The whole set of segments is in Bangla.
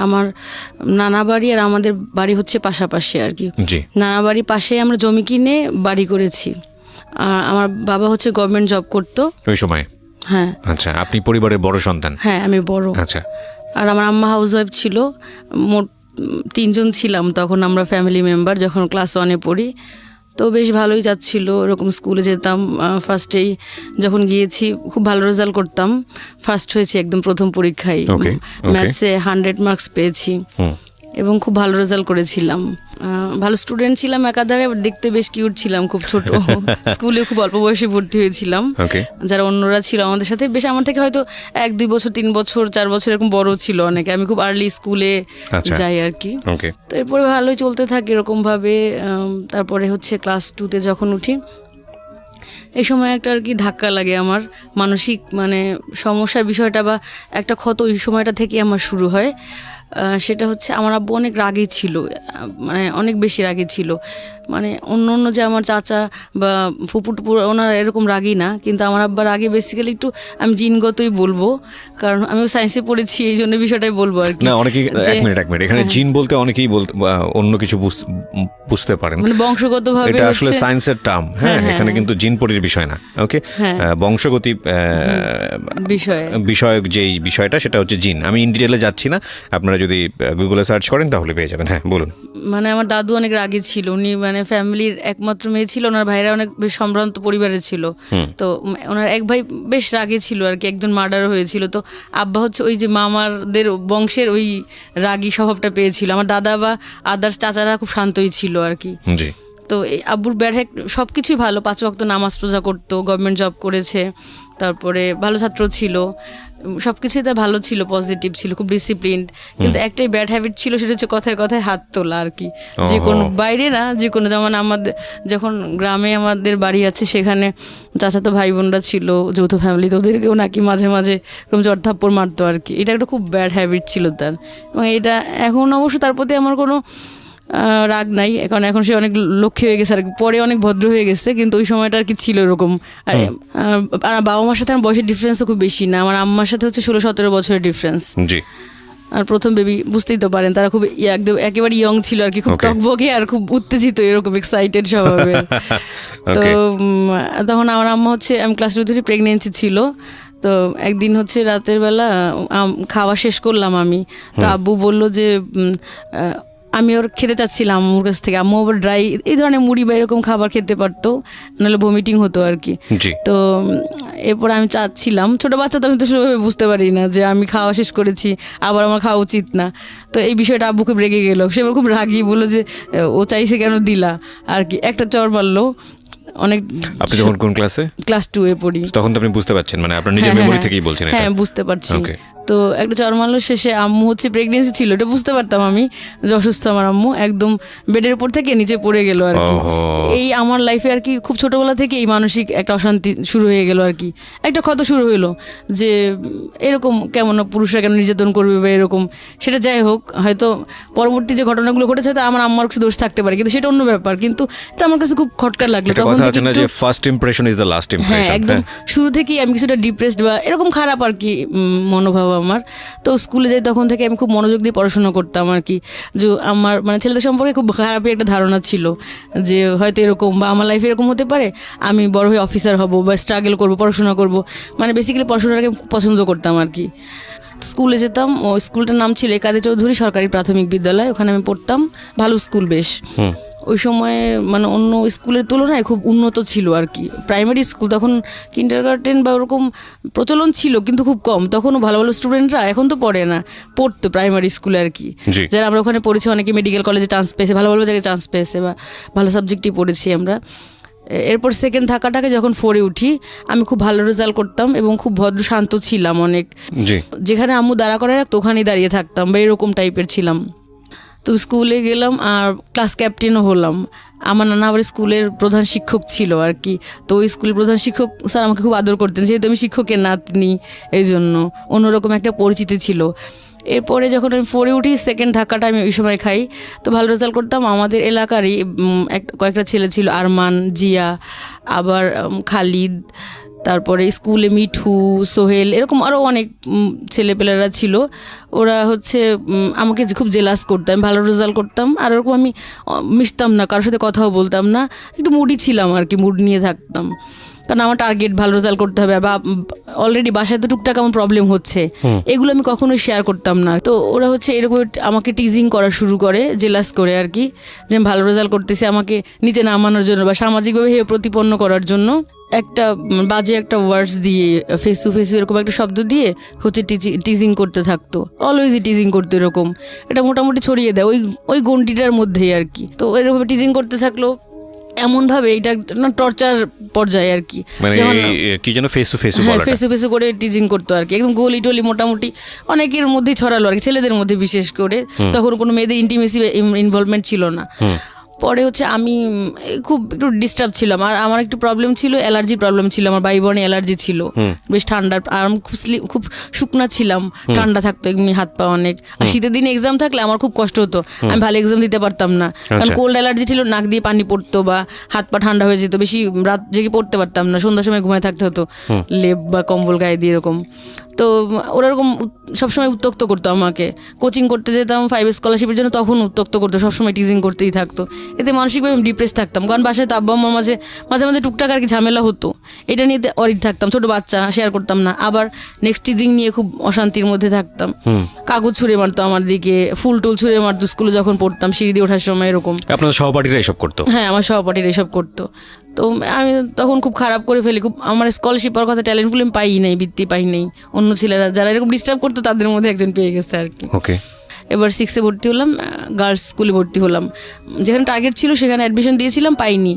আমার নানা বাড়ি আর আমাদের বাড়ি হচ্ছে পাশাপাশি আর কি। নানা বাড়ি পাশে আমরা জমি কিনে বাড়ি করেছি। আর আমার বাবা হচ্ছে গভর্নমেন্ট জব করতো ওই সময়। হ্যাঁ। আচ্ছা, আপনি পরিবারের বড় সন্তান? হ্যাঁ, আমি বড়। আচ্ছা। আর আমার আম্মা হাউস ওয়াইফ ছিল। মোট 3 জন ছিলাম তখন আমরা ফ্যামিলি মেম্বার, যখন ক্লাস 1-এ পড়ি। তো বেশ ভালোই যাচ্ছিল, এরকম স্কুলে যেতাম। ফার্স্টেই যখন গিয়েছি খুব ভালো রেজাল্ট করতাম, ফার্স্ট হয়েছি একদম প্রথম পরীক্ষায়। ম্যাথসে 100 মার্কস পেয়েছি এবং খুব ভালো রেজাল্ট করেছিলাম। ভালো স্টুডেন্ট ছিলাম একাধারে, দেখতে বেশ কিউট ছিলাম, খুব ছোট। স্কুলে খুব অল্প বয়সে ভর্তি হয়েছিলাম। যারা অন্যরা ছিল আমাদের সাথে বেশ আমার থেকে হয়তো 1-2 বছর 3 বছর 4 বছর এরকম বড় ছিল অনেকে। আমি খুব আর্লি স্কুলে যাই আর কি। তো এরপরে ভালোই চলতে থাকে এরকমভাবে। তারপরে হচ্ছে ক্লাস 2-তে যখন উঠি, এই সময় একটা আর কি ধাক্কা লাগে আমার, মানসিক মানে সমস্যার বিষয়টা বা একটা ক্ষত ওই সময়টা থেকে আমার শুরু হয়। সেটা হচ্ছে আমার আব্বু অনেক রাগী ছিল, মানে অনেক বেশি রাগী ছিল। মানে অন্য যে আমার চাচা বা ফুপু টুপু ওনারা এরকম রাগী না, কিন্তু আমার আব্বার আগে বেসিক্যালি একটু আমি জিনগতই বলবো, কারণ আমিও সায়েন্সে পড়েছি, এই জন্য বিষয়টাই বলবো আর কি। না, অনেকেই এক মিনিট এখানে জিন বলতে অনেকেই বলতে অন্য কিছু বুঝতে পারেন, মানে বংশগতভাবে। এটা আসলে সায়েন্সের টার্ম। হ্যাঁ, এখানে কিন্তু জিন পরির বিষয় না। ওকে, বংশগতি বিষয়ক যেই বিষয়টা সেটা হচ্ছে জিন। আমি ইন ডিটেইলে যাচ্ছি না, আপনারা যদি গুগলে সার্চ করেন তাহলে পেয়ে যাবেন। হ্যাঁ, বলুন। মানে আমার দাদু অনেক রাগী ছিল, উনি মানে ফ্যামিলির একমাত্র মেয়ে ছিল, ওনার ভাইরা অনেক বেশ সম্ভ্রান্ত পরিবারের ছিল। তো ওনার এক ভাই বেশ রাগী ছিল আর কি, একজন মার্ডার হয়েছিল। তো আব্বা হচ্ছে ওই যে মামাদের বংশের ওই রাগী স্বভাবটা পেয়েছিল। আমার দাদা বা আদার্স চাচারা খুব শান্তই ছিল আর কি। তো এই আব্বুর ব্যাড সব কিছুই ভালো, 5 ওয়াক্ত নামাজ রোজা করতো, গভর্নমেন্ট জব করেছে, তারপরে ভালো ছাত্র ছিল, সব কিছুই তার ভালো ছিল, পজিটিভ ছিল, খুব ডিসিপ্লিনড। কিন্তু একটাই ব্যাড হ্যাবিট ছিল, সেটা হচ্ছে কথায় কথায় হাত তোলা আর কি। যে কোনো বাইরে না, যে কোনো, যেমন আমাদের যখন গ্রামে আমাদের বাড়ি আছে, সেখানে চাচাতো ভাই বোনরা ছিল, যৌথ ফ্যামিলি, তো ওদেরকেও নাকি মাঝে মাঝে এরকম ঝড় থাপ্পড় মারতো আর কি। এটা একটা খুব ব্যাড হ্যাবিট ছিল তার। এবং এটা এখন অবশ্য তার প্রতি আমার কোনো রাগ নাই, কারণ এখন সে অনেক লক্ষ্মী হয়ে গেছে আর পরে অনেক ভদ্র হয়ে গেছে, কিন্তু ওই সময়টা আর কি ছিল এরকম। আর বাবা মার সাথে আমার বয়সের ডিফারেন্সও খুব বেশি না, আমার আম্মার সাথে হচ্ছে 16-17 বছরের ডিফারেন্স। আর প্রথম বেবি, বুঝতেই তো পারেন, তারা খুব একদম একেবারে ইয়ং ছিল আর কি, খুব টকবকে আর খুব উত্তেজিত, এরকম এক্সাইটেড স্বভাবের। তো তখন আমার আম্মা হচ্ছে, আমি ক্লাস 2 প্রেগনেন্সি ছিল। তো একদিন হচ্ছে রাতের বেলা খাওয়া শেষ করলাম আমি, তো আব্বু বললো যে আমি ওর খেতে চাচ্ছিলাম আম্মুর কাছ থেকে। আম্মু আবার ড্রাই এই ধরনের মুড়ি বা এরকম খাবার খেতে পারতো, নাহলে ভমিটিং হতো আর কি। তো এরপর আমি চাচ্ছিলাম, ছোটো বাচ্চা তো আমি তো সেভাবে বুঝতে পারি না যে আমি খাওয়া শেষ করেছি আবার আমার খাওয়া উচিত না। তো এই বিষয়টা আব্বু খুব রেগে গেলো, সে খুব রাগি, বললো যে ও চাইছে কেন দিলা আর কি, একটা চড় মারলো অনেক। আপনি যখন কোন ক্লাসে? ক্লাস 2-এ পড়ি। তখন তো আপনি বুঝতে পারছেন, মানে আপনার নিজের মেমরি থেকেই বলছেন? হ্যাঁ, বুঝতে পারছি। তো একটা চড় মারলো, শেষে আম্মু হচ্ছে প্রেগনেন্সি ছিল, এটা বুঝতে পারতাম আমি যে অসুস্থ আমার আম্মু, একদম বেডের উপর থেকে নিচে পড়ে গেল আর কি। এই আমার লাইফে আর কি খুব ছোটোবেলা থেকে এই মানসিক একটা অশান্তি শুরু হয়ে গেল আর কি, একটা ক্ষত শুরু হইলো যে এরকম কেমন পুরুষরা কেন নির্যাতন করবে বা এরকম। সেটা যাই হোক, হয়তো পরবর্তী যে ঘটনাগুলো ঘটেছে হয়তো আমার আম্মার কিছু দোষ থাকতে পারে, কিন্তু সেটা অন্য ব্যাপার। কিন্তু এটা আমার কাছে খুব খটকা লাগলো তখন। First impression is the last impression. হ্যাঁ, একদম শুরু থেকেই আমি কিছুটা ডিপ্রেসড বা এরকম খারাপ আর কি মনোভাব আমার। তো স্কুলে যাই তখন থেকে আমি খুব মনোযোগ দিয়ে পড়াশোনা করতাম আর কি। যে আমার মানে ছেলেদের সম্পর্কে খুব খারাপই একটা ধারণা ছিল যে হয়তো এরকম বা আমার লাইফে এরকম হতে পারে, আমি বড় হয়ে অফিসার হব বা স্ট্রাগল করব, পড়াশোনা করব, মানে বেসিক্যালি পড়াশোনাটাকে খুব পছন্দ করতাম আর কি। স্কুলে যেতাম, ও স্কুলটার নাম ছিল কাদের চৌধুরী সরকারি প্রাথমিক বিদ্যালয়, ওখানে আমি পড়তাম। ভালো স্কুল বেশ, ওই সময়ে মানে অন্য স্কুলের তুলনায় খুব উন্নত ছিল আর কি। প্রাইমারি স্কুল তখন কিন্ডারগার্টেন বা ওরকম প্রচলন ছিল, কিন্তু খুব কম। তখনও ভালো ভালো স্টুডেন্টরা, এখন তো পড়ে না, পড়তো প্রাইমারি স্কুলে আর কি। যারা আমরা ওখানে পড়েছি, অনেকে মেডিকেল কলেজে চান্স পেয়েছে, ভালো ভালো জায়গায় চান্স পেয়েছে বা ভালো সাবজেক্টই পড়েছি আমরা। এরপর সেকেন্ড ধাক্কাটাকে যখন 4-এ উঠি, আমি খুব ভালো রেজাল্ট করতাম এবং খুব ভদ্র শান্ত ছিলাম অনেক। যেখানে আম্মু দাঁড়া করে রাখতো ওখানেই দাঁড়িয়ে থাকতাম বা এরকম টাইপের ছিলাম। তো স্কুলে গেলাম আর ক্লাস ক্যাপ্টেনও হলাম। আমার নানা আবার স্কুলের প্রধান শিক্ষক ছিল আর কি। তো ওই স্কুলের প্রধান শিক্ষক স্যার আমাকে খুব আদর করতেন, যেহেতু আমি শিক্ষকের নাতনি, এই জন্য অন্যরকম একটা পরিচিতি ছিল। এরপরে যখন আমি 4-এ উঠি, সেকেন্ড ধাক্কাটা আমি ওই সময় খাই। তো ভালো রেজাল্ট করতাম। আমাদের এলাকারই কয়েকটা ছেলে ছিল, আরমান, জিয়া, আবার খালিদ, তারপরে স্কুলে মিঠু, সোহেল, এরকম আরও অনেক ছেলেপেলেরা ছিল। ওরা হচ্ছে আমাকে খুব জেলাস করতো, আমি ভালো রেজাল্ট করতাম আর ওরকম আমি মিশতাম না, কারোর সাথে কথাও বলতাম না, একটু মুডি ছিলাম আর কি, মুড নিয়ে থাকতাম। কারণ আমার টার্গেট ভালো রেজাল্ট করতে হবে, বা অলরেডি বাসায় তো টুকটাক আমার প্রবলেম হচ্ছে, এগুলো আমি কখনোই শেয়ার করতাম না। তো ওরা হচ্ছে এরকম আমাকে টিজিং করা শুরু করে, জেলাস করে আর কি, যে আমি ভালো রেজাল্ট করতেছি, আমাকে নিচে নামানোর জন্য বা সামাজিকভাবে হেয় প্রতিপন্ন করার জন্য একটা বাজে একটা ওয়ার্ডস দিয়ে, ফেস টু ফেস এরকম একটা শব্দ দিয়ে হচ্ছে টিজিং করতে থাকতো, অলওয়েজই টিজিং করতো এরকম। এটা মোটামুটি ছড়িয়ে দেয় ওই গন্ডিটার মধ্যেই আর কি। তো এরকম টিজিং করতে থাকলো এমনভাবে, এটা না টর্চার পর্যায়ে আর কি, মানে কি যেন ফেস টু ফেস করে টিজিং করতো আর কি, একদম গলি টলি মোটামুটি অনেকের মধ্যেই ছড়ালো আর কি, ছেলেদের মধ্যে বিশেষ করে। তখন কোনো মেয়েদের ইন্টিমেসি ইনভলভমেন্ট ছিল না। পরে হচ্ছে আমি খুব একটু ডিস্টার্ব ছিলাম, আর আমার একটু প্রবলেম ছিল, অ্যালার্জি প্রবলেম ছিল, আমার বায়ুবর্ণে অ্যালার্জি ছিল, বেশ ঠান্ডার, আর আমি খুব শুকনা ছিলাম, ঠান্ডা থাকতো এমনি হাত পা অনেক। আর শীতের দিনে এক্সাম থাকলে আমার খুব কষ্ট হতো, আমি ভালো এক্সাম দিতে পারতাম না, কারণ কোল্ড অ্যালার্জি ছিল, নাক দিয়ে পানি পড়তো বা হাত পা ঠান্ডা হয়ে যেত, বেশি রাত জেগে পড়তে পারতাম না, সন্ধ্যার সময় ঘুমায় থাকতে হতো লেপ বা কম্বল গায়ে দিয়ে এরকম। তো ওরা এরকম সবসময় উত্ত্যক্ত করতো আমাকে, কোচিং করতে যেতাম 5 স্কলারশিপের জন্য, তখন উত্ত্যক্ত করতো, সবসময় টিজিং করতেই থাকতো। এতে মানসিকভাবে আমি ডিপ্রেস থাকতাম, কারণ বাসায় তো আব্বা আম্মার মাঝে মাঝে টুকটাক আর কি ঝামেলা হতো, এটা নিয়ে অরিড থাকতাম, ছোটো বাচ্চা, শেয়ার করতাম না। আবার নেক্সট টিজিং নিয়ে খুব অশান্তির মধ্যে থাকতাম, কাগজ ছুঁড়ে মারতো আমার দিকে, ফুল টুল ছুঁড়ে মারতো স্কুলে যখন পড়তাম, সিঁড়ি দিয়ে ওঠার সময় এরকম। আপনাদের সহপাঠীরা এসব করতো? হ্যাঁ, আমার সহপাঠীরা এসব করতো। তো আমি তখন খুব খারাপ করে ফেলি, খুব আমার স্কলারশিপ পাওয়ার কথা, ট্যালেন্ট ফুল আমি পাই নাই, বৃত্তি পাই নাই। অন্য ছেলেরা যারা এরকম ডিস্টার্ব করতো তাদের মধ্যে একজন পেয়ে গেছে আর কি। ওকে। এবার 6-এ ভর্তি হলাম, গার্লস স্কুলে ভর্তি হলাম, যেখানে টার্গেট ছিল সেখানে অ্যাডমিশন দিয়েছিলাম, পাইনি।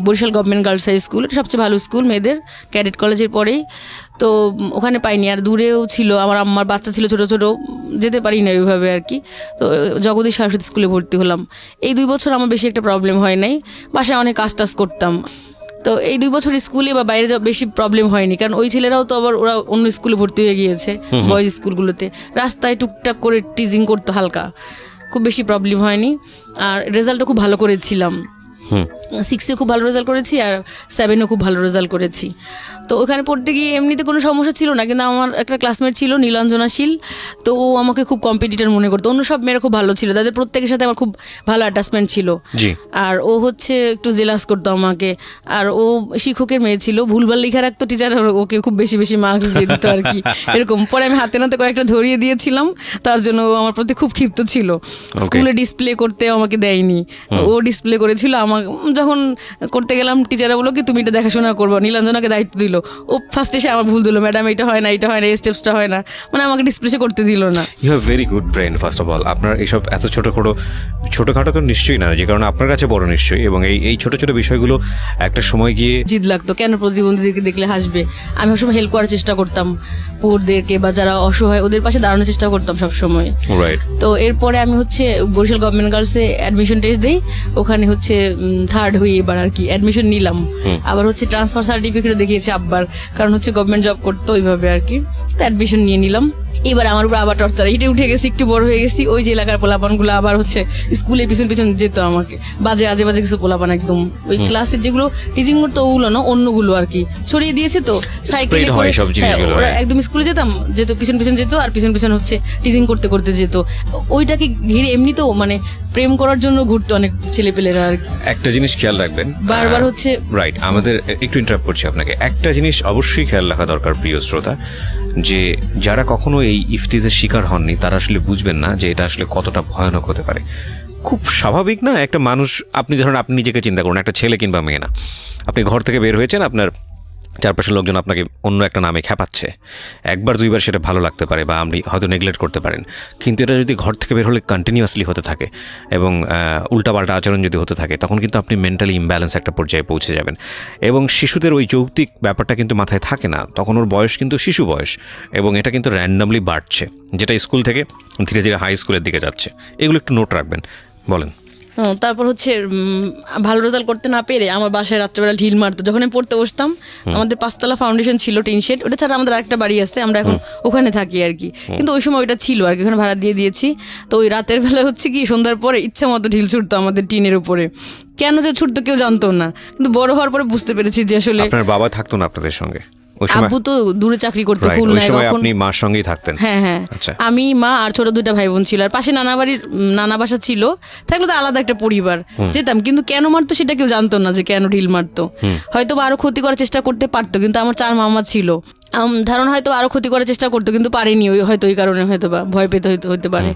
Barishal government girls high school, এটা সবচেয়ে ভালো স্কুল মেয়েদের, ক্যাডেট কলেজের পরেই। তো ওখানে পাইনি, আর দূরেও ছিল, আমার আম্মার বাচ্চা ছিল ছোটো ছোটো, যেতে পারি না ওইভাবে আর কি। তো জগদীশ সরস্বতী স্কুলে ভর্তি হলাম। এই 2 বছর আমার বেশি একটা প্রবলেম হয় নাই, বাসায় অনেক কাজ টাজ করতাম। তো এই 2 বছর স্কুলে বা বাইরে যাওয়া বেশি প্রবলেম হয়নি, কারণ ওই ছেলেরাও তো আবার ওরা অন্য স্কুলে ভর্তি হয়ে গিয়েছে, বয়েজ স্কুলগুলোতে। রাস্তায় টুকটাক করে টিজিং করতো হালকা, খুব বেশি প্রবলেম হয়নি। আর রেজাল্টও খুব ভালো করেছিলাম, 6-এ খুব ভালো রেজাল্ট করেছি, আর 7-এও খুব ভালো রেজাল্ট করেছি। তো ওখানে পড়তে গিয়ে এমনিতে কোনো সমস্যা ছিল না, কিন্তু আমার একটা ক্লাসমেট ছিল নীলাঞ্জনাশীল, তো ও আমাকে খুব কম্পিটিটর মনে করতো। অন্য সব মেয়েরা খুব ভালো ছিল, তাদের প্রত্যেকের সাথে আমার খুব ভালো অ্যাটাচমেন্ট ছিল। আর ও হচ্ছে একটু জেলাস করতো আমাকে, আর ও শিক্ষকের মেয়ে ছিল, ভুলভাল লেখা রাখতো টিচার, ওকে খুব বেশি মার্কস দিয়ে দিত আর কি এরকম। পরে আমি হাতে নাতে কয়েকটা ধরিয়ে দিয়েছিলাম, তার জন্য ও আমার প্রতি খুব ক্ষিপ্ত ছিল। স্কুলে ডিসপ্লে করতে আমাকে দেয়নি, ও ডিসপ্লে করেছিল। আমার যখন করতে গেলাম, টিচাররা বললো কি তুমি এটা দেখাশোনা করবো, নীলাঞ্জনাকে দায়িত্ব দিল। ও ফার্স্ট এসে আমার ভুল দিল, ম্যাডাম এটা হয় না, এই স্টেপসটা হয় না, মানে আমাকে ডিসপ্লে করতে দিল না। You have very good brain first of all. আপনার এইসব এত ছোটোখাটো তো নিশ্চয়ই না, যে কারণে আপনার কাছে বড় নিশ্চয়ই, এবং এই ছোটো ছোটো বিষয়গুলো একটা সময় গিয়ে জিদ লাগতো, কেন প্রতিবন্ধীদেরকে দেখলে হাসবে। আমি সবসময় হেল্প করার চেষ্টা করতাম, পুরদেরকে বা যারা অসহায় ওদের পাশে দাঁড়ানোর চেষ্টা করতাম সবসময়। তো এরপরে আমি হচ্ছে বরিশাল গভর্নমেন্ট গার্লসে অ্যাডমিশন টেস্ট দিই, ওখানে হচ্ছে 3rd হয়ে এবার আর কি অ্যাডমিশন নিলাম। আবার হচ্ছে ট্রান্সফার সার্টিফিকেটও দেখিয়েছি আব্বার, কারণ হচ্ছে গভর্নমেন্ট জব করতো ওইভাবে আর কি। তো অ্যাডমিশন নিয়ে নিলাম। এবার আমার উপর আবার টর্চার, হিটে উঠে গেছি, একটু বড় হয়ে গেছি, ওই যে এলাকার পোলাপানগুলো আবার হচ্ছে স্কুলে পিছন যেত আমাকে, আজে বাজে কিছু পোলাপান, একদম ওই ক্লাসের যেগুলো টিচিং করতো ওগুলো না, অন্যগুলো আর কি ছড়িয়ে দিয়েছে। তো সাইকেলে করে ওরা একদম স্কুলে যেত পিছন যেত, আর পিছন হচ্ছে টিচিং করতে যেত। ওইটাকে ঘিরে এমনিতেও মানে প্রেম করার জন্য ঘুরতো অনেক ছেলেপেলেরা আর কি। একটা জিনিস খেয়াল রাখবেন, বারবার হচ্ছে রাইট, আমাদের একটু ইন্টারাপ্ট করছি আপনাকে, একটা জিনিস অবশ্যই খেয়াল রাখা দরকার প্রিয় শ্রোতা, যে যারা কখনো এই ইফতিজের শিকার হননি তারা আসলে বুঝবেন না যে এটা আসলে কতটা ভয়ানক হতে পারে। খুব স্বাভাবিক না, একটা মানুষ, আপনি ধরুন আপনি নিজেকে চিন্তা করুন, একটা ছেলে কিংবা মেয়ে না, আপনি ঘর থেকে বের হয়েছেন, আপনার চারপাশের লোকজন আপনাকে অন্য একটা নামে খ্যাপাচ্ছে, 1-2বার সেটা ভালো লাগতে পারে বা আপনি হয়তো নেগলেক্ট করতে পারেন, কিন্তু এটা যদি ঘর থেকে বের হলে কন্টিনিউয়াসলি হতে থাকে এবং উল্টাপাল্টা আচরণ যদি হতে থাকে, তখন কিন্তু আপনি মেন্টালি ইমব্যালেন্স একটা পর্যায়ে পৌঁছে যাবেন। এবং শিশুদের ওই যৌক্তিক ব্যাপারটা কিন্তু মাথায় থাকে না, তখন ওর বয়স কিন্তু শিশু বয়স, এবং এটা কিন্তু র্যান্ডামলি বাড়ছে, যেটা স্কুল থেকে ধীরে ধীরে হাই স্কুলের দিকে যাচ্ছে। এগুলো একটু নোট রাখবেন। বলেন। তারপর হচ্ছে ভালো রেজাল্ট করতে না পেরে আমার বাসায় রাত্রেবেলা ঢিল মারতো। যখন আমি পড়তে বসতাম, আমাদের 5তলা ফাউন্ডেশন ছিল, টিন শেড, ওটা ছাড়া আমাদের আরেকটা বাড়ি আছে, আমরা এখন ওখানে থাকি আর কি, কিন্তু ওই সময় ওইটা ছিল আর কি, ওখানে ভাড়া দিয়ে দিয়েছি। তো ওই রাতের বেলা হচ্ছে কি সন্ধ্যার পরে ইচ্ছা মতো ঢিল ছুটতো আমাদের টিনের উপরে, কেন যে ছুটতো কেউ জানতো না, কিন্তু বড় হওয়ার পরে বুঝতে পেরেছি যে আসলে। আপনার বাবা থাকতো না আপনাদের সঙ্গে ওই সময় আব্বু তো দূরে চাকরি করতে right, ওই খুলনায়, সময় তখন আপনি মার সঙ্গেই থাকতেন। হ্যাঁ হ্যাঁ, আচ্ছা। আমি, মা আর ছোট 2টা ভাই বোন ছিল, আর পাশে নানা বাড়ির নানা বাসা ছিল, থাকলে তো আলাদা একটা পরিবার, যেতাম। কিন্তু কেন মারতো সেটা কেউ জানতো না, যে কেন ঢিল মারতো। হয়তো বা আরো ক্ষতি করার চেষ্টা করতে পারতো, কিন্তু আমার 4 মামা ছিল, ধারণা হয়তো আরো ক্ষতি করার চেষ্টা করতো, কিন্তু পারেনি, হয়তো ওই কারণে হয়তো বা ভয় পেতে হতে পারে।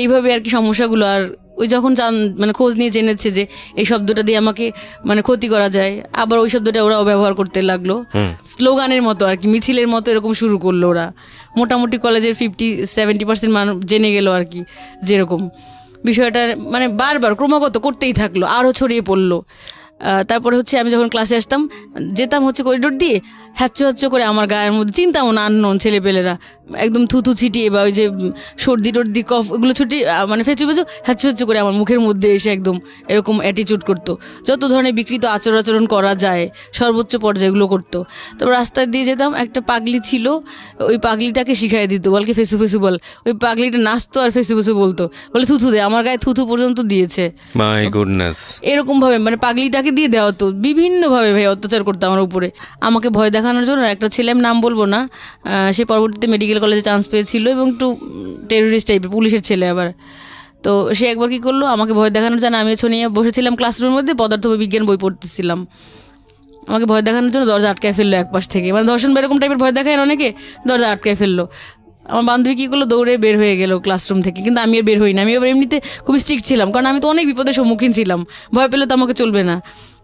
এইভাবে আর কি সমস্যাগুলো। আর ওই যখন মানে খোঁজ নিয়ে জেনেছে যে এই শব্দটা দিয়ে আমাকে মানে ক্ষতি করা যায়, আবার ওই শব্দটা ওরাও ব্যবহার করতে লাগলো, স্লোগানের মতো আর কি, মিছিলের মতো এরকম শুরু করলো ওরা। মোটামুটি কলেজের 50-70% মানুষ জেনে গেল আর কি, যেরকম বিষয়টা মানে বারবার ক্রমাগত করতেই থাকলো, আরও ছড়িয়ে পড়লো। তারপরে হচ্ছে আমি যখন ক্লাসে আসতাম, যেতাম হচ্ছে করিডোর দিয়ে, হ্যাচ্চো হ্যাচ্চো করে আমার গায়ের মধ্যে, চিন্তাও না আননোন ছেলেপেলেরা একদম থুথু ছিটিয়ে বা ওই যে সর্দি টর্দি কফ এগুলো ছুটিয়ে মানে ফেঁচু ফেঁচু হ্যাচ্চো হ্যাচ্চো করে আমার মুখের মধ্যে এসে একদম এরকম অ্যাটিচিউড করতো, যত ধরনের বিকৃত আচরণ করা যায় সর্বোচ্চ পর্যায়েগুলো করতো। তারপর রাস্তা দিয়ে যেতাম, একটা পাগলি ছিল, ওই পাগলিটাকে শিখাই দিত, বলকে ফেসু ফেসু বল। ওই পাগলিটা নাচতো আর ফেসু ফেসু বলতো, বলে থুথু দে, আমার গায়ে থুথু পর্যন্ত দিয়েছে। My goodness. এরকম ভাবে মানে পাগলিটাকে দিয়ে দেওয়া হতো, বিভিন্নভাবে ভাই অত্যাচার করতো আমার উপরে। আমাকে ভয় দেখানোর জন্য একটা ছেলে, আমি নাম বলবো না, সে পরবর্তীতে মেডিকেল কলেজে চান্স পেয়েছিল এবং একটু টেররিস্ট টাইপের, পুলিশের ছেলে আবার। তো সে একবার কী করলো, আমাকে ভয় দেখানোর জন্য, আমি নিয়ে বসেছিলাম ক্লাসরুমের মধ্যে, পদার্থবিজ্ঞান বই পড়তেছিলাম, আমাকে ভয় দেখানোর জন্য দরজা আটকায় ফেললো এক পাশ থেকে, মানে ধর্ষণ বা এরকম টাইপের ভয় দেখায় অনেকে, দরজা আটকায় ফেললো। আমার বান্ধবী কী করলো, দৌড়ে বের হয়ে গেল ক্লাসরুম থেকে, কিন্তু আমি আর বের হই না। আমি এবার এমনিতে খুব স্ট্রিক্ট ছিলাম, কারণ আমি তো অনেক বিপদের সম্মুখীন ছিলাম, ভয় পেলে তো আমাকে চলবে না,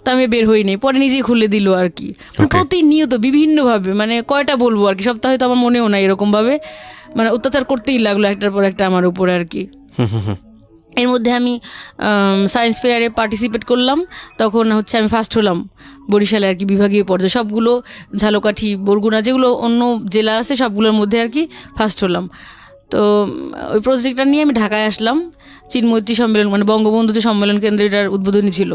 তো আমি বের হইনি। পরে নিজেই খুলে দিল আর কি, প্রতিনিয়ত বিভিন্নভাবে, মানে কয়টা বলবো আর কি, সপ্তাহে হয়তো আমার মনেও নাই, এরকমভাবে মানে অত্যাচার করতেই লাগলো একটার পর একটা আমার উপরে আর কি। এর মধ্যে আমি সায়েন্স ফেয়ারে পার্টিসিপেট করলাম, তখন হচ্ছে আমি ফার্স্ট হলাম বরিশালে আর কি, বিভাগীয় পর্যায়ে, সবগুলো ঝালকাঠি, বরগুনা যেগুলো অন্য জেলা আছে সবগুলোর মধ্যে আর কি ফার্স্ট হলাম। তো ওই প্রজেক্টটা নিয়ে আমি ঢাকায় আসলাম, চিনমৈত্রী সম্মেলন মানে বঙ্গবন্ধু যে সম্মেলন কেন্দ্র, এটার উদ্বোধনী ছিল,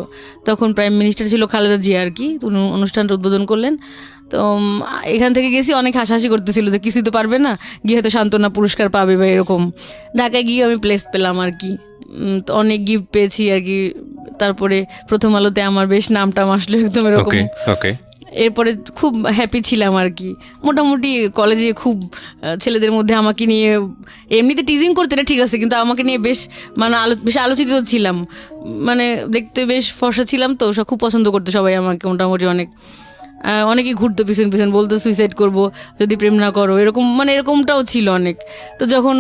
তখন প্রাইম মিনিস্টার ছিল খালেদা জিয়া আর কি, তো অনুষ্ঠানটা উদ্বোধন করলেন। তো এখান থেকে গেছি, অনেক হাসাহাসি করতেছিল যে কিছুই তো পারবে না, গিয়ে হয়তো সান্ত্বনা পুরস্কার পাবে বা এরকম। ঢাকায় গিয়ে আমি প্লেস পেলাম আর কি, তো অনেক গিফট পেয়েছি আর কি। তারপরে প্রথম আলোতে আমার বেশ নামটাম আসলো একদম এরকম। এরপরে খুব হ্যাপি ছিলাম আর কি। মোটামুটি কলেজে খুব ছেলেদের মধ্যে আমাকে নিয়ে এমনিতে টিজিং করতে না ঠিক আছে, কিন্তু আমাকে নিয়ে বেশ মানে বেশ আলোচিত ছিলাম, মানে দেখতে বেশ ফর্সা ছিলাম, তো সব খুব পছন্দ করতো সবাই আমাকে মোটামুটি। অনেকেই ঘুরতো পিছন পিছন, বলতো সুইসাইড করব যদি প্রেম না করো, এরকম মানে এরকমটাও ছিল অনেক। তো যখন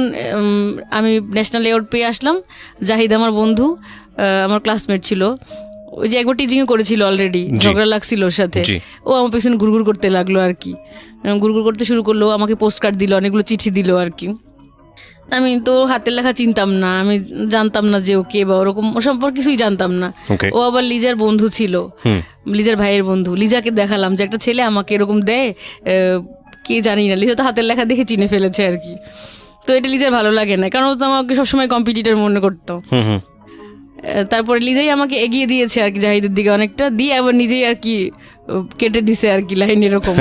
আমি ন্যাশনাল অ্যাওয়ার্ড পেয়ে আসলাম, জাহিদ আমার বন্ধু, আমার ক্লাসমেট ছিল, ওই যে একবার টিচিংও করেছিল অলরেডি, ঝগড়া লাগছিল ওর সাথে, ও আমার পেছনে ঘুরঘুর করতে লাগলো আর কি, ঘুরঘুর করতে শুরু করলো, আমাকে পোস্ট কার্ড দিল, অনেকগুলো চিঠি দিল আর কি। আমি তো হাতের লেখা চিনতাম না, আমি জানতাম না যে ও কে বা ওরকম, ও সম্পর্কে কিছুই জানতাম না। ও আবার লিজার বন্ধু ছিল, লিজার ভাইয়ের বন্ধু। লিজাকে দেখালাম যে একটা ছেলে আমাকে এরকম দেয়, কে জানি না, লিজা তো হাতের লেখা দেখে চিনে ফেলেছে আর কি। তো এটা লিজার ভালো লাগে না, কারণ ও তো আমাকে সবসময় কম্পিটিটর মনে করতো। তারপরে লিজাই আমাকে এগিয়ে দিয়েছে আর কি জাহিদের দিকে অনেকটা, দিয়ে আবার নিজেই আর কি কেটে দিছে আর কি লাইন এরকম।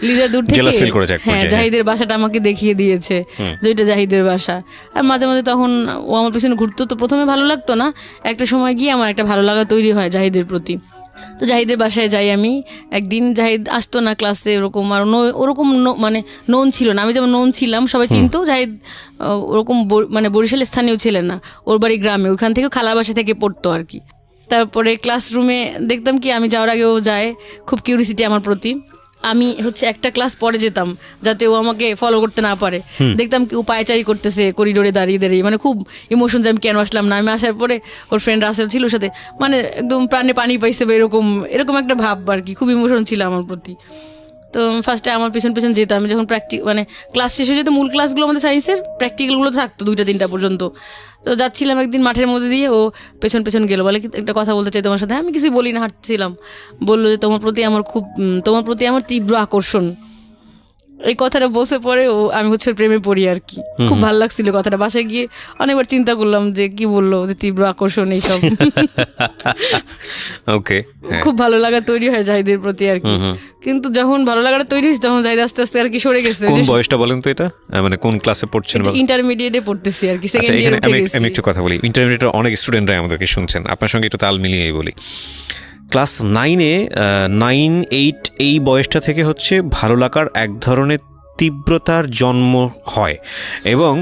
লিজা দূর থেকে হ্যাঁ জাহিদের বাসাটা আমাকে দেখিয়ে দিয়েছে যে ওইটা জাহিদের বাসা। আর মাঝে মাঝে তখন ও আমার পিছনে ঘুরতো, তো প্রথমে ভালো লাগতো না, একটা সময় গিয়ে আমার একটা ভালো লাগা তৈরি হয় জাহিদের প্রতি। তো জাহিদের বাসায় যাই আমি একদিন, জাহিদ আসতো না ক্লাসে ওরকম, আর ওরকম মানে নোন ছিল না, আমি যেমন নোন ছিলাম সবাই চিনতো, জাহিদ ওরকম মানে বরিশালের স্থানীয় ছিলেন না, ওর বাড়ি গ্রামে, ওইখান থেকে খালার বাসা থেকে পড়তো আর কি। তারপরে ক্লাসরুমে দেখতাম কি আমি যাওয়ার আগে ও যায়, খুব কিউরিসিটি আমার প্রতি। আমি হচ্ছে একটা ক্লাস পরে যেতাম যাতে ও আমাকে ফলো করতে না পারে, দেখতাম কি ও পায়চারি করতেছে করিডোরে দাঁড়িয়ে দাঁড়িয়ে, মানে খুব ইমোশন যে আমি কেন আসলাম না। আমি আসার পরে ওর ফ্রেন্ড রাসেল ছিল সাথে, মানে একদম প্রাণে পানি পাইছে বা এরকম এরকম একটা ভাব আর কি, খুব ইমোশন ছিল আমার প্রতি। তো ফার্স্টে আমার পেছন পেছন যেতাম, আমি যখন মানে ক্লাস শেষ হয়ে যেত, মূল ক্লাসগুলো আমাদের সায়েন্সের প্র্যাকটিক্যালগুলো থাকতো 2টা-3টা পর্যন্ত। তো যাচ্ছিলাম একদিন মাঠের মধ্যে দিয়ে, ও পেছন পেছন গেলো, বলে কি একটা কথা বলতে চাই তোমার সাথে। আমি কিছুই বলি না, হাঁটছিলাম, বললো যে তোমার প্রতি আমার তীব্র আকর্ষণ। এই কথাটা বসে পরে আমি হচ্ছে প্রেমে পড়ি আর কি। খুব ভালো লাগছিল কথাটা, বাসায় গিয়ে অনেকবার চিন্তা করলাম যে কি বললো, যে তীব্র আকর্ষণ এইসব। ওকে, খুব ভালো লাগা তৈরি হয় জাহিদের প্রতি আর কি। কিন্তু যখন ভালো লাগাটা তৈরি হয়েছে তখন জাহিদ আস্তে আস্তে আর কি সরে গেছে। কোন বয়সটা বলেন তো এটা, মানে কোন ক্লাসে পড়ছেন? ইন্টারমিডিয়েটে পড়তেছি আর কি, সেকেন্ড ইয়ারে উঠে গেছি। আমি একটু কথা বলি, ইন্টারমিডিয়েটের অনেক স্টুডেন্টরা আমাদেরকে শুনছেন, আপনার সঙ্গে একটু তাল মিলিয়েই বলি। ক্লাস 9-এ 9-8 এই বয়সটা থেকে হচ্ছে ভালো লাগার এক ধরনের তীব্রতার জন্ম হয় এবং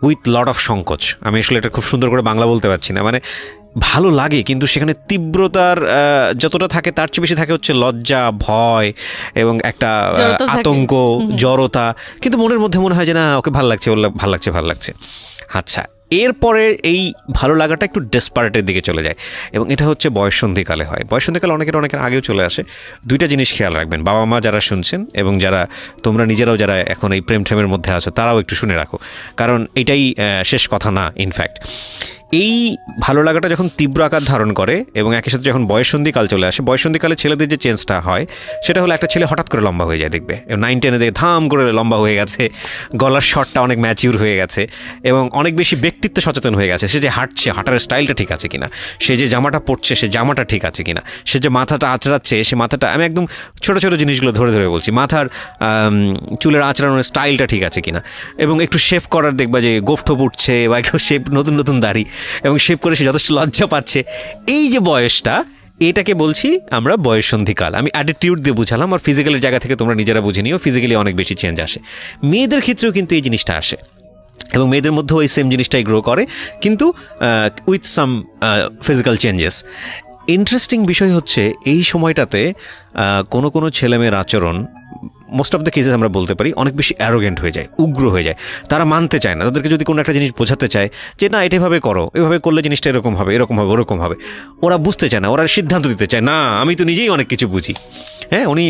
উইথ লট অফ সংকোচ। আমি আসলে এটা খুব সুন্দর করে বাংলা বলতে পারছি না, মানে ভালো লাগে কিন্তু সেখানে তীব্রতার যতটা থাকে তার চেয়ে বেশি থাকে হচ্ছে লজ্জা, ভয় এবং একটা জড়তা থাকে। আতঙ্ক, জড়তা, কিন্তু মনের মধ্যে মনে হয় যে না ওকে ভালো লাগছে, ভালো লাগছে। আচ্ছা, এরপরে এই ভালো লাগাটা একটু ডেসপারেটের দিকে চলে যায় এবং এটা হচ্ছে বয়ঃসন্ধিকালে হয়। বয়ঃসন্ধিকালে অনেকের আগেও চলে আসে। দুইটা জিনিস খেয়াল রাখবেন, বাবা মা যারা শুনছেন এবং যারা তোমরা নিজেরাও যারা এখন এই প্রেমের মধ্যে আছো তারাও একটু শুনে রাখো, কারণ এটাই শেষ কথা না। ইনফ্যাক্ট এই ভালো লাগাটা যখন তীব্র আকার ধারণ করে এবং একই সাথে যখন বয়ঃসন্ধিকাল চলে আসে, বয়ঃসন্ধিকালে ছেলেদের যে চেঞ্জটা হয় সেটা হলো একটা ছেলে হঠাৎ করে লম্বা হয়ে যায়, দেখবে 9-10 দেখে ধাম করে লম্বা হয়ে গেছে, গলার শটটা অনেক ম্যাচিউর হয়ে গেছে এবং অনেক বেশি ব্যক্তিত্ব সচেতন হয়ে গেছে। সে যে হাঁটছে, হাঁটার স্টাইলটা ঠিক আছে কিনা, সে যে জামাটা পরছে সে জামাটা ঠিক আছে কিনা, সে যে মাথাটা আঁচড়াচ্ছে সে মাথাটা, আমি একদম ছোটো ছোটো জিনিসগুলো ধরে ধরে বলছি, মাথার চুলের আঁচড়ানোর স্টাইলটা ঠিক আছে কিনা, এবং একটু শেভ করার দেখবা যে গোফঠোপ উঠছে বা একটু শেভ, নতুন নতুন দাড়ি এবং শেভ করে সে যথেষ্ট লজ্জা পাচ্ছে। এই যে বয়সটা, এটাকে বলছি আমরা বয়ঃসন্ধিকাল। আমি অ্যাটিটিউড দিয়ে বুঝালাম, আর ফিজিক্যালের জায়গা থেকে তোমরা নিজেরা বুঝে নিও, ফিজিক্যালি অনেক বেশি চেঞ্জ আসে। মেয়েদের ক্ষেত্রেও কিন্তু এই জিনিসটা আসে এবং মেয়েদের মধ্যেও এই সেম জিনিসটাই গ্রো করে, কিন্তু with some physical changes. Interesting বিষয় হচ্ছে এই সময়টাতে কোনো কোনো ছেলেমেয়ের আচরণ, মোস্ট অফ দ্য কেসেস আমরা বলতে পারি, অনেক বেশি অ্যারোগেন্ট হয়ে যায়, উগ্র হয়ে যায়। তারা মানতে চায় না। তাদেরকে যদি কোনো একটা জিনিস বোঝাতে চায় যে না এটা এভাবে করো, এভাবে করলে জিনিসটা এরকম হবে, এরকম হবে, ওরকম হবে, ওরা বুঝতে চায় না, ওরা সিদ্ধান্ত দিতে চায় না, আমি তো নিজেই অনেক কিছু বুঝি। হ্যাঁ, উনি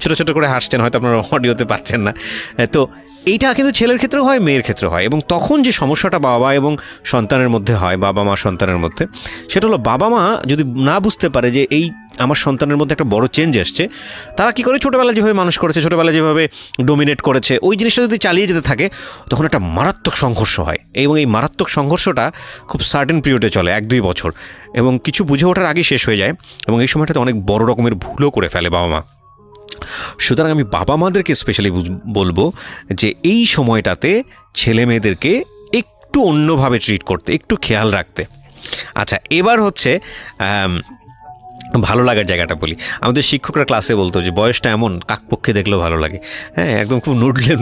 ছোটো ছোটো করে হাসছেন, হয়তো আপনারা অডিওতে পাচ্ছেন না। তো এইটা কিন্তু ছেলের ক্ষেত্রেও হয়, মেয়ের ক্ষেত্রেও হয়। এবং তখন যে সমস্যাটা বাবা এবং সন্তানের মধ্যে হয়, বাবা মা সন্তানের মধ্যে, সেটা হলো বাবা মা যদি না বুঝতে পারে যে এই আমার সন্তানের মধ্যে একটা বড় চেঞ্জ এসছে, তারা কী করে ছোটোবেলায় যেভাবে মানুষ করেছে, ছোটোবেলায় যেভাবে ডোমিনেট করেছে, ওই জিনিসটা যদি চালিয়ে যেতে থাকে তখন একটা মারাত্মক সংঘর্ষ হয়। এবং এই মারাত্মক সংঘর্ষটা খুব সার্টেন পিরিয়ডে চলে, 1-2 বছর, এবং কিছু বুঝে ওঠার আগেই শেষ হয়ে যায় এবং এই সময়টাতে অনেক বড় রকমের ভুলও করে ফেলে বাবা মা। সুতরাং আমি বাবা মাদেরকে স্পেশালি বলবো যে এই সময়টাতে ছেলে মেয়েদেরকে একটু অন্যভাবে ট্রিট করতে, একটু খেয়াল রাখতে। আচ্ছা, এবার হচ্ছে ভালো লাগার জায়গাটা বলি। আমাদের শিক্ষকরা ক্লাসে বলতো যে বয়সটা এমন, কাকপক্ষে দেখলেও ভালো লাগে। হ্যাঁ, একদম খুব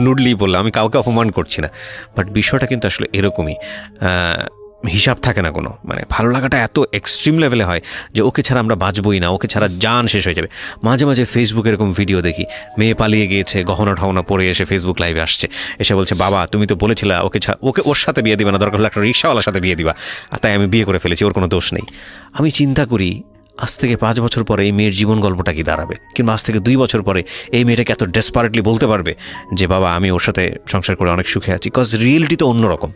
নুডলি বললাম, আমি কাউকে অপমান করছি না, বাট বিষয়টা কিন্তু আসলে এরকমই। হিসাব থাকে না কোনো, মানে ভালো লাগাটা এত এক্সট্রিম লেভেলে হয় যে ওকে ছাড়া আমরা বাঁচবই না, ওকে ছাড়া জান শেষ হয়ে যাবে। মাঝে মাঝে ফেসবুকে এরকম ভিডিও দেখি, মেয়ে পালিয়ে গিয়েছে, গহনা ঠহনা পরে এসে ফেসবুক লাইভে আসছে, এসে বলছে বাবা তুমি তো বলেছিলা ওকে ওর সাথে বিয়ে দিবা না, দরকার হলে একটা রিক্সাওয়ালার সাথে বিয়ে দিবা, আর তাই আমি বিয়ে করে ফেলেছি, ওর কোনো দোষ নেই। আমি চিন্তা করি আজ থেকে 5 বছর পরে এই মেয়ের জীবন গল্পটা কি দাঁড়াবে, কিংবা আজ থেকে 2 বছর পরে এই মেয়েটাকে এত ডেসপারেটলি বলতে পারবে যে বাবা আমি ওর সাথে সংসার করে অনেক সুখে আছি। কজ রিয়েলিটি তো অন্যরকম।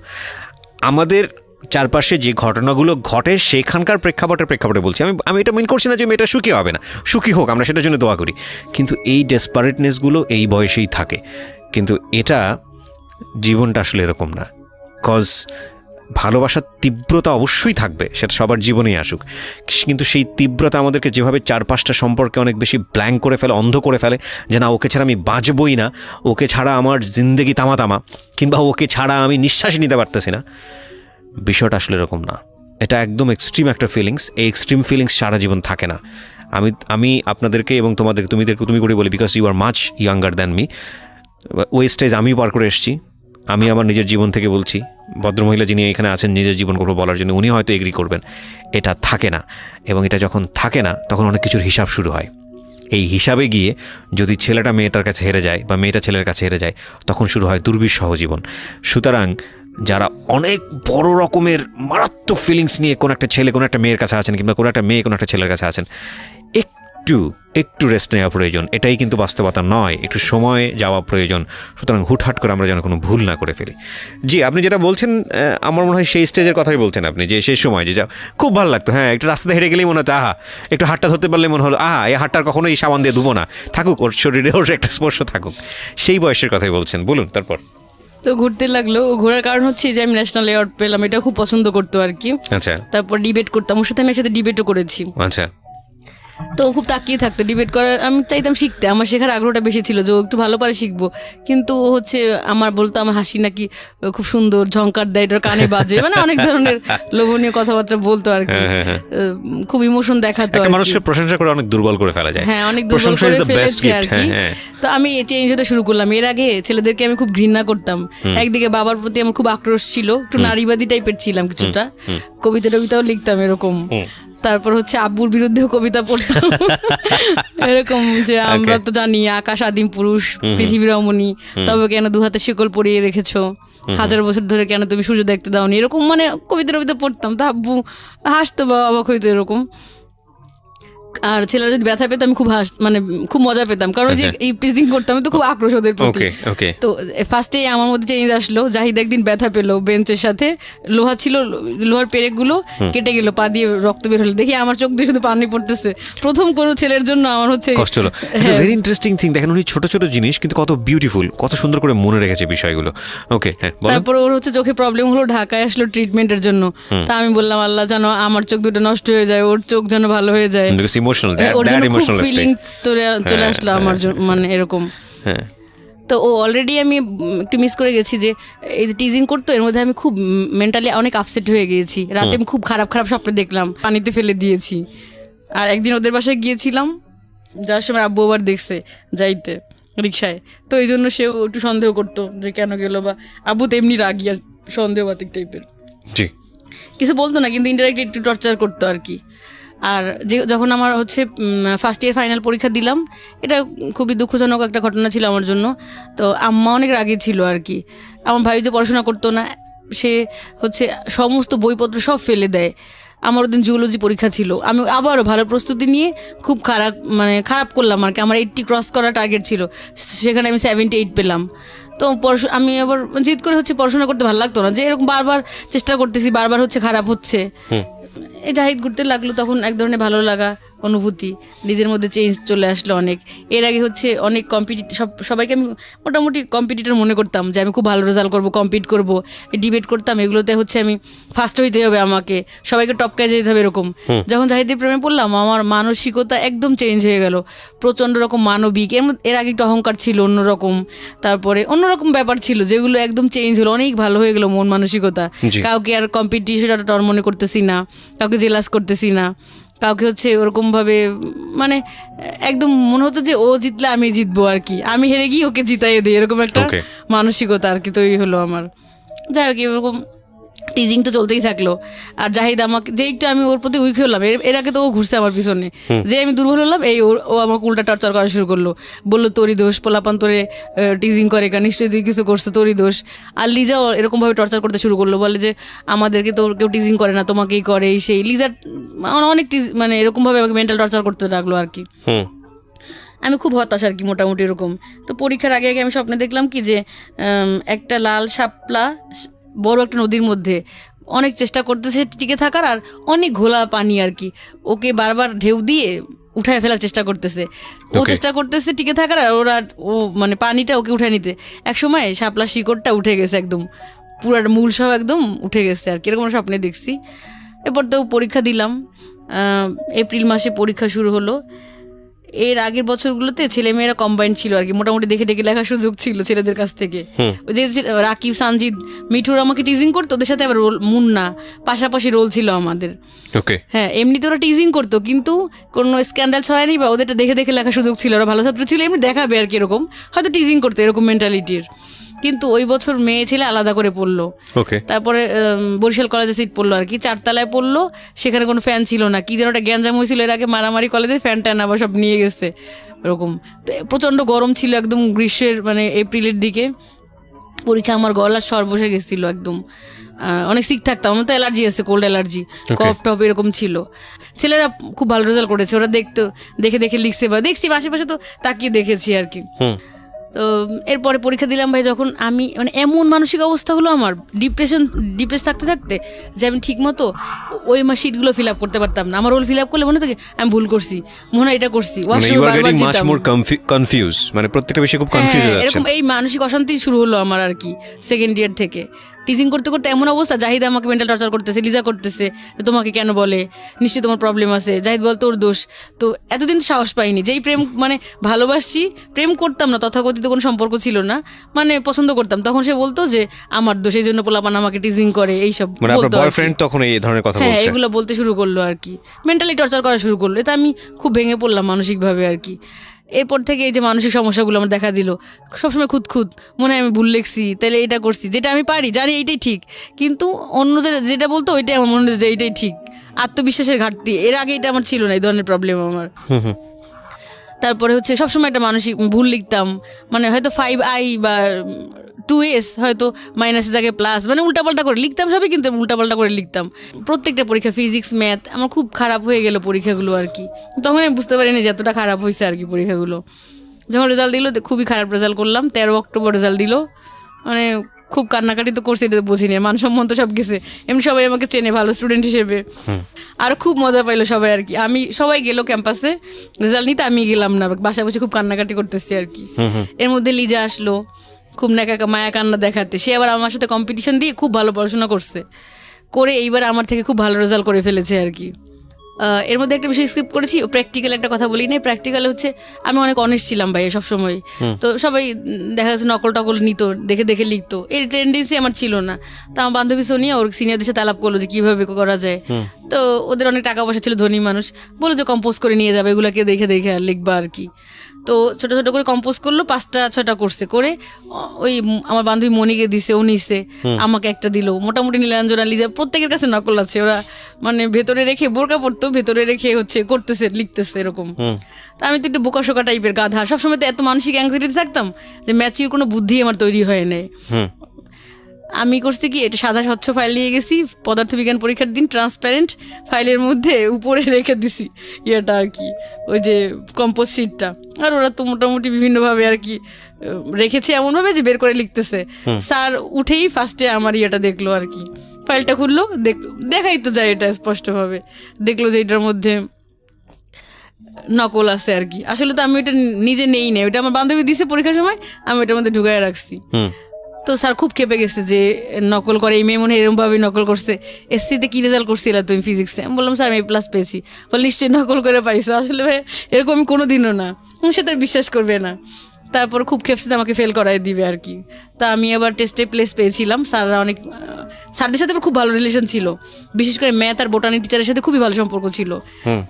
আমাদের চারপাশে যে ঘটনাগুলো ঘটে সেখানকার প্রেক্ষাপটে বলছি। আমি এটা মিন করছি না যে মেয়েটা সুখী হবে না, সুখী হোক, আমরা সেটার জন্য দোয়া করি, কিন্তু এই ডেসপারেটনেসগুলো এই বয়সেই থাকে। কিন্তু এটা জীবনটা আসলে এরকম না। কজ ভালোবাসার তীব্রতা অবশ্যই থাকবে, সেটা সবার জীবনেই আসুক, কিন্তু সেই তীব্রতা আমাদেরকে যেভাবে 4-5টা সম্পর্কে অনেক বেশি ব্ল্যাঙ্ক করে ফেলে, অন্ধ করে ফেলে, যে না ওকে ছাড়া আমি বাঁচবই না, ওকে ছাড়া আমার জিন্দেগি তামা, কিংবা ওকে ছাড়া আমি নিঃশ্বাসই নিতে পারতেছি না। বিষয়টা আসলে এরকম না। এটা একদম এক্সট্রিম একটা ফিলিংস। এই এক্সট্রিম ফিলিংস সারা জীবন থাকে না। আমি আপনাদেরকে এবং তুমি করে বলি, because you are much younger than me. ওই স্টেজ আমি পার করে এসেছি, আমি আমার নিজের জীবন থেকে বলছি। ভদ্রমহিলা যিনি এখানে আছেন নিজের জীবন গল্প বলার জন্য, উনি হয়তো এগ্রি করবেন, এটা থাকে না। এবং এটা যখন থাকে না তখন অনেক কিছুর হিসাব শুরু হয়। এই হিসাবে গিয়ে যদি ছেলেটা মেয়েটার কাছে হেরে যায় বা মেয়েটা ছেলের কাছে হেরে যায়, তখন শুরু হয় দুর্বিষহ জীবন। সুতরাং যারা অনেক বড় রকমের মারাত্মক ফিলিংস নিয়ে কোনো একটা ছেলে কোনো একটা মেয়ের কাছে আছেন, কিংবা কোনো একটা মেয়ে কোনো একটা ছেলের কাছে আছেন, একটু রেস্ট নেওয়া প্রয়োজন। এটাই কিন্তু বাস্তবতা নয়, একটু সময় যাওয়া প্রয়োজন। সুতরাং হুটহাট করে আমরা যেন কোনো ভুল না করে ফেলি। জি, আপনি যেটা বলছেন আমার মনে হয় সেই স্টেজের কথাই বলছেন আপনি, যে সেই সময় যে যাও খুব ভালো লাগতো, হ্যাঁ একটু রাস্তাতে হেঁটে গেলেই মনে হতো আহা, একটু হাতটা ধরতে পারলে মনে হলো আহা এই হাতটার কখনোই সাবান দিয়ে ধুবো না, থাকুক ওর শরীরে, ওর একটা স্পর্শ থাকুক। সেই বয়সের কথাই বলছেন, বলুন তারপর। তো ঘুরতে লাগলো, ঘোরার কারণ হচ্ছে যে আমি ন্যাশনাল অ্যাওয়ার্ড পেলাম, এটা খুব পছন্দ করতো আর কি। আচ্ছা, তারপর ডিবেট করতাম ওর সাথে, আমি একসাথে ডিবেটও করেছি। আচ্ছা, তো ও খুব তাকিয়ে থাকতো ডিবেট করার, আমি চাইতাম শিখতে, আমার শেখার আগ্রহটা বেশি ছিল যে ও একটু ভালো পারে শিখবো, কিন্তু ও হচ্ছে আমার বলতো আমার হাসি নাকি খুব সুন্দর, ঝংকার দেয়, এটার কানে বাজে, মানে অনেক ধরনের লোভনীয় কথাবার্তা বলতো আর কি, খুব ইমোশন দেখাতো আর কি। মানুষকে প্রশংসা করে অনেক দুর্বল করে ফেলা যায়। হ্যাঁ, অনেক দুর্বল করে ফেলেছে আর কি। তো আমি চেঞ্জ হতে শুরু করলাম। এর আগে ছেলেদেরকে আমি খুব ঘৃণা করতাম, একদিকে বাবার প্রতি আমার খুব আক্রোশ ছিল, একটু নারীবাদী টাইপের ছিলাম কিছুটা, কবিতা টবিতাও লিখতাম এরকম, তারপর হচ্ছে আব্বুর বিরুদ্ধেও কবিতা পড়তাম এরকম যে আমরা তো জানি আকাশ আদিম পুরুষ, পৃথিবীর রমণী, তবে কেন দু হাতে শিকল পরিয়ে রেখেছো, 1000 বছর ধরে কেন তুমি সূর্য দেখতে দাওনি, এরকম মানে কবিতা টবিতা পড়তাম। তো আব্বু হাসতো বা অবাক হইতো এরকম। আর ছেলেরা যদি ব্যথা পেতো আমি খুব মানে খুব মজা পেতাম, কারণ যে এই টিজিং করতাম তো খুব আক্রোশ ওদের প্রতি। তো ফার্স্টে আমার মধ্যে চেঞ্জ আসলো, জাহিদ একদিন ব্যথা পেলো বেঞ্চের সাথে, লোহা ছিল, লোহার পেরেকগুলো কেটে গেল, পা দিয়ে রক্ত বের হলো, দেখি আমার চোখ দিয়ে শুধু পানি পড়তেছে। প্রথম কোনো ছেলের জন্য আমার হচ্ছে কষ্ট হলো। ভেরি ইন্টারেস্টিং থিং, দেখেন উনি ছোট ছোট জিনিস কিন্তু কত বিউটিফুল, কত সুন্দর করে মনে রেখেছে বিষয়গুলো। ওকে, তারপর ওর হচ্ছে চোখে প্রবলেম হলো, ঢাকায় আসলো ট্রিটমেন্টের জন্য। তা আমি বললাম আল্লাহ জানো আমার চোখ দুটো নষ্ট হয়ে যায়, ওর চোখ যেন ভালো হয়ে যায়, চলে আসলো আমার মানে এরকম। তো ও অলরেডি আমি একটু মিস করে গেছি যে এই যে টিজিং করতো, এর মধ্যে আমি খুব মেন্টালি অনেক আপসেট হয়ে গিয়েছি। রাতে আমি খুব খারাপ খারাপ স্বপ্ন দেখলাম, পানিতে ফেলে দিয়েছি। আর একদিন ওদের বাসায় গিয়েছিলাম, যার সময় আব্বু আবার দেখছে যাইতে রিক্সায়, তো এই জন্য সেও একটু সন্দেহ করতো যে কেন গেল, বা আব্বু তো এমনি রাগি আর সন্দেহবাতিক টাইপের, কিছু বলতো না কিন্তু ইনডাইরেক্টলি একটু টর্চার করতো আর কি। আর যখন আমার হচ্ছে ফার্স্ট ইয়ার ফাইনাল পরীক্ষা দিলাম, এটা খুবই দুঃখজনক একটা ঘটনা ছিল আমার জন্য। তো আম্মা অনেক রাগে ছিল আর কি। আমার ভাই যে পড়াশোনা করতো না, সে হচ্ছে সমস্ত বইপত্র সব ফেলে দেয়। আমার ওদিন জুওলজি পরীক্ষা ছিল, আমি আবারও ভালো প্রস্তুতি নিয়ে খুব খারাপ করলাম আর কি। আমার 80 ক্রস করা টার্গেট ছিল, সেখানে আমি 78 পেলাম। তো আমি আবার জিদ করে হচ্ছে পড়াশোনা করতে ভালো লাগতো না, যে এরকম বারবার চেষ্টা করতেছি, বারবার হচ্ছে খারাপ হচ্ছে। এই জাহিদ ঘুরতে লাগলো, তখন এক ধরনের ভালো লাগা অনুভূতি, নিজের মধ্যে চেঞ্জ চলে আসলো অনেক। এর আগে হচ্ছে অনেক সবাইকে আমি মোটামুটি কম্পিটিটর মনে করতাম, যে আমি খুব ভালো রেজাল্ট করবো, কম্পিট করবো, ডিবেট করতাম, এগুলোতে হচ্ছে আমি ফার্স্ট হইতে হবে, আমাকে সবাইকে টপকায় যেতে হবে এরকম। যখন জাহিদের প্রেমে পড়লাম, আমার মানসিকতা একদম চেঞ্জ হয়ে গেল, প্রচণ্ড রকম মানবিক। এর আগে একটু অহংকার ছিল অন্যরকম, তারপরে অন্যরকম ব্যাপার ছিল, যেগুলো একদম চেঞ্জ হলো, অনেক ভালো হয়ে গেল মন মানসিকতা। কাউকে আর কম্পিটিশনটা টর মনে করতেছি না, কাউকে জেলাস করতেছি না, কাউকে হচ্ছে ওরকমভাবে মানে একদম মনে হতো যে ও জিতলে আমি জিতবো আর কি, আমি হেরে গিয়ে ওকে জিতাইয়ে দিই, এরকম একটা মানসিকতা আর কি তৈরি হলো আমার। যাই হোক, এরকম টিজিং তো চলতেই থাকলো। আর জাহিদ আমাকে যে একটু আমি ওর প্রতি উইক হলাম, এর আগে তো ও ঘুরছে আমার পিছনে, যে আমি দুর্বল হলাম, ও আমাকে উল্টা টর্চার করা শুরু করলো, বললো তোরই দোষ, পোলাপান তোরে টিজিং করে কেন, নিশ্চয়ই তুই কিছু করছো, তোরই দোষ। আর লিজাও এরকমভাবে টর্চার করতে শুরু করলো, বলে যে আমাদেরকে তো কেউ টিজিং করে না, তোমাকেই করে, সেই লিজার অনেক মানে এরকমভাবে আমাকে মেন্টাল টর্চার করতে লাগলো আর কি। আমি খুব হতাশ আর কি মোটামুটি এরকম। তো পরীক্ষার আগে আগে আমি স্বপ্নে দেখলাম কি যে একটা লাল শাপলা বড় একটা নদীর মধ্যে অনেক চেষ্টা করতেছে টিকে থাকার, আর অনেক ঘোলা পানি আর কি, ওকে বারবার ঢেউ দিয়ে উঠায় ফেলার চেষ্টা করতেছে, ও চেষ্টা করতেছে টিকে থাকার, আর ও মানে পানিটা ওকে উঠায় নিতে। একসময় শাপলার শিকড়টা উঠে গেছে একদম, পুরো মূল সহ একদম উঠে গেছে আর কি, এরকম স্বপ্নে দেখছি। এরপর তো পরীক্ষা দিলাম, এপ্রিল মাসে পরীক্ষা শুরু হলো। এর আগের বছরগুলোতে ছেলেমেয়েরা কম্বাইন্ড ছিল আর কি, মোটামুটি দেখে দেখে লেখার সুযোগ ছিল ছেলেদের কাছ থেকে। যে রাকিব, সানজিদ, মিঠুর আমাকে টিজিং করতো, ওদের সাথে আবার মুন্না পাশাপাশি রোল ছিল আমাদের। হ্যাঁ, এমনিতে ওরা টিজিং করতো কিন্তু কোনো স্ক্যান্ডাল ছড়ায়নি, বা ওদেরটা দেখে দেখে লেখার সুযোগ ছিল, ওরা ভালো ছাত্র ছিল, এমনি দেখাবে আর কি, এরকম হয়তো টিজিং করতো এরকম মেন্টালিটির। কিন্তু ওই বছর মেয়ে ছেলে আলাদা করে পড়লো। তারপরে বরিশাল কলেজে সিট পড়লো আর কি, 4 তলায় পড়লো, সেখানে কোনো ফ্যান ছিল না, কি যেন একটা গ্যাঞ্জাম হয়েছিল এর আগে, মারামারি কলেজে ফ্যান ট্যান আবার সব নিয়ে গেছে এরকম। তো প্রচণ্ড গরম ছিল একদম, গ্রীষ্মের মানে এপ্রিলের দিকে পরীক্ষা। আমার গলার স্বর বসে গেছিলো একদম, অনেক সিক থাকতাম, আমার তো অ্যালার্জি আছে, কোল্ড অ্যালার্জি, কফ টফ এরকম ছিল। ছেলেরা খুব ভালো রেজাল্ট করেছে, ওরা দেখে দেখে লিখছে, বা দেখছি আশেপাশে তো তাকিয়ে দেখেছি আর কি। তো এরপরে পরীক্ষা দিলাম ভাই, যখন আমি মানে এমন মানসিক অবস্থা হলো আমার, ডিপ্রেস থাকতে থাকতে, যে আমি ঠিক মতো ওই শিটগুলো ফিল আপ করতে পারতাম না। আমার রোল ফিল আপ করলে মনে থাকে আমি ভুল করছি, মনে হয় এটা করছি, মানে প্রত্যেকটা বিষয়ে খুব কনফিউজ হয়ে যাচ্ছেন। এরকম এই মানসিক অশান্তি শুরু হলো আমার আর কি সেকেন্ড ইয়ার থেকে। টিজিং করতে করতে এমন অবস্থা, জাহিদ আমাকে মেন্টাল টর্চার করতেছে, লিজা করতেছে, তোমাকে কেন বলে, নিশ্চয়ই তোমার প্রবলেম আছে। জাহিদ বল তোর দোষ। তো এতদিন তো সাহস পাইনি, যেই প্রেম মানে ভালোবাসছি, প্রেম করতাম না, তথাকথিত কোনো সম্পর্ক ছিল না, মানে পছন্দ করতাম, তখন সে বলতো যে আমার দোষ, এই জন্য পোলাপান আমাকে টিজিং করে, এইসব বলতো। বয়ফ্রেন্ড তখন এই ধরনের কথা হ্যাঁ, বলছে, এগুলো বলতে শুরু করলো আর কি, মেন্টালি টর্চার করা শুরু করলো। এটা আমি খুব ভেঙে পড়লাম মানসিকভাবে আর কি। এরপর থেকে এই যে মানসিক সমস্যাগুলো আমার দেখা দিল, সবসময় খুঁত মনে হয় আমি ভুল লিখছি, তাহলে এটা করছি, যেটা আমি পারি, জানি এইটাই ঠিক, কিন্তু অন্যদের যেটা বলতো ওইটাই আমার মনে হয় যে এইটাই ঠিক। আত্মবিশ্বাসের ঘাটতি, এর আগে এটা আমার ছিল না, এই ধরনের প্রবলেম আমার। তারপরে হচ্ছে সবসময় একটা মানসিক ভুল লিখতাম, মানে হয়তো 5i বা 2s হয়তো মাইনাসের জায়গায় প্লাস, মানে উল্টাপাল্টা করে লিখতাম সবই, কিন্তু উল্টাপাল্টা করে লিখতাম। প্রত্যেকটা পরীক্ষা ফিজিক্স ম্যাথ আমার খুব খারাপ হয়ে গেল পরীক্ষাগুলো আর কি। তখন আমি বুঝতে পারিনি যে এতটা খারাপ হয়েছে আর কি পরীক্ষাগুলো। যখন রেজাল্ট দিল খুবই খারাপ রেজাল্ট করলাম, 13 অক্টোবর রেজাল্ট দিল, মানে খুব কান্নাকাটি তো করছে, এটা বুঝিনি, মানসম্মান তো সব গেছে। এমনি সবাই আমাকে চেনে ভালো স্টুডেন্ট হিসেবে, আর খুব মজা পাইলো সবাই আর কি। আমি সবাই গেলো ক্যাম্পাসে রেজাল্ট নিতে, আমি গেলাম না, বাসা বসে খুব কান্নাকাটি করতেছি আর কি। এর মধ্যে লিজা আসলো খুব মায়া কান্না দেখাতে, সে আবার আমার সাথে কম্পিটিশন দিয়ে খুব ভালো পড়াশোনা করছে, করে এইবার আমার থেকে খুব ভালো রেজাল্ট করে ফেলেছে আর কি। এর মধ্যে একটা বিষয় স্কিপ করেছি, প্র্যাকটিক্যাল একটা কথা বলি না। প্র্যাকটিক্যাল হচ্ছে আমি অনেক অনেস্ট ছিলাম ভাই সবসময়, তো সবাই দেখা যাচ্ছে নকল টকল নিত, দেখে দেখে লিখতো, এই টেন্ডেন্সি আমার ছিল না। তো আমার বান্ধবী সোনিয়া ওর সিনিয়রদের সাথে আলাপ করলো যে কীভাবে করা যায়। তো ওদের অনেক টাকা পয়সা ছিল, ধনী মানুষ, বলো যে কম্পোজ করে নিয়ে যাবে, এগুলোকে দেখে দেখে লিখবা আর কি। তো ছোটো ছোটো করে কম্পোজ করলো, 5টা-6টা করছে, করে ওই আমার বান্ধবী মনিকে দিছে, ও নিছে, আমাকে একটা দিল। মোটামুটি নীলাঞ্জনা, লিজা প্রত্যেকের কাছে নকল আছে, ওরা মানে ভেতরে রেখে বোরকা পড়তো, ভেতরে রেখে হচ্ছে করতেছে, লিখতেছে এরকম। তা আমি তো একটু বোকাশোকা টাইপের গাধা, সবসময় তো এত মানসিক অ্যাংজাইটিতে থাকতাম যে ম্যাচিউর কোনো বুদ্ধি আমার তৈরি হয় নাই। আমি করছি কি, এটা সাদা স্বচ্ছ ফাইল নিয়ে গেছি, পদার্থবিজ্ঞান পরীক্ষার দিন ট্রান্সপারেন্ট ফাইলের মধ্যে উপরে রেখে দিছি ইয়েটা আর কি, ওই যে কম্পোজ শিটটা। আর ওরা তো মোটামুটি বিভিন্নভাবে আর কি রেখেছে, এমনভাবে যে বের করে লিখতেছে। স্যার উঠেই ফার্স্টে আমার ইয়েটা দেখলো আর কি, ফাইলটা খুললো, দেখাই তো যায় এটা স্পষ্টভাবে, দেখলো যে এটার মধ্যে নকল আছে আর কি। আসলে তো আমি ওটা নিজে নেই না, ওটা আমার বান্ধবী দিছে পরীক্ষার সময়, আমি ওটার মধ্যে ঢুকায় রাখছি। তো স্যার খুব খেপে গেছে যে নকল করে, এই মেয়ে মনে হয় এরকমভাবে নকল করছে। এসসিতে কী রেজাল্ট করছিলা তুমি ফিজিক্সে? আমি বললাম স্যার আমি A+ পেয়েছি। বলে নিশ্চয়ই নকল করে পাইছো। আসলে ভাই এরকম আমি কোনো দিনও না, সে তো বিশ্বাস করবে না। তারপর খুব খেপছে আমাকে ফেল করাই দিবে আর কি। তা আমি আবার টেস্টে প্লেস পেয়েছিলাম। স্যাররা অনেক, স্যারদের সাথে খুব ভালো রিলেশন ছিল, বিশেষ করে ম্যাথ আর বোটানি টিচারের সাথে খুবই ভালো সম্পর্ক ছিল।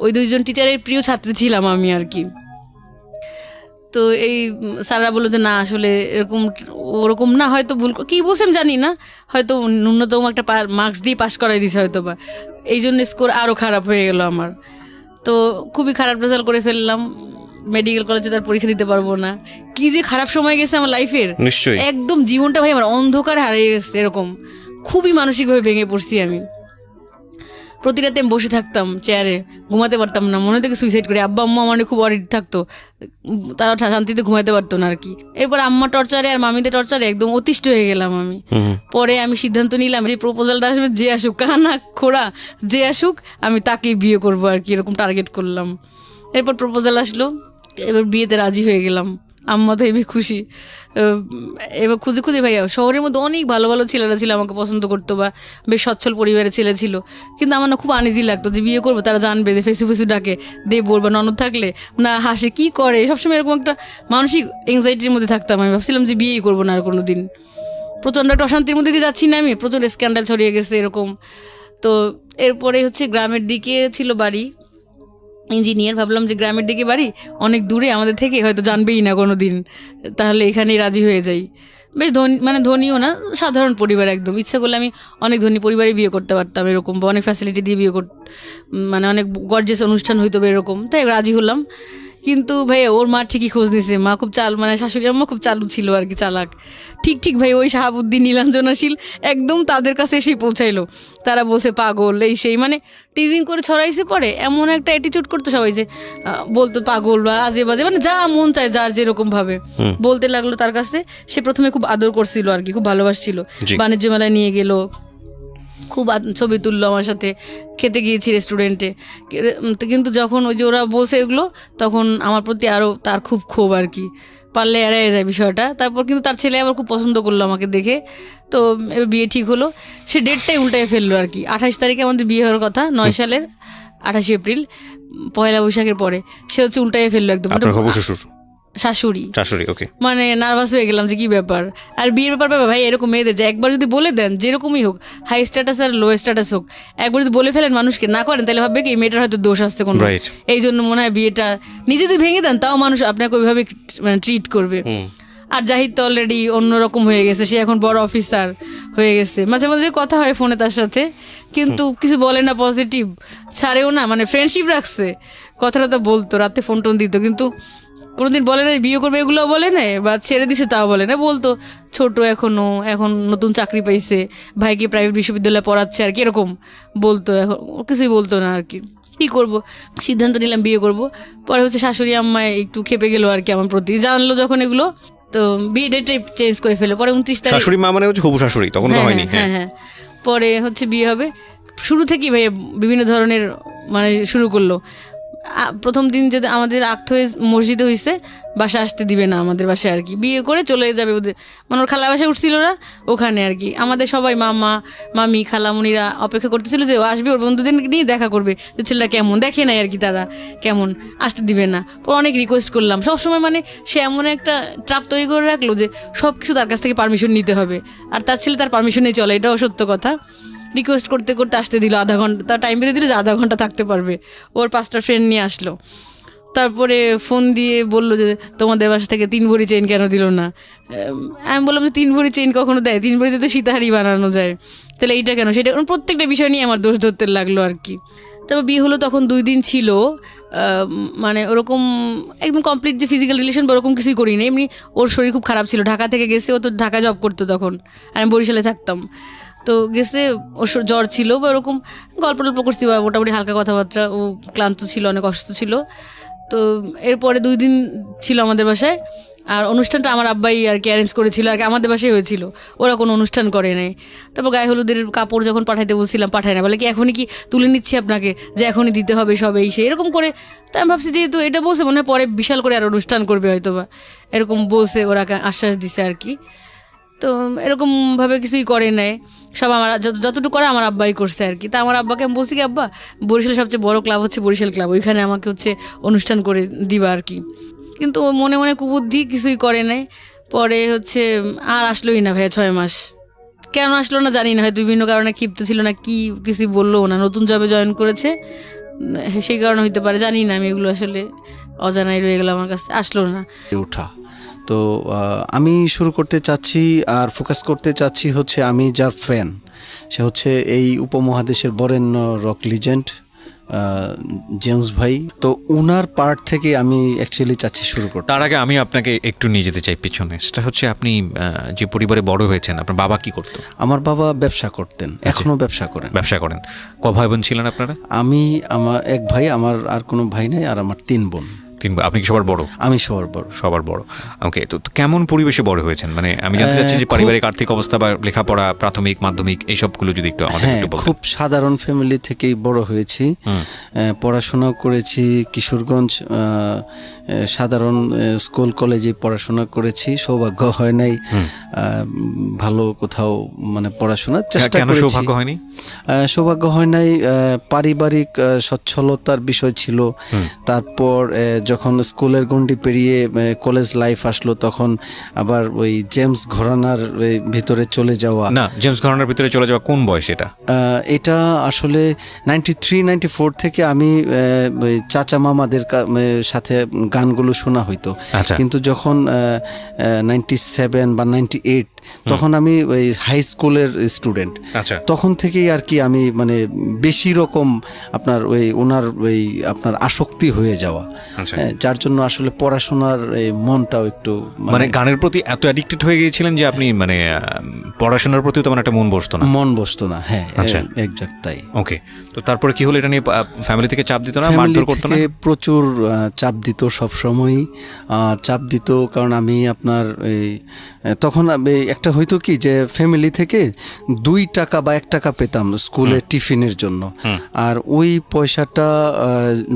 ওই 2জন টিচারের প্রিয় ছাত্রী ছিলাম আমি আর কি। তো এই স্যাররা বললো যে না আসলে এরকম ওরকম না, হয়তো ভুল কী বলছেন জানি না, হয়তো ন্যূনতম একটা মার্কস দিয়ে পাস করাই দিছে হয়তো বা, এই জন্য স্কোর আরও খারাপ হয়ে গেল আমার। তো খুবই খারাপ রেজাল্ট করে ফেললাম, মেডিকেল কলেজে তার পরীক্ষা দিতে পারবো না। কি যে খারাপ সময় গেছে আমার লাইফের, নিশ্চয়ই একদম জীবনটা ভাই আমার অন্ধকার হারিয়ে গেছে, এরকম খুবই মানসিকভাবে ভেঙে পড়ছি আমি। প্রতি রাতে আমি বসে থাকতাম চেয়ারে, ঘুমাতে পারতাম না, মনে থেকে সুইসাইড করি। আব্বা আম্মা মানে খুব অরিড থাকতো, তারা শান্তিতে ঘুমাতে পারতো না আর কি। এরপর আম্মা টর্চারে আর মামিদের টর্চারে একদম অতিষ্ঠ হয়ে গেলাম আমি। পরে আমি সিদ্ধান্ত নিলাম যে প্রপোজালটা আসবে, যে আসুক, কানা খোড়া যে আসুক, আমি তাকেই বিয়ে করবো আর কি, এরকম টার্গেট করলাম। এরপর প্রপোজাল আসলো, এবার বিয়েতে রাজি হয়ে গেলাম। আম্মা তো হেবি খুশি। এবার খুঁজে খুঁজে ভাইয়া শহরের মধ্যে অনেক ভালো ভালো ছেলেরা ছিল, আমাকে পছন্দ করতো বা বেশ সচ্ছল পরিবারের ছেলে ছিল, কিন্তু আমার না খুব আনইজি লাগতো যে বিয়ে করবো, তারা জানবে যে ফেসু ফেসু ডাকে, দেবর বা ননদ থাকলে না হাসে, কি করে, সবসময় এরকম একটা মানসিক এংজাইটির মধ্যে থাকতাম। আমি ভাবছিলাম যে বিয়েই করবো না আর কোনো দিন। প্রচণ্ড একটা অশান্তির মধ্যে দিয়ে যাচ্ছি না আমি, প্রচণ্ড স্ক্যান্ডাল ছড়িয়ে গেছে এরকম। তো এরপরে হচ্ছে গ্রামের দিকে ছিল বাড়ি, ইঞ্জিনিয়ার, ভাবলাম যে গ্রামের দিকে বাড়ি, অনেক দূরে আমাদের থেকে, হয়তো জানবেই না কোনো দিন, তাহলে এখানেই রাজি হয়ে যাই। বেশ ধনী, মানে ধনীও না, সাধারণ পরিবার একদম। ইচ্ছা করলে আমি অনেক ধনী পরিবারে বিয়ে করতে পারতাম এরকম, বা অনেক ফ্যাসিলিটি দিয়ে বিয়ে মানে অনেক গর্জিয়াস অনুষ্ঠান হইতো এরকম, তাই রাজি হলাম। কিন্তু ভাই ওর মা ঠিকই খোঁজ নিছে, মা খুব মানে শাশুড়ি আম্মা খুব চালু ছিল আর কি, চালাক। ঠিক ভাই ওই শাহাবুদ্দিন, নীলাঞ্জনাশীল একদম তাদের কাছে এসেই পৌঁছাইলো। তারা বলছে পাগল, এই সেই, মানে টিজিং করে ছড়াইছে। পরে এমন একটা অ্যাটিচিউড করতো সবাই যে বলতো পাগল বা আজে বাজে, মানে যা মন চায় যার যেরকম ভাবে বলতে লাগলো তার কাছে। সে প্রথমে খুব আদর করছিল আর কি, খুব ভালোবাসছিল, বাণিজ্য মেলায় নিয়ে গেল, খুব ছবি তুললো আমার সাথে, খেতে গিয়েছি রেস্টুরেন্টে। কিন্তু যখন ওই যে ওরা বলছে এগুলো, তখন আমার প্রতি আরও তার খুব ক্ষোভ আর কি, পারলে এড়াই যায় বিষয়টা। তারপর কিন্তু তার ছেলে আবার খুব পছন্দ করলো আমাকে দেখে, তো এবার বিয়ে ঠিক হলো। সে ডেটটাই উল্টায় ফেললো আর কি। 28 তারিখে আমাদের বিয়ে হওয়ার কথা, 9 সালের 28 এপ্রিল, পয়লা বৈশাখের পরে সে হচ্ছে উল্টায় ফেললো একদম। শাশুড়ি, ওকে। মানে নার্ভাস হয়ে গেলাম যে কি ব্যাপার। আর বিয়ের ব্যাপার ভাই এরকম মেয়েদের যে একবার যদি বলে দেন, যেরকমই হোক, হাই স্ট্যাটাস আর লো স্ট্যাটাস হোক, একবার যদি বলে ফেলেন মানুষকে, না করেন, তাহলে ভাববে কি মেয়েটার হয়তো দোষ আসছে কোনো। এই জন্য মনে হয় বিয়েটা নিজে যদি ভেঙে দেন, তাও মানুষ আপনাকে ওইভাবে মানে ট্রিট করবে। আর জাহিদ তো অলরেডি অন্যরকম হয়ে গেছে, সে এখন বড় অফিসার হয়ে গেছে। মাঝে মাঝে কথা হয় ফোনে তার সাথে, কিন্তু কিছু বলে না, পজিটিভ ছাড়েও না, মানে ফ্রেন্ডশিপ রাখছে। কথাটা তো বলতো, রাতে ফোন টোন দিত, কিন্তু কোনোদিন বলে না বিয়ে করবে, এগুলো বলে না, বা ছেড়ে দিছে তাও বলে না। বলতো ছোট এখনো, এখন নতুন চাকরি পাইছে, ভাইকে প্রাইভেট বিশ্ববিদ্যালয়ে পড়াচ্ছে আর কি, এরকম বলতো। এখন কিছুই বলতো না আর কি। কী করবো, সিদ্ধান্ত নিলাম বিয়ে করব। পরে হচ্ছে শাশুড়ি আম্মায় একটু খেপে গেলো আর কি আমার প্রতি, জানলো যখন এগুলো, তো বিয়ে ডেটে চেঞ্জ করে ফেলে। পরে 29 তারিখ, শাশুড়ি মা মানে হচ্ছে হবু শাশুড়ি, তখন তো হয়নি। হ্যাঁ, পরে হচ্ছে বিয়ে হবে। শুরু থেকেই ভাই বিভিন্ন ধরনের মানে শুরু করলো। প্রথম দিন যদি আমাদের আক্ত হয়ে মসজিদে হয়েছে, বাসা আসতে দিবে না আমাদের বাসায় আর কি, বিয়ে করে চলে যাবে ওদের, মানে ওর খালা বাসায় উঠছিল না ওখানে আর কি। আমাদের সবাই মামা মামি খালামুনিরা অপেক্ষা করতেছিল যে ও আসবে, ওর বন্ধুদের নিয়ে দেখা করবে, যে ছেলেটা কেমন, দেখে নাই আর কি তারা কেমন, আসতে দিবে না। পর অনেক রিকোয়েস্ট করলাম সবসময়, মানে সে এমন একটা ট্রাপ তৈরি করে রাখলো যে সব কিছু তার কাছ থেকে পারমিশন নিতে হবে, আর তার ছেলে তার পারমিশনেই চলে, এটাও সত্য কথা। রিকোয়েস্ট করতে করতে আসতে দিল, আধা ঘন্টা তার টাইম বেঁধে দিল যে আধা ঘন্টা থাকতে পারবে। ওর 5টা ফ্রেন্ড নিয়ে আসলো। তারপরে ফোন দিয়ে বললো যে তোমাদের বাসা থেকে 3 ভরি চেইন কেন দিল না। আমি বললাম যে 3 ভরি চেইন কখনো দেয়, 3 ভরিতে তো সীতাহারি বানানো যায়, তাহলে এইটা কেন, সেটা প্রত্যেকটা বিষয় নিয়ে আমার দোষ ধরতে লাগলো আর কি। তারপর বিয়ে হলো, তখন 2 দিন ছিল, মানে ওরকম একদম কমপ্লিট যে ফিজিক্যাল রিলেশন বা ওরকম কিছুই করিনি। এমনি ওর শরীর খুব খারাপ ছিল, ঢাকা থেকে গেছে, ও তো ঢাকা জব করতো তখন, আর আমি বরিশালে থাকতাম। তো গেছে, ওর জ্বর ছিল বা ওরকম গল্প টল্প করছি, বা মোটামুটি হালকা কথাবার্তা, ও ক্লান্ত ছিল, অনেক অসুস্থ ছিল। তো এরপরে 2 দিন ছিল আমাদের বাসায়। আর অনুষ্ঠানটা আমার আব্বাই আর কি অ্যারেঞ্জ করেছিল আর কি, আমাদের বাসায় হয়েছিল, ওরা কোনো অনুষ্ঠান করে নাই। তারপর গায়ে হলুদের কাপড় যখন পাঠাইতে বলছিলাম, পাঠায় না, বলে কি এখনই কি তুলে নিচ্ছি আপনাকে, যে এখনই দিতে হবে সব, এই সে এরকম করে। তাই আমি ভাবছি যেহেতু এটা বলছে, মনে হয় পরে বিশাল করে আর অনুষ্ঠান করবে হয়তো বা, এরকম বলছে, ওরা আশ্বাস দিছে আর কি। তো এরকমভাবে কিছুই করে নাই, সব আমার যতটুকু করে আমার আব্বাই করছে আর কি। তা আমার আব্বাকে আমি বলছি কি, আব্বা বরিশালের সবচেয়ে বড় ক্লাব হচ্ছে বরিশাল ক্লাব, ওইখানে আমাকে হচ্ছে অনুষ্ঠান করে দিবা আর কি। কিন্তু ও মনে মনে কুবুদ্ধি, কিছুই করে নাই। পরে হচ্ছে আর আসলোই না ভাইয়া 6 মাস। কেন আসলো না জানি না, হয়তো বিভিন্ন কারণে ক্ষিপ্ত ছিল না কি, কিছুই বললো না, নতুন জবে জয়েন করেছে, সেই কারণে হইতে পারে, জানি না। আমি এগুলো আসলে অজানাই রয়ে গেলো আমার কাছে, আসলো না। ওঠা তো আমি শুরু করতে চাচ্ছি আর ফোকাস করতে চাচ্ছি হচ্ছে আমি যার ফ্যান, সে হচ্ছে এই উপমহাদেশের বরেণ্য রক লিজেন্ড জেমস ভাই। তো ওনার পার্ট থেকে আমি অ্যাকচুয়ালি চাচ্ছি শুরু করতে। তার আগে আমি আপনাকে একটু নিয়ে যেতে চাই পিছনে। সেটা হচ্ছে আপনি যে পরিবারে বড় হয়েছেন, আপনার বাবা কি করতো? আমার বাবা ব্যবসা করতেন, এখনো ব্যবসা করেন। ব্যবসা করেন। ক ভাই বোন ছিলেন আপনারা? আমি, আমার এক ভাই, আমার আর কোনো ভাই নাই, আর আমার 3 বোন। আপনি কি সবার বড়? আমি সবার বড়। ওকে, তো কেমন পরিবেশে বড় হয়েছেন, মানে আমি জানতে চাচ্ছি যে পারিবারিক আর্থিক অবস্থা বা লেখাপড়া, প্রাথমিক মাধ্যমিক এইসবগুলো যদি একটু আমাদের একটু বলতেন। খুব সাধারণ ফ্যামিলি থেকেই বড় হয়েছি, পড়াশোনা করেছি কিশোরগঞ্জ সাধারণ স্কুল কলেজে পড়াশোনা করেছি। সৌভাগ্য হয় নাই ভালো কোথাও মানে পড়াশোনার চেষ্টা করেছি। সৌভাগ্য হয়নি? সৌভাগ্য হয় নাই, পারিবারিক সচ্ছলতার বিষয় ছিল। তারপর যখন স্কুলের গণ্ডি পেরিয়ে কলেজ লাইফ আসলো, তখন আবার ওই জেমস ঘরানার ভিতরে চলে যাওয়া। না, জেমস ঘরানার ভিতরে চলে যাওয়া কোন বয়স এটা? এটা আসলে 93-94 থেকে আমি চাচা মামাদের সাথে গানগুলো শোনা হইতো। কিন্তু যখন 97 বা 98 তখন আমি ওই হাই স্কুলের স্টুডেন্ট, তখন থেকেই আর কি আমি মানে বেশি রকম আপনার ওই ওনার ওই আপনার আসক্তি হয়ে যাওয়া, যার জন্য আসলে পড়াশোনার মনটাও একটু মানে গানের প্রতি এত অ্যাডিক্টেড হয়ে গিয়েছিলেন যে আপনি মানে পড়াশোনার প্রতিও তেমন একটা মন বসতো না। হ্যাঁ, এক্স্যাক্ট তাই। ওকে, তো তারপরে কি হলো? এটা নিয়ে ফ্যামিলি থেকে চাপ দিত না, মারধর করতো না? প্রচুর চাপ দিত, সবসময়ই চাপ দিত। কারণ আমি আপনার তখন একটা হয়তো কি যে ফ্যামিলি থেকে 2 টাকা বা 1 টাকা পেতাম স্কুলে টিফিনের জন্য, আর ওই পয়সাটা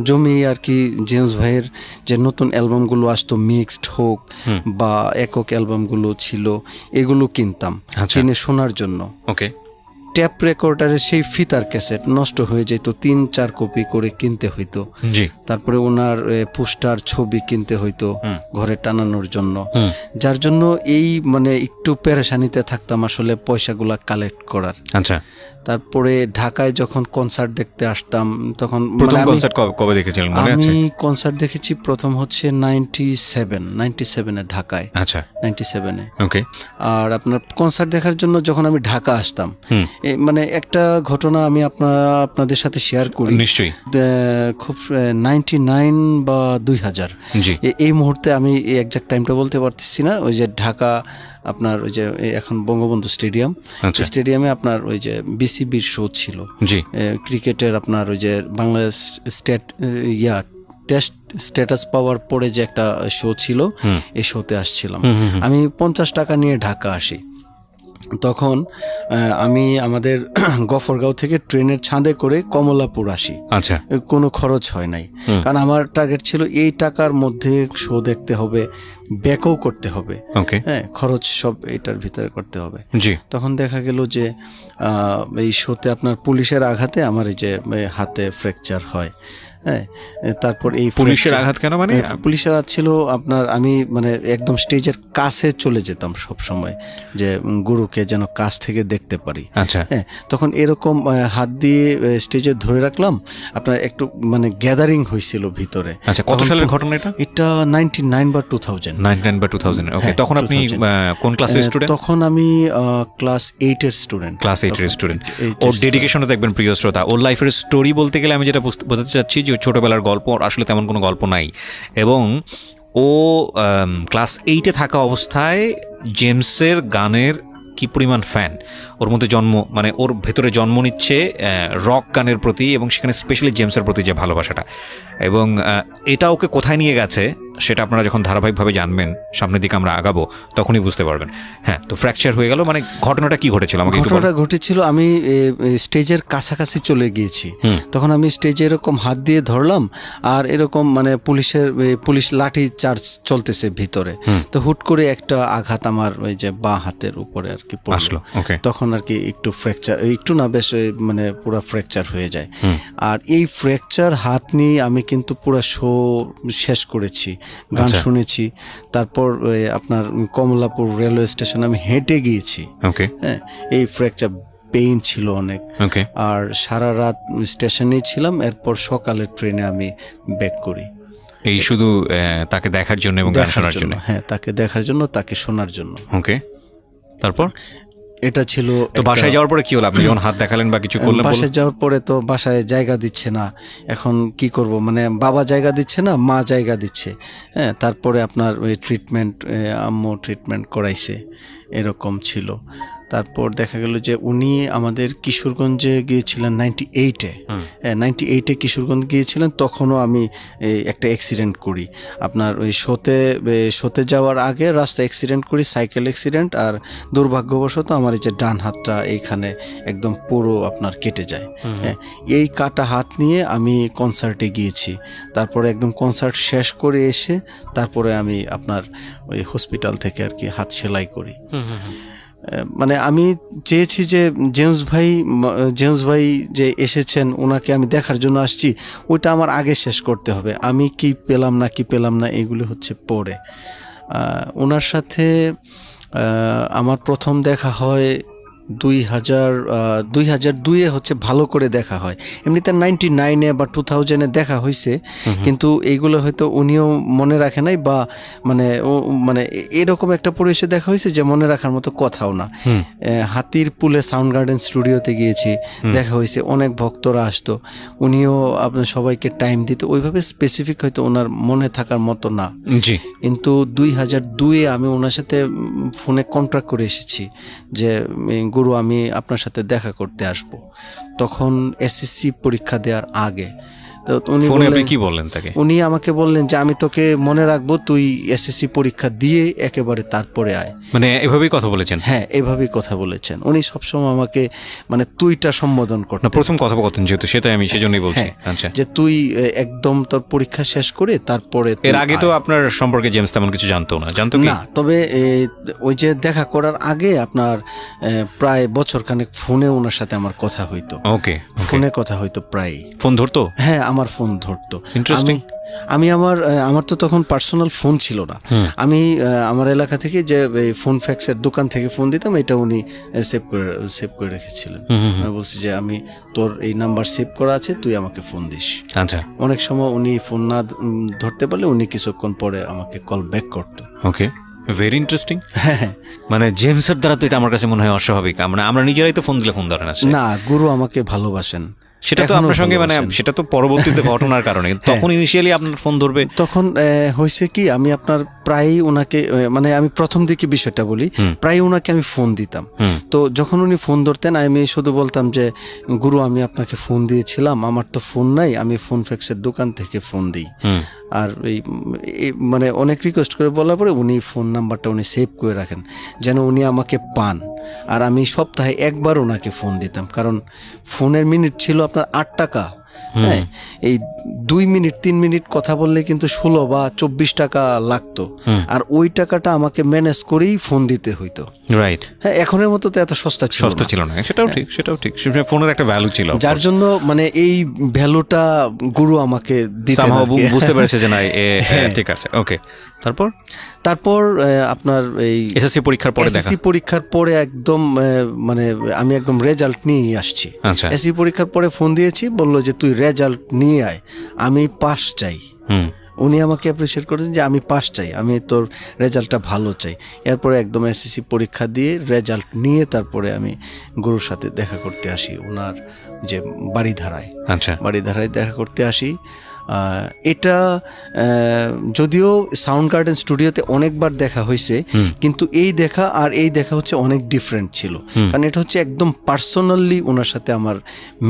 জমিয়ে আর কি জেমস ভাইয়ের যে নতুন অ্যালবামগুলো আসতো, মিক্সড হোক বা একক অ্যালবামগুলো ছিল, এগুলো কিনতাম কিনে শোনার জন্য। ওকে। ট্যাপ রেকর্ডারের সেই ফিতার ক্যাসেট নষ্ট হয়ে যেত, 3-4 কপি করে কিনতে হইতো। তারপরে ওনার পোস্টার ছবি কিনতে হইতো ঘরে টানানোর জন্য, যার জন্য এই মানে একটু পেরেশানিতে থাকতাম আসলে পয়সাগুলা কালেক্ট করার। আচ্ছা। তারপরে ঢাকায় যখন কনসার্ট দেখতে আসতাম তখন প্রথম কনসার্ট কবে দেখেছিলেন মনে আছে? আমি কনসার্ট দেখেছি প্রথম হচ্ছে 97 ঢাকায়। আচ্ছা। 97-এ। ওকে। আর আপনার কনসার্ট দেখার জন্য যখন আমি ঢাকা আসতাম, মানে একটা ঘটনা আমি আপনাদের সাথে শেয়ার করি। নিশ্চয়ই। খুব 99 বা 2000 এই মুহূর্তে আমি এক্সাক্ট টাইমটা বলতে পারতেছি না। ওই যে ঢাকা আপনার ওই যে এখন বঙ্গবন্ধু স্টেডিয়ামে আপনার ওই যে বিসিবির শো ছিল ক্রিকেটের, আপনার ওই যে বাংলাদেশ টেস্ট স্ট্যাটাস পাওয়ার পরে যে একটা শো ছিল, এই শোতে আসছিলাম। আমি 50 টাকা নিয়ে ঢাকা আসি। তখন আমি আমাদের গফরগাঁও থেকে ট্রেনের ছাদে করে কমলাপুর আসি। আচ্ছা। কোনো খরচ হয় নাই, কারণ আমার টার্গেট ছিল এই টাকার মধ্যে শো দেখতে হবে, ব্যাকও করতে হবে, হ্যাঁ, খরচ সব এটার ভিতরে করতে হবে। তখন দেখা গেল যে এই শোতে আপনার পুলিশের আঘাতে আমার এই যে হাতে ফ্র্যাকচার হয়। হ্যাঁ, তারপর এই পুলিশের আঘাত কেন? মানে পুলিশের আঘাত ছিল আপনার, আমি মানে একদম স্টেজের কাছে চলে যেতাম সব সময়, যে গুরুকে যেন কাছ থেকে দেখতে পারি। আচ্ছা। হ্যাঁ, তখন এরকম হাত দিয়ে স্টেজে ধরে রাখলাম, আপনার একটু মানে গ্যাদারিং হয়েছিল ভিতরে। আচ্ছা, কত সালের ঘটনা এটা? এটা 99 বা 2000। 99 বা 2000। ওকে। তখন আপনি কোন ক্লাসের স্টুডেন্ট? তখন আমি ক্লাস 8 এর স্টুডেন্ট। ক্লাস 8 এর স্টুডেন্ট। ওর ডেডিকেশনটা দেখবেন প্রিয় শ্রোতা। ওর লাইফের স্টোরি বলতে গেলে আমি যেটা বোঝাতে চাচ্ছি যে ছোটবেলার গল্প, আসলে তেমন কোনো গল্প নাই। এবং ও ক্লাস 8-এ থাকা অবস্থায় জেমসের গানের কি পরিমাণ ফ্যান, ওর মধ্যে মানে ওর ভেতরে জন্ম নিচ্ছে রক গানের প্রতি, এবং সেখানে স্পেশালি জেমসের প্রতি যে ভালোবাসাটা, এবং এটা ওকে কোথায় নিয়ে গেছে সেটা আপনারা যখন ধারাবাহিকভাবে জানবেন, সামনের দিকে আমরা আগাবো, তখনই বুঝতে পারবেন। হ্যাঁ, তো ফ্র্যাকচার হয়ে গেল, মানে ঘটনাটা কি ঘটেছিল? ঘটনাটা ঘটেছিল, আমি স্টেজের কাছাকাছি চলে গিয়েছি। তখন আমি স্টেজে এরকম হাত দিয়ে ধরলাম, আর এরকম মানে পুলিশ লাঠি চার্জ চলতেছে ভিতরে। তো হুট করে একটা আঘাত আমার ওই যে বাঁ হাতের উপরে আর কি পড়লো। তখন আর কি একটু ফ্র্যাকচার, একটু না বেশ মানে পুরো ফ্র্যাকচার হয়ে যায়। আর এই ফ্র্যাকচার হাত নিয়ে আমি কিন্তু পুরো শো শেষ করেছি, গান শুনেছি। তারপর আপনার কমলাপুর রেলওয়ে স্টেশন আমি হেঁটে গিয়েছি। হ্যাঁ, এই ফ্র্যাকচার পেইন ছিল অনেক। আর সারা রাত স্টেশনেই ছিলাম, এরপর সকালের ট্রেনে আমি ব্যাক করি। এই শুধু তাকে দেখার জন্য এবং গান শোনার জন্য? হ্যাঁ, তাকে দেখার জন্য, তাকে শোনার জন্য। ওকে। তারপর এটা ছিল। তো বাসায় যাওয়ার পরে কি হলো? আপনি যখন হাত দেখালেন বা কিছু করলেন? বাসায় যাওয়ার পরে তো বাসায় জায়গা দিচ্ছে না, এখন কি করব, মানে বাবা জায়গা দিচ্ছে না, মা জায়গা দিচ্ছে। হ্যাঁ, তারপরে আপনার ওই ট্রিটমেন্ট, আম্মু ট্রিটমেন্ট করাইছে, এরকম ছিল। তারপর দেখা গেল যে উনি আমাদের কিশোরগঞ্জে গিয়েছিলেন 98-এ কিশোরগঞ্জ গিয়েছিলেন। তখনও আমি একটা অ্যাক্সিডেন্ট করি, আপনার ওই শোতে যাওয়ার আগে রাস্তা অ্যাক্সিডেন্ট করি, সাইকেল অ্যাক্সিডেন্ট। আর দুর্ভাগ্যবশত আমার এই যে ডান হাতটা এইখানে একদম পুরো আপনার কেটে যায়। হ্যাঁ, এই কাটা হাত নিয়ে আমি কনসার্টে গিয়েছি। তারপরে একদম কনসার্ট শেষ করে এসে তারপরে আমি আপনার ওই হসপিটাল থেকে আর কি হাত সেলাই করি। মানে আমি চেয়েছি যে জেমস ভাই যে এসেছেন, ওনাকে আমি দেখার জন্য আসছি, ওইটা আমার আগে শেষ করতে হবে। আমি কি পেলাম না এগুলো হচ্ছে পরে। ওনার সাথে আমার প্রথম দেখা হয় 2002-এ হচ্ছে ভালো করে দেখা হয়। এমনিতে 99-এ বা 2000-এ দেখা হয়েছে, কিন্তু এইগুলো হয়তো উনিও মনে রাখে নাই, বা মানে এরকম একটা পরিবেশে দেখা হয়েছে যে মনে রাখার মতো কথাও না। হাতির পুলে সাউন্ড গার্ডেন স্টুডিওতে গিয়েছি, দেখা হয়েছে, অনেক ভক্তরা আসতো, উনিও আপনার সবাইকে টাইম দিতে, ওইভাবে স্পেসিফিক হয়তো ওনার মনে থাকার মতো না। কিন্তু 2002-এ আমি ওনার সাথে ফোনে কন্ট্রাক্ট করে এসেছি যে গুরু, আমি আপনার সাথে দেখা করতে আসব। তখন এসএসসি পরীক্ষা দেওয়ার আগে তো উনি ফোনে আপনি বললেন, কি বললেন তাকে? উনি আমাকে বললেন যে আমি তোকে মনে রাখবো, তুই এসএসসি পরীক্ষা দিয়ে একেবারে তারপরে আয়। মানে এভাবেই কথা বলেছেন? হ্যাঁ, এভাবেই কথা বলেছেন উনি। সবসময় আমাকে মানে তুইটা সম্বোধন না, করতেন। প্রথম কথোপকথন যেহেতু, সেটাই আমি সেজন্যই বলছি। আচ্ছা, যে তুই একদম তোর পরীক্ষা শেষ করে তারপরে এর আগে তো আপনার সম্পর্কে জেমস তেমন কিছু জানতো না, জানতো কি? না, তবে ওই যে দেখা করার আগে আপনার প্রায় বছরখানেক ফোনে ওনার সাথে আমার কথা হইতো। ওকে, ফোনে কথা হইতো প্রায়। ফোন ধরতো? হ্যাঁ, আমার ফোন ধরতো। ইন্টারেস্টিং। আমি আমার তো তখন পার্সোনাল ফোন ছিল না। আমি আমার এলাকা থেকে যে ফোন ফ্যাক্সের দোকান থেকে ফোন দিতাম, এটা উনি সেভ করে রেখেছিলেন। আমি বলছি যে আমি তোর এই নাম্বার সেভ করা আছে, তুই আমাকে ফোন দিস। আচ্ছা, অনেক সময় উনি ফোন না ধরতে পারলে উনি কিছুক্ষণ পরে আমাকে কল ব্যাক করতো। ওকে, ভেরি ইন্টারেস্টিং। মানে জেমসের দ্বারা তো এটা আমার কাছে মনে হয় অস্বাভাবিক। আমরা নিজেরাই তো ফোন দিলে ফোন ধরে না। না, গুরু আমাকে ভালোবাসেন। সেটা তো আপনার সঙ্গে মানে সেটা তো পরবর্তীতে ঘটনার কারণে, তখন ইনিশিয়ালি আপনার ফোন ধরবে? তখন হয়েছে কি, আমি আপনার প্রায়ই ওনাকে মানে আমি প্রথম দিকে বিষয়টা বলি, প্রায় ওনাকে আমি ফোন দিতাম। তো যখন উনি ফোন ধরতেন আমি শুধু বলতাম যে গুরু আমি আপনাকে ফোন দিয়েছিলাম, আমার তো ফোন নাই, আমি ফোন ফ্যাক্সের দোকান থেকে ফোন দিই। আর এই মানে অনেক রিকোয়েস্ট করে বলার পরে উনি ফোন নাম্বারটা উনি সেভ করে রাখেন যেন উনি আমাকে পান। আর আমি সপ্তাহে একবার ওনাকে ফোন দিতাম, কারণ ফোনের মিনিট ছিল আপনার 8 টাকা। হ্যাঁ, এই 2 মিনিট 3 মিনিট কথা বললে কিন্তু 16 বা 24 টাকা লাগতো। আর ওই টাকাটা আমাকে ম্যানেজ করেই ফোন দিতে হইতো। রাইট। হ্যাঁ, এখনের মতো তো এত সস্তা ছিল না। সেটাও ঠিক, সেটাও ঠিক। ফোনের একটা ভ্যালু ছিল, যার জন্য মানে এই ভ্যালুটা গুরু আমাকে দিতেন। বুঝতে পেরেছে যে না, ঠিক আছে। ওকে, তারপর আপনার এই এসএসসি পরীক্ষার পরে একদম মানে আমি একদম রেজাল্ট নিয়ে আসছি। আচ্ছা, এসএসসি পরীক্ষার পরে ফোন দিয়েছি, বললো যে তুই রেজাল্ট নিয়ে আয়, আমি পাস চাই। উনি আমাকে অ্যাপ্রিসিয়েট করেছেন যে আমি পাস চাই, আমি তোর রেজাল্টটা ভালো চাই। এরপরে একদম এসএসসি পরীক্ষা দিয়ে রেজাল্ট নিয়ে তারপরে আমি গুরুর সাথে দেখা করতে আসি ওনার যে বাড়িধারায়। আচ্ছা, বাড়িধারায় দেখা করতে আসি। এটা যদিও সাউন্ড গার্ডেন স্টুডিওতে অনেকবার দেখা হয়েছে, কিন্তু এই দেখা আর এই দেখা হচ্ছে অনেক ডিফারেন্ট ছিল। কারণ এটা হচ্ছে একদম পার্সোনালি ওনার সাথে আমার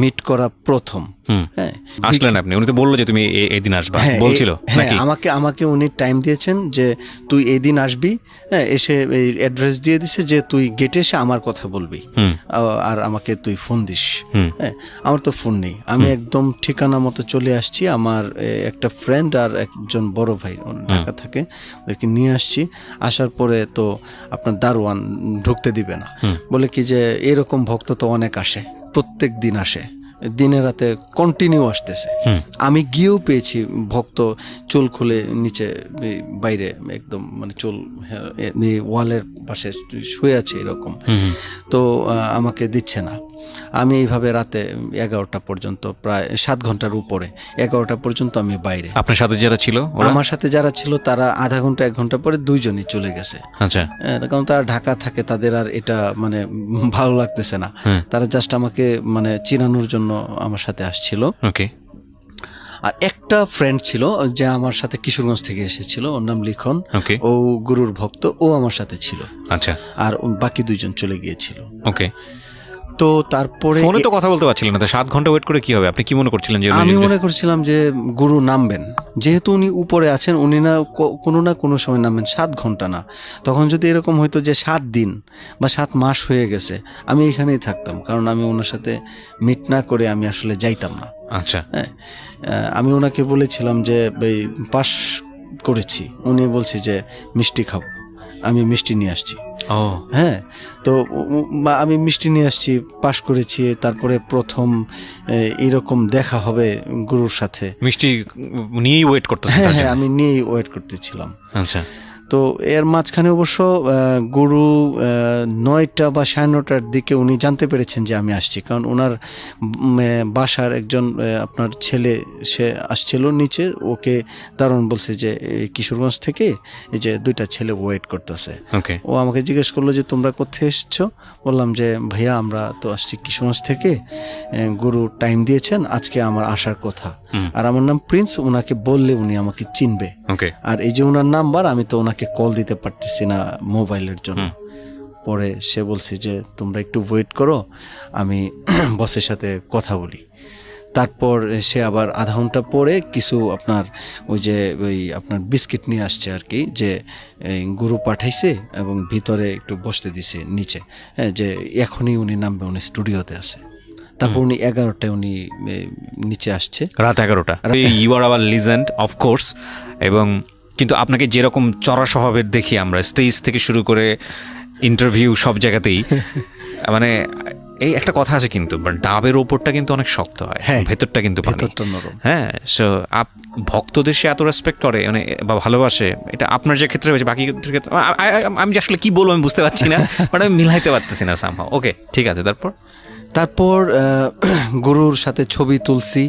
মিট করা প্রথম। হ্যাঁ, আসলেন আপনি? উনি তো বললো যে তুমি এই দিন আসবা, বলছিল নাকি? আমাকে উনি টাইম দিয়েছেন যে তুই এই দিন আসবি। হ্যাঁ, এসে এই অ্যাড্রেস দিয়ে দিছে যে তুই গেটে এসে আমার কথা বলবি আর আমাকে তুই ফোন দিস। হ্যাঁ, আমার তো ফোন নেই, আমি একদম ঠিকানা মতো চলে আসছি। আমার একটা ফ্রেন্ড আর একজন বড় ভাই ঢাকা থাকে, ওদেরকে নিয়ে আসছি। আসার পরে তো আপনার দারোয়ান ঢুকতে দিবে না, বলে কি যে এরকম ভক্ত তো অনেক আসে, প্রত্যেক দিন আসে, দিনে রাতে কন্টিনিউ আসতেছে। আমি গিয়েও পেয়েছি ভক্ত চুল খুলে নিচে বাইরে একদম মানে চুল ওয়ালের পাশে শুয়ে আছে এরকম। তো আমাকে দিচ্ছে না। আমি এইভাবে রাতে 11টা পর্যন্ত, প্রায় 7 ঘন্টার উপরে, 11টা পর্যন্ত আমি বাইরে। আপনার সাথে যারা ছিল? আমার সাথে যারা ছিল তারা আধা ঘন্টা 1 ঘন্টা পরে দুইজনই চলে গেছে। আচ্ছা, কারণ তারা ঢাকা থাকে, তাদের আর এটা মানে ভালো লাগতেছে না। তারা জাস্ট আমাকে মানে চিনানোর জন্য আমার সাথে আসছিল। ওকে। আর একটা ফ্রেন্ড ছিল যে আমার সাথে কিশোরগঞ্জ থেকে এসেছিল, ওর নাম লিখন। ও গুরুর ভক্ত, ও আমার সাথে ছিল। আচ্ছা। আর বাকি 2জন চলে গিয়েছিল। ওকে। তো তারপরে ফোনে তো কথা বলতে পারছিলেন না, 7 ঘন্টা ওয়েট করে কি হবে? আপনি কি মনে করছিলেন? যে আমি মনে করছিলাম যে গুরু নামবেন, যেহেতু উনি উপরে আছেন, উনি না কোনো সময় নামবেন। 7 ঘন্টা না, তখন যদি এরকম হয়তো যে 7 দিন বা 7 মাস হয়ে গেছে, আমি এখানেই থাকতাম, কারণ আমি ওনার সাথে মিট না করে আমি আসলে যাইতাম না। আচ্ছা। হ্যাঁ, আমি ওনাকে বলেছিলাম যে পাস করেছি, উনি বলছে যে মিষ্টি খাবো, আমি মিষ্টি নিয়ে আসছি। হ্যাঁ, তো আমি মিষ্টি নিয়ে আসছি, পাস করেছি। তারপরে প্রথম এরকম দেখা হবে গুরুর সাথে, মিষ্টি নিয়েই ওয়েট করতেছি। হ্যাঁ, আমি নিয়েই ওয়েট করতেছিলাম। আচ্ছা। তো এর মাঝখানে অবশ্য গুরু 9টা বা 9:30টার দিকে উনি জানতে পেরেছেন যে আমি আসছি, কারণ ওনার বাসার একজন আপনার ছেলে সে আসছিল নিচে, ওকে দারুণ বলছে যে কিশোরগঞ্জ থেকে এই যে 2টা ছেলে ওয়েট করতেছে। ও আমাকে জিজ্ঞেস করলো যে তোমরা কোথায় এসছো? বললাম যে ভাইয়া আমরা তো আসছি কিশোরগঞ্জ থেকে, গুরু টাইম দিয়েছেন, আজকে আমার আসার কথা। আর আমার নাম প্রিন্স, ওনাকে বললে উনি আমাকে চিনবে। আর এই যে ওনার নাম্বার, আমি তো ওনাকে কল দিতে পারতেছি না মোবাইলের জন্য। পরে সে বলছে যে তোমরা একটু ওয়েট করো, আমি বসের সাথে কথা বলি। তারপর সে আবার আধা ঘন্টা পরে কিছু আপনার ওই আপনার বিস্কিট নিয়ে আসছে আর কি, যে গুরু পাঠাইছে এবং ভিতরে একটু বসতে দিছে নিচে, হ্যাঁ, যে এখনই উনি নামবে, উনি স্টুডিওতে আছে। তারপর উনি 11টায় উনি নিচে আসছে, রাত 11টা। You are our legend of course. এবং কিন্তু আপনাকে যেরকম চড়া স্বভাবের দেখি আমরা, স্টেজ থেকে শুরু করে ইন্টারভিউ সব জায়গাতেই, মানে এই একটা কথা আছে কিন্তু, ডাবের ওপরটা কিন্তু অনেক শক্ত হয়, ভেতরটা কিন্তু নরম। হ্যাঁ, সো ভক্তদের সে এত রেসপেক্ট করে মানে বা ভালোবাসে, এটা আপনার যে ক্ষেত্রে হয়েছে, বাকি ক্ষেত্রে আমি যে আসলে কি বলবো আমি বুঝতে পারছি না, বাট আমি মিলাইতে পারতেছি না সামহাও। ওকে, ঠিক আছে। তারপর গুরুর সাথে ছবি তুলছি,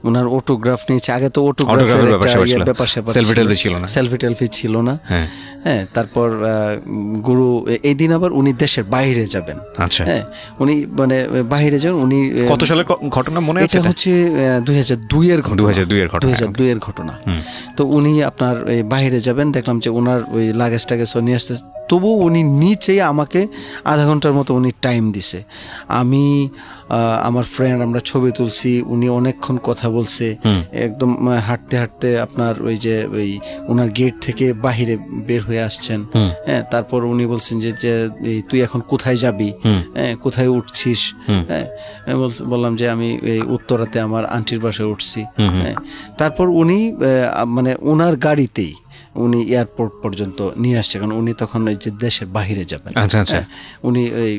ওনার অটোগ্রাফ নিয়েছি। আগে তো অটোগ্রাফের ব্যাপার সেলফি ছিল না। হ্যাঁ, তারপর গুরু এই দিন আবার উনি দেশের বাইরে যাবেন। আচ্ছা, হ্যাঁ, উনি মানে বাইরে যান। উনি কত সালের ঘটনা মনে আছে? এটা হচ্ছে 2002 এর ঘটনা। তো উনি আপনার বাইরে যাবেন, দেখলাম যে ওনার ওই লাগেজ টাগেজ নিয়ে আসতে, তবু উনি নিচেই আমাকে আধা ঘন্টার মতো উনি টাইম দিছে। আমি আমার ফ্রেন্ড আমরা ছবি তুলছি, উনি অনেকক্ষণ কথা বলছে, একদম হাঁটতে হাঁটতে আপনার ওই ওনার গেট থেকে বাহিরে বের হয়ে আসছেন। হ্যাঁ, তারপর উনি বলছেন যে তুই এখন কোথায় যাবি, হ্যাঁ, কোথায় উঠছিস? হ্যাঁ, বললাম যে আমি এই উত্তরাতে আমার আন্টির বাসায় উঠছি। হ্যাঁ, তারপর উনি মানে ওনার গাড়িতেই উনি এয়ারপোর্ট পর্যন্ত নিয়ে আসছে, কারণ উনি তখন ওই যে দেশের বাহিরে যাবেন। আচ্ছা আচ্ছা। উনি ওই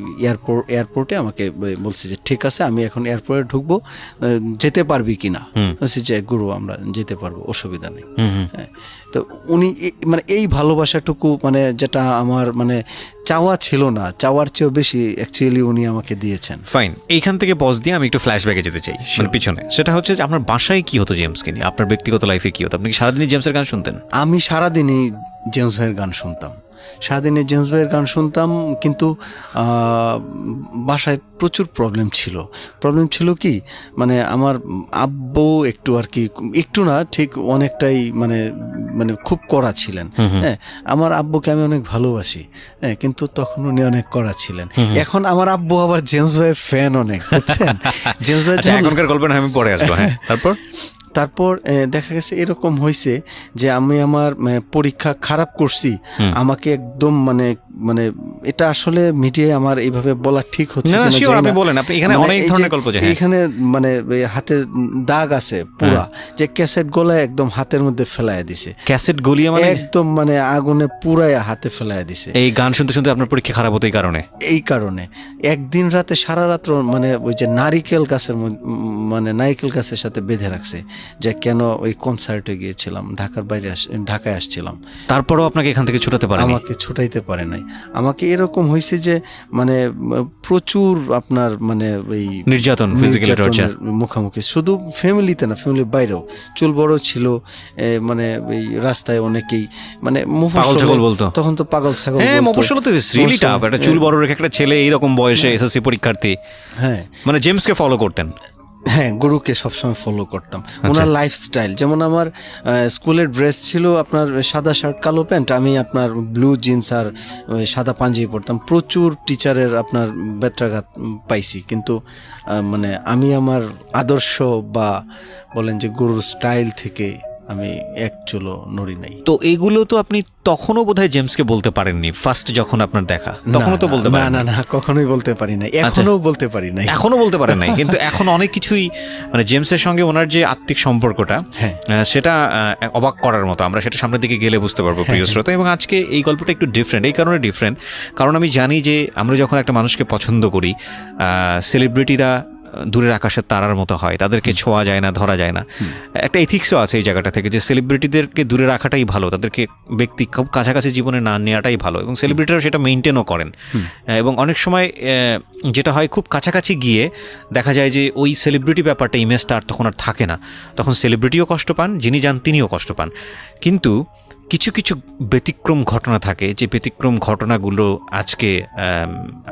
এয়ারপোর্টে আমাকে বলছে যে ঠিক আছে, আমি এখন এয়ারপোর্টে ঢুকবো, যেতে পারবি কিনা? বলছি যে গুরু আমরা যেতে পারবো, অসুবিধা নেই। তো উনি মানে এই ভালোবাসাটুকু, মানে যেটা আমার মানে চাওয়া ছিল না, চাওয়ার চেয়েও বেশি অ্যাকচুয়ালি উনি আমাকে দিয়েছেন। ফাইন, এইখান থেকে পজ দিয়ে আমি একটু ফ্ল্যাশব্যাকে যেতে চাই, মানে পিছনে। সেটা হচ্ছে যে আপনার বাসায় কি হতো জেমসকে নিয়ে, আপনার ব্যক্তিগত লাইফে কি হতো? আপনি কি সারাদিনই জেমসের গান শুনতেন? আমি সারাদিনই জেমস ভাইয়ের গান শুনতাম, সারাদিনে জেমস ভাইয়ের গান শুনতাম। কিন্তু বাসায় প্রচুর প্রবলেম ছিল কি, মানে আমার আব্বু একটু আর কি, একটু না ঠিক অনেকটাই মানে মানে খুব কড়া ছিলেন। হ্যাঁ, আমার আব্বুকে আমি অনেক ভালোবাসি, হ্যাঁ, কিন্তু তখন উনি অনেক কড়া ছিলেন। এখন আমার আব্বু আবার জেমস ভাইয়ের ফ্যান অনেক, বুঝছেন? জেমস ভাই এখনকার গল্প না, আমি পরে আসবো। হ্যাঁ, তারপর দেখা গেছে এরকম হয়েছে যে আমি আমার পরীক্ষা খারাপ করছি, আমাকে একদম মানে মানে এটা আসলে মিডিয়ায় আমার এইভাবে বলা ঠিক হচ্ছে না। আপনি বলেন, আপনি এখানে অনেক ধরনের গল্প যে এখানে মানে হাতে দাগ আছে পুরা, যে ক্যাসেট গলায় একদম হাতের মধ্যে ফেলায় দিছে। ক্যাসেট গলিয়ে মানে একদম মানে আগুনে পুরাই হাতে ফেলায় দিছে। এই গান শুনতে শুনতে আপনার পরীক্ষা খারাপ হতো এই কারণে? একদিন রাতে সারা রাত্র মানে ওই যে নারিকেল গাছের সাথে বেঁধে রাখছে, যে কেন ওই কনসার্টে গিয়েছিলাম, ঢাকায় আসছিলাম। তারপরেও আপনাকে এখান থেকে ছুটাতে পারে? আমাকে ছুটাইতে পারে নাই। আমাকে এরকম হয়েছে যে মানে প্রচুর আপনার মানে ওই নির্যাতন, ফিজিক্যাল টর্চার মুখোমুখি, শুধু ফ্যামিলিতে না, ফ্যামিলির বাইরেও। চুল বড় ছিল, মানে ওই রাস্তায় অনেকেই মানে পাগল বলতো, তখন তো পাগল ছাগল বলতো। মফস্বল তো রিয়েলি টাফ, একটা চুল বড় রেখে একটা ছেলে এইরকম বয়সে এসএসসি পরীক্ষার্থী। হ্যাঁ, মানে জেমসকে ফলো করতেন? হ্যাঁ, গুরুকে সবসময় ফলো করতাম। ওনার লাইফস্টাইল, যেমন আমার স্কুলের ড্রেস ছিল আপনার সাদা শার্ট কালো প্যান্ট, আমি আপনার ব্লু জিন্স আর সাদা পাঞ্জাবি পরতাম। প্রচুর টিচারের আপনার ব্যত্রাঘাত পাইছি, কিন্তু মানে আমি আমার আদর্শ বা বলেন যে গুরুর স্টাইল থেকে আমি এক চুলো নড়ি নাই। তো এইগুলো তো আপনি তখনও বোধহয় জেমসকে বলতে পারেননি, ফার্স্ট যখন আপনার দেখা, তখনও তো বলতে পারেন? না, কখনোই বলতে পারি নাই, এখনো বলতে পারি নাই। এখনো বলতে পারেন নাই, কিন্তু এখন অনেক কিছুই মানে জেমসের সঙ্গে ওনার যে আত্মিক সম্পর্কটা, সেটা অবাক করার মতো। আমরা সেটা সামনের দিকে গেলে বুঝতে পারবো প্রিয় শ্রোতা। এবং আজকে এই গল্পটা একটু ডিফারেন্ট, এই কারণে ডিফারেন্ট কারণ আমি জানি যে আমরা যখন একটা মানুষকে পছন্দ করি, সেলিব্রিটিরা দূরের আকাশের তারার মতো হয়, তাদেরকে ছোঁয়া যায় না, ধরা যায় না। একটা এথিক্সও আছে এই জায়গাটা থেকে, যে সেলিব্রিটিদেরকে দূরে রাখাটাই ভালো, তাদেরকে ব্যক্তি খুব কাছাকাছি জীবনে না নেওয়াটাই ভালো, এবং সেলিব্রিটিরা সেটা মেনটেনও করেন। এবং অনেক সময় যেটা হয়, খুব কাছাকাছি গিয়ে দেখা যায় যে ওই সেলিব্রিটি ব্যাপারটা, ইমেজটা আর তখন আর থাকে না, তখন সেলিব্রিটিও কষ্ট পান, যিনি যান তিনিও কষ্ট পান। কিন্তু কিছু কিছু ব্যতিক্রম ঘটনা থাকে, যে ব্যতিক্রম ঘটনাগুলো আজকে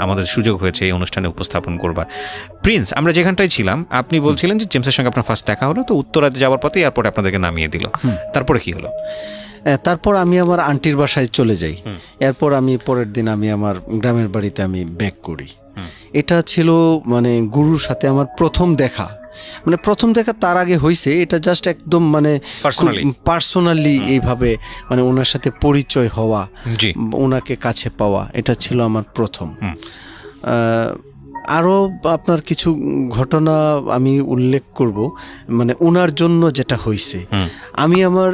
আমাদের সুযোগ হয়েছে এই অনুষ্ঠানে উপস্থাপন করবার। প্রিন্স, আমরা যেখানটায় ছিলাম, আপনি বলছিলেন যে জেমসের সঙ্গে আপনার ফার্স্ট দেখা হলো, তো উত্তরাতে যাওয়ার পথে এয়ারপোর্টে আপনাদেরকে নামিয়ে দিল, তারপরে কি হলো? তারপর আমি আমার আন্টির বাসায় চলে যাই। এরপর আমি পরের দিন আমি আমার গ্রামের বাড়িতে আমি ব্যাক করি। এটা ছিল মানে গুরুর সাথে আমার প্রথম দেখা। মানে প্রথম দেখা তার আগে হয়েছে, এটা জাস্ট একদম মানে পার্সোনালি এইভাবে মানে ওনার সাথে পরিচয় হওয়া, ওনাকে কাছে পাওয়া, এটা ছিল আমার প্রথম। আরও আপনার কিছু ঘটনা আমি উল্লেখ করব, মানে ওনার জন্য যেটা হয়েছে। আমি আমার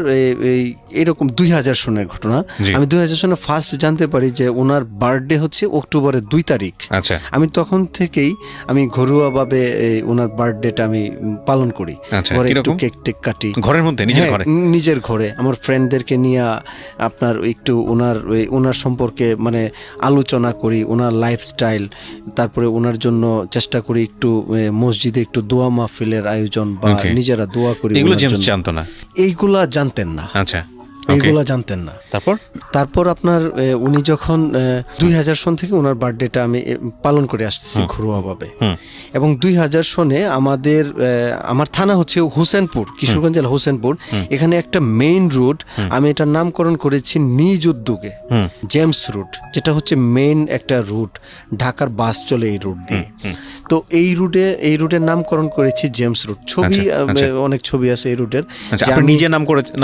এরকম 2000 সনের ঘটনা, আমি 2000 সনে ফার্স্ট জানতে পারি যে ওনার বার্থডে হচ্ছে অক্টোবরের 2 তারিখ। আমি তখন থেকেই আমি ঘরোয়াভাবে ওনার বার্থডেটা আমি পালন করি, ঘরে একটু কেক টেক কাটি, ঘরের মধ্যে নিজের ঘরে আমার ফ্রেন্ডদেরকে নিয়ে আপনার একটু ওনার সম্পর্কে মানে আলোচনা করি, ওনার লাইফস্টাইল, তারপরে ওনার জন্য চেষ্টা করি একটু মসজিদে একটু দোয়া মাহফিলের আয়োজন বা নিজেরা দোয়া করি। এগুলো জানতো না, এইগুলা জানতেন না। আচ্ছা, এইগুলা জানতেন না। তারপর আপনার উনি যখন 2000 সন থেকে ওনার বার্থডেটা আমি পালন করে আসতেছি ঘরোয়াভাবে, এবং 2000 সনে আমার থানা হচ্ছে হোসেনপুর, কিশোরগঞ্জ জেলা হোসেনপুর। এখানে একটা মেইন রুট, আমি এটার নামকরণ করেছি নিজ উদ্যোগে জেমস রুট, যেটা হচ্ছে মেইন একটা রুট, ঢাকার বাস চলে এই রুট দিয়ে। তো এই রুটের নামকরণ করেছি জেমস রুট। ছবি অনেক ছবি আছে এই রুটের। নিজে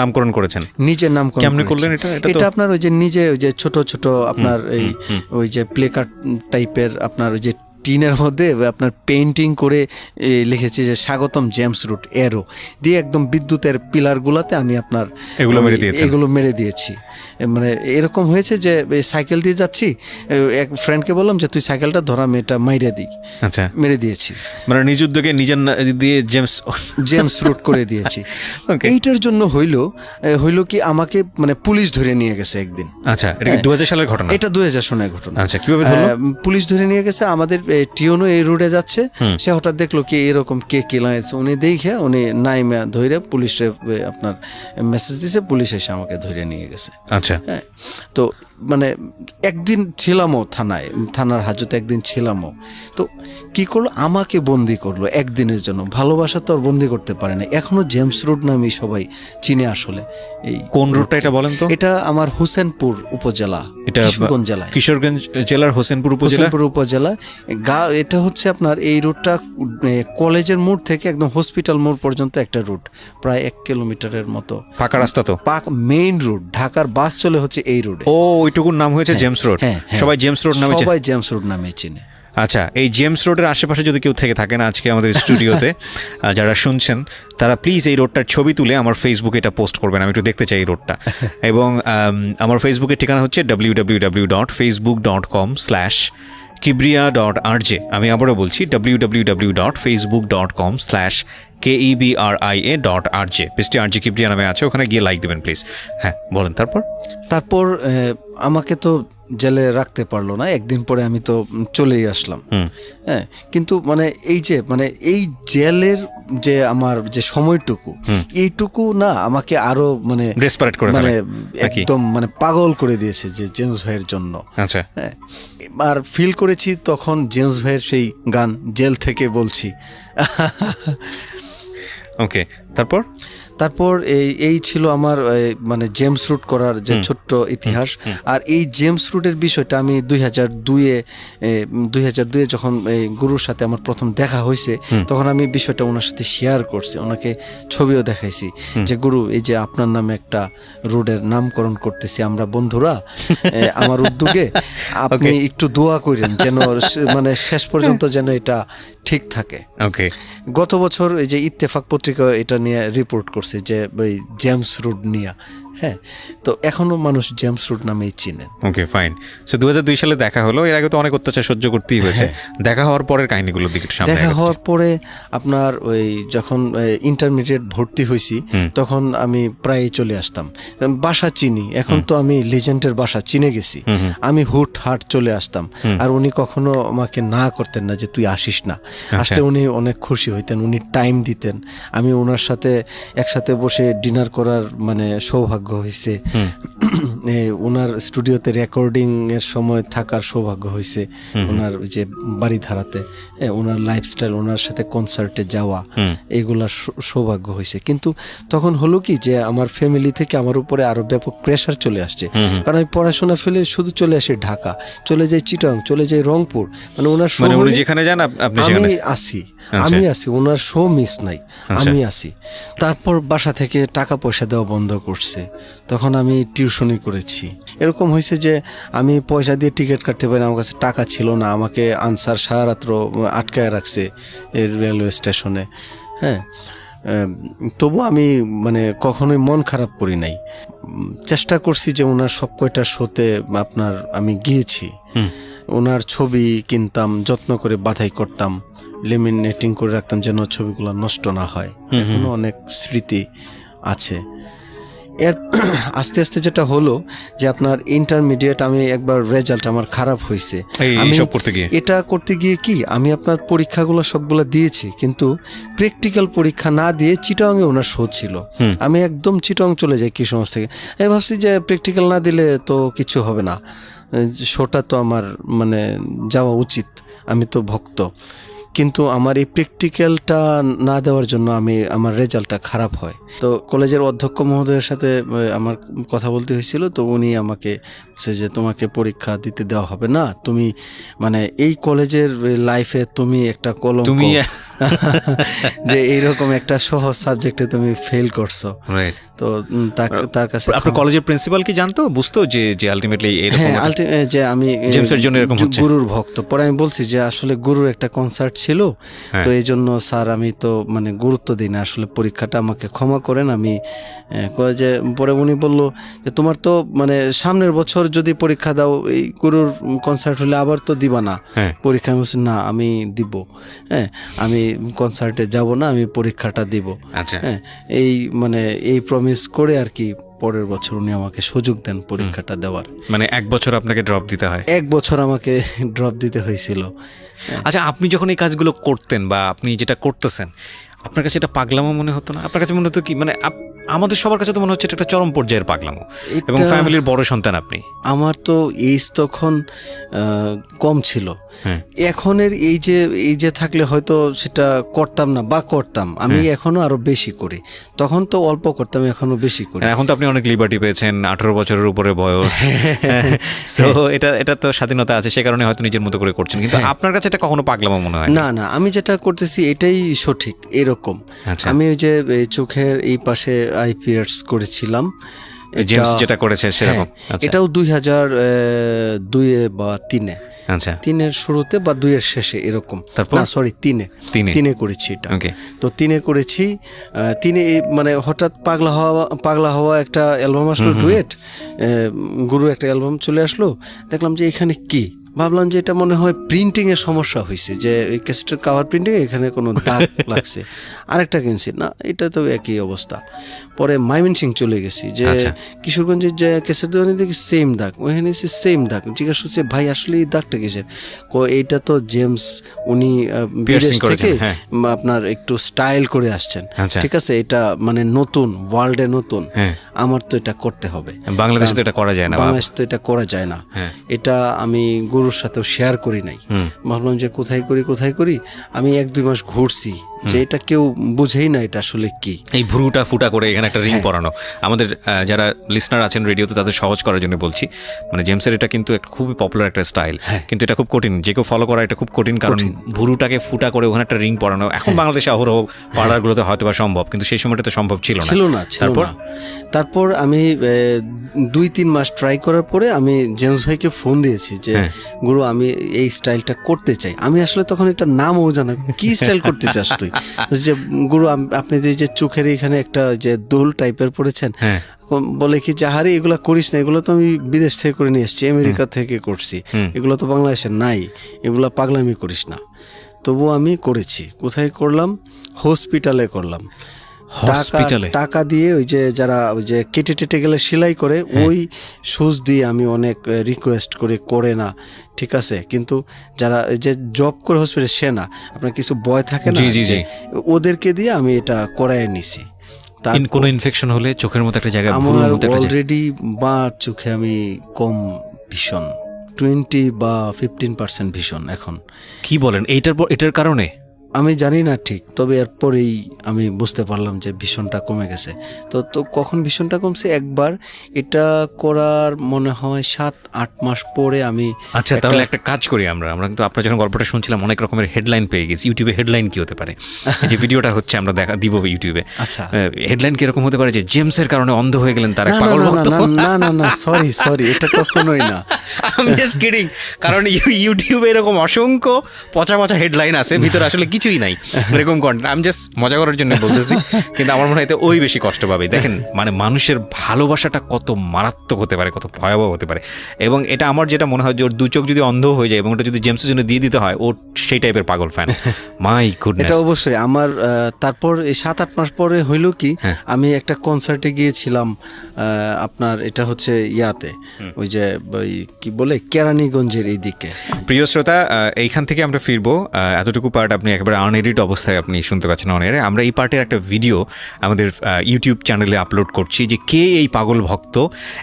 নামকরণ করেছেন? নিজে নামকরণ কেমনে করলেন এটা আপনার ওই যে নিজে ওই যে ছোট ছোট আপনার ওই যে প্লেকার্ড টাইপের আপনার ওই যে টিনের মধ্যে আপনার পেইন্টিং করে লিখেছি যে স্বাগতম জেমস রুট এরো দিয়ে একদম বিদ্যুতের পিলারগুলোতে আমি আপনার এগুলো মেরে দিয়েছি। মানে এরকম হয়েছে যে সাইকেল দিয়ে যাচ্ছি, এক ফ্রেন্ডকে বললাম যে তুই সাইকেলটা ধর, আমি এটা মাইরে দিই। আচ্ছা, মেরে দিয়েছি, মানে নিজ উদ্যোগে নিজের দিয়ে জেমস রুট করে দিয়েছি। এইটার জন্য হইলো কি আমাকে মানে পুলিশ ধরে নিয়ে গেছে একদিন। আচ্ছা, এটা কি 2000 সালের ঘটনা? এটা 2000 সনের ঘটনা। আচ্ছা, কিভাবে ধরলো? পুলিশ ধরে নিয়ে গেছে, আমাদের টিওনো এই রোডে যাচ্ছে, সে হঠাৎ দেখলো কি এরকম কে লাগাইছে, উনি দেখে উনি নাইমা ধরে পুলিশে আপনার মেসেজ দিয়েছে, পুলিশ এসে আমাকে ধরে নিয়ে গেছে। আচ্ছা, হ্যাঁ, তো মানে একদিন ছিলামও থানার হাজতে একদিন ছিলামও। তো কি করলো, আমাকে বন্দি করলো একদিনের জন্য। ভালোবাসা তো আর বন্দি করতে পারে না। এখনো জেমস রোড নামে সবাই চিনে। আসলে এই কোন রোডটা এটা বলেন তো? এটা আমার হোসেনপুর উপজেলা, কিশোরগঞ্জ জেলা। কিশোরগঞ্জ জেলার হোসেনপুর উপজেলা। এটা হচ্ছে আপনার এই রুটটা কলেজের মোড় থেকে একদম হসপিটাল মোড় পর্যন্ত একটা রুট, প্রায় 1 কিলোমিটারের মতো পাকা রাস্তা। তো মেইন রুট, ঢাকার বাস চলে হচ্ছে এই রুটে। ওইটুকুর নাম হয়েছে জেমস রোড। সবাই জেমস রোড নামে চিনে। আচ্ছা, এই জেমস রোডের আশেপাশে যদি কেউ থেকে থাকেন আজকে আমাদের স্টুডিওতে যারা শুনছেন, তারা প্লিজ এই রোডটার ছবি তুলে আমার ফেসবুকে এটা পোস্ট করবেন, আমি একটু দেখতে চাই এই রোডটা। এবং আমার ফেসবুকের ঠিকানা হচ্ছে www.facebook.com/kibria.rj। আমি আবারও বলছি www.facebook.com/KEBRIA.RJ। পেজটি RJ কিবরিয়া নামে আছে, ওখানে গিয়ে লাইক দেবেন প্লিজ। হ্যাঁ, বলেন। তারপর আমাকে তো জেলে রাখতে পারলো না, একদিন পরে আমি তো চলেই আসলাম। হ্যাঁ, কিন্তু মানে এই জেলের যে আমার যে সময়টুকু, এইটুকু না আমাকে আরো মানে একদম মানে পাগল করে দিয়েছে যে জেমস ভাইয়ের জন্য। আচ্ছা, হ্যাঁ, আর ফিল করেছি তখন জেমস ভাইয়ের সেই গান জেল থেকে বলছি। ওকে, তারপর এই ছিল আমার মানে জেমস রুট করার যে ছোট্ট ইতিহাস। আর এই জেমস রুটের বিষয়টা আমি 2002-এ যখন এই গুরুর সাথে আমার প্রথম দেখা হয়েছে, তখন আমি বিষয়টা ওনার সাথে শেয়ার করছি, ওনাকে ছবিও দেখাইছি যে গুরু, এই যে আপনার নামে একটা রোডের নামকরণ করতেছি আমরা বন্ধুরা, আমার উদ্যোগে আপনি একটু দোয়া করেন যেন মানে শেষ পর্যন্ত যেন এটা ঠিক থাকে। গত বছর এই যে ইত্তেফাক পত্রিকা এটা নিয়ে রিপোর্ট করছে যে ওই জেমস রোড নিয়ে। হ্যাঁ, তো এখনো মানুষ জেমস রোড নামেই চিনেন। ওকে, ফাইন। সো 2002 সালে দেখা হলো, এর আগে তো অনেক অত্যাচার সহ্য করতেই হয়েছে। দেখা হওয়ার পরের কাহিনীগুলোর দিকে সামনে দেখা হওয়ার পরে আপনার ওই যখন ইন্টারমিডিয়েট ভর্তি হয়েছি, তখন আমি প্রায় চলে আসতাম, বাসা চিনি, এখন তো আমি লিজেন্ডের বাসা চিনে গেছি, আমি হুট হাট চলে আসতাম। আর উনি কখনো আমাকে না করতেন না যে তুই আসিস না। আসলে উনি অনেক খুশি হইতেন, উনি টাইম দিতেন। আমি ওনার সাথে একসাথে বসে ডিনার করার মানে সৌভাগ্য হয়েছে, ওনার স্টুডিওতে রেকর্ডিং এর সময় থাকার সৌভাগ্য হয়েছে, ওনার যে বাড়ি ধারাতে, ওনার লাইফস্টাইল, ওনার সাথে কনসার্টে যাওয়া, এগুলার সৌভাগ্য হয়েছে। কিন্তু তখন হলো কি যে আমার ফ্যামিলি থেকে আমার উপরে আরো ব্যাপক প্রেশার চলে আসছে, কারণ আমি পড়াশোনা ফেলে শুধু চলে আসি ঢাকা, চলে যাই চিটাং, চলে যাই রংপুর, মানে ওনার যেখানে যান আমি আসি। আমি আছি, ওনার শো মিস নাই, আমি আছি। তারপর বাসা থেকে টাকা পয়সা দেওয়া বন্ধ করছে, তখন আমি টিউশনি করেছি। এরকম হয়েছে যে আমি পয়সা দিয়ে টিকিট কাটতে পারি না, আমার কাছে টাকা ছিল না, আমাকে আনসার সারা রাত্র আটকায় রাখছে এই রেলওয়ে স্টেশনে। হ্যাঁ, তবু আমি মানে কখনোই মন খারাপ করি নাই, চেষ্টা করছি যে ওনার সব কয়টা শোতে আপনার আমি গিয়েছি। ওনার ছবি কিনতাম, যত্ন করে বাধাই করতাম, লেমিনেটিং করে রাখতাম যেন ছবিগুলো নষ্ট না হয়। এখনো অনেক স্মৃতি আছে। এর আস্তে আস্তে যেটা হলো যে আপনার ইন্টারমিডিয়েট আমি একবার রেজাল্ট আমার খারাপ হয়েছে, আমি এটা করতে গিয়ে কি আমি আপনার পরীক্ষাগুলো সবগুলো দিয়েছি, কিন্তু প্র্যাকটিক্যাল পরীক্ষা না দিয়ে চিটাংয়ে ওনার শো ছিল। আমি একদম চিটাং চলে যাই কিশোরগঞ্জ থেকে। আমি ভাবছি যে প্র্যাকটিক্যাল না দিলে তো কিছু হবে না, শোটা তো আমার মানে যাওয়া উচিত, আমি তো ভক্ত। কিন্তু আমার এই প্র্যাকটিক্যালটা না দেওয়ার জন্য আমার রেজাল্টটা খারাপ হয়। তো কলেজের অধ্যক্ষ মহোদয়ের সাথে আমার কথা বলতে হয়েছিল, তো উনি আমাকে যে তোমাকে পরীক্ষা দিতে দেওয়া হবে না, তুমি মানে এই কলেজের লাইফে তুমি একটা কলঙ্ক, যে এইরকম একটা সহজ সাবজেক্টে তুমি ফেল করছো। তো তার কাছে আপনার কলেজের প্রিন্সিপাল কি জানতো, বুঝতো যে আলটিমেটলি এরকম, যে আমি জেমসের জন্য এরকম হচ্ছে, গুরুর ভক্ত। পরে আমি বলছি যে আসলে গুরুর একটা কনসার্ট ছিল, তো এই জন্য স্যার আমি তো মানে গুরুত্ব দিই না, আসলে পরীক্ষাটা আমাকে ক্ষমা করেন। আমি যে পরে উনি বলল যে তোমার তো মানে সামনের বছর যদি পরীক্ষা দাও, এই গুরুর কনসার্ট হলে আবার তো দিবা না পরীক্ষা। আমি বলছি না, আমি দিব, হ্যাঁ আমি কনসার্টে যাব না, আমি পরীক্ষাটা দিব। হ্যাঁ, এই মানে এই প্রমিস করে আর কি পরের বছর উনি আমাকে সুযোগ দেন পরীক্ষাটা দেওয়ার। মানে 1 বছর আপনাকে ড্রপ দিতে হয়? 1 বছর আমাকে ড্রপ দিতে হয়েছিল। আচ্ছা, আপনি যখন এই কাজগুলো করতেন বা আপনি যেটা করতেছেন, আপনার কাছে এটা পাগলামো মনে হতো না? আপনার কাছে মনে হতো কি, মানে আমাদের সবার কাছে তো মনে হচ্ছে এটা একটা চরম পর্যায়ের পাগলামো, এবং ফ্যামিলির বড় সন্তান আপনি। আমার তো এইজ তখন কম ছিল, এখনের এই যে থাকলে হয়তো সেটা করতাম না, বা করতাম আমি এখনো আরো বেশি করি, তখন তো অল্প করতাম, এখনো বেশি করি। এখন তো আপনি অনেক লিবার্টি পেয়েছেন, 18 বছরের উপরে বয়স, তো এটা তো স্বাধীনতা আছে, সে কারণে হয়তো নিজের মতো করে করছেন, কিন্তু আপনার কাছে এটা কখনো পাগলামো মনে হয় না? না, আমি যেটা করতেছি এটাই সঠিক, এরকম। আমি ওই যে চোখের এই পাশে আইপিএস করেছিলাম, জেমস যেটা করেছে সেরকম। এটাও 2002 বা 3-এ, আচ্ছা 3-এর শুরুতে বা 2-এর শেষে এরকম, না সরি 3-এ করেছি এটা। তো 3-এ করেছি, 3-এ মানে হঠাৎ পাগলা হওয়া একটা অ্যালবাম আসলো, ডুয়েট, গুরু একটা অ্যালবাম চলে আসলো, দেখলাম যে এখানে কি, ভাবলাম যে এটা মনে হয় প্রিন্টিং এর সমস্যা হয়েছে, যে এই ক্যাসেটের কাভার প্রিন্টিং এখানে কোনো দাগ লাগছে, আরেকটা কিনছি না, এটা তো একই অবস্থা। পরে ময়মনসিংহ চলে গেছি, যে কিশোরগঞ্জের যে ক্যাসেট দোকানে দেখি সেম দাগ, ওখানে সেম দাগ, জিজ্ঞাসা করছে ভাই আসলে এই দাগটা কিসের? এইটা তো জেমস উনি বিদেশ থেকে আপনার একটু স্টাইল করে আসছেন, ঠিক আছে, এটা মানে নতুন, ওয়ার্ল্ডে নতুন, আমার তো এটা করতে হবে, বাংলাদেশে তো এটা করা যায় না, বাংলাদেশে তো এটা করা যায় না। এটা আমি গুরুর সাথেও শেয়ার করি নাই, ভাবলাম যে কোথায় করি। আমি 1-2 মাস ঘুরছি, যে এটা কেউ বুঝেই না এটা আসলে কি। এই ভ্রুটা ফুটা করে এখানে একটা রিং পরানো, আমাদের যারা লিসনার আছেন রেডিওতে তাদের সহজ করার জন্য বলছি, মানে জেমসের এটা কিন্তু খুবই পপুলার একটা স্টাইল, কিন্তু এটা খুব কঠিন, যে কেউ ফলো করা এটা খুব কঠিন, কারণ ভ্রুটাকে ফুটা করে ওখানে একটা রিং পরানো এখন বাংলাদেশে অহরহ পাড়ারগুলোতে হয়তো বা সম্ভব, কিন্তু সেই সময়টা তো সম্ভব ছিল না। তারপর আমি 2-3 মাস ট্রাই করার পরে আমি জেমস ভাইকে ফোন দিয়েছি যে গুরু আমি এই স্টাইলটা করতে চাই। আমি আসলে তখন এটা নামও জানা, কি স্টাইল করতে চাস তুই? যে গুরু আপনি যে চোখের এখানে একটা যে দোল টাইপের পড়েছেন, বলে কি যাহারে এগুলা করিস না, এগুলো তো আমি বিদেশ থেকে করে নিয়ে এসেছি, আমেরিকা থেকে করছি, এগুলো তো বাংলাদেশে নাই, এগুলা পাগলামি করিস না। তবু আমি করেছি। কোথায় করলাম? হসপিটালে করলাম। টাকা দিয়ে ওই যে যারা ওই যে কেটে গেলে সেলাই করে, ওই সুজ দিয়ে আমি অনেক রিকোয়েস্ট করে না, ঠিক আছে, কিন্তু যারা যে জব করে হসপিটালে, সে না, আপনার কিছু বয় থাকে না, ওদেরকে দিয়ে আমি এটা করায় নিছি। কোনো ইনফেকশন হলে চোখের মতো একটা জায়গা, আমার অলরেডি বা চোখে আমি কম ভীষণ 20 বা 15% ভীষণ এখন। কি বলেন? এটার কারণে আমি জানি না ঠিক, তবে এরপরেই আমি বুঝতে পারলাম যে ভীষণটা কমে গেছে। তো কখন ভীষণটা কমছে, একবার এটা করার মনে হয় 7-8 মাস পরে আমি। আচ্ছা, তাহলে একটা কাজ করি আমরা কিন্তু আপনার যখন গল্পটা শুনছিলাম অনেক রকমের হেডলাইন পেয়ে গেছি। ইউটিউবে হেডলাইন কি হতে পারে? যে ভিডিওটা হচ্ছে আমরা দিব ইউটিউবে। আচ্ছা, হেডলাইন কিরকম হতে পারে? যে জেমসের কারণে অন্ধ হয়ে গেলেন তার এক পাগল ভক্ত। না, সরি, এটা কখনোই না। আমি জাস্ট কিডিং, কারণ ইউটিউবে এরকম অসংখ্য পচা হেডলাইন আছে, ভিতরে আসলে কিছুই নাই এরকম কন্টেন্ট। আমি জাস্ট মজা করার জন্য বলতেছি, কিন্তু আমার মনে হয় ওই বেশি কষ্ট পাবে। দেখেন মানে মানুষের ভালোবাসাটা কত মারাত্মক হতে পারে, কত ভয়াবহ হতে পারে। এবং এটা আমার যেটা মনে হয় যে ওর 2 চোখ যদি অন্ধ হয়ে যায় এবং ওটা যদি জেমসের জন্য দিয়ে দিতে হয়, ও সেই টাইপের পাগল ফ্যান। My goodness. এটা অবশ্যই আমার। তারপর এই 7-8 মাস পরে হইল কি, আমি একটা কনসার্টে গিয়েছিলাম আপনার, এটা হচ্ছে ইয়াতে, ওই যে কি বলে কেরানীগঞ্জের এই দিকে। প্রিয় শ্রোতা, এইখান থেকে আমরা ফিরবো। এতটুকু পার্ট আপনি একেবারে আনএডিট অবস্থায় আপনি শুনতে পাচ্ছেন অনেরে। আমরা এই পার্টের একটা ভিডিও আমাদের ইউটিউব চ্যানেলে আপলোড করছি যে কে এই পাগল ভক্ত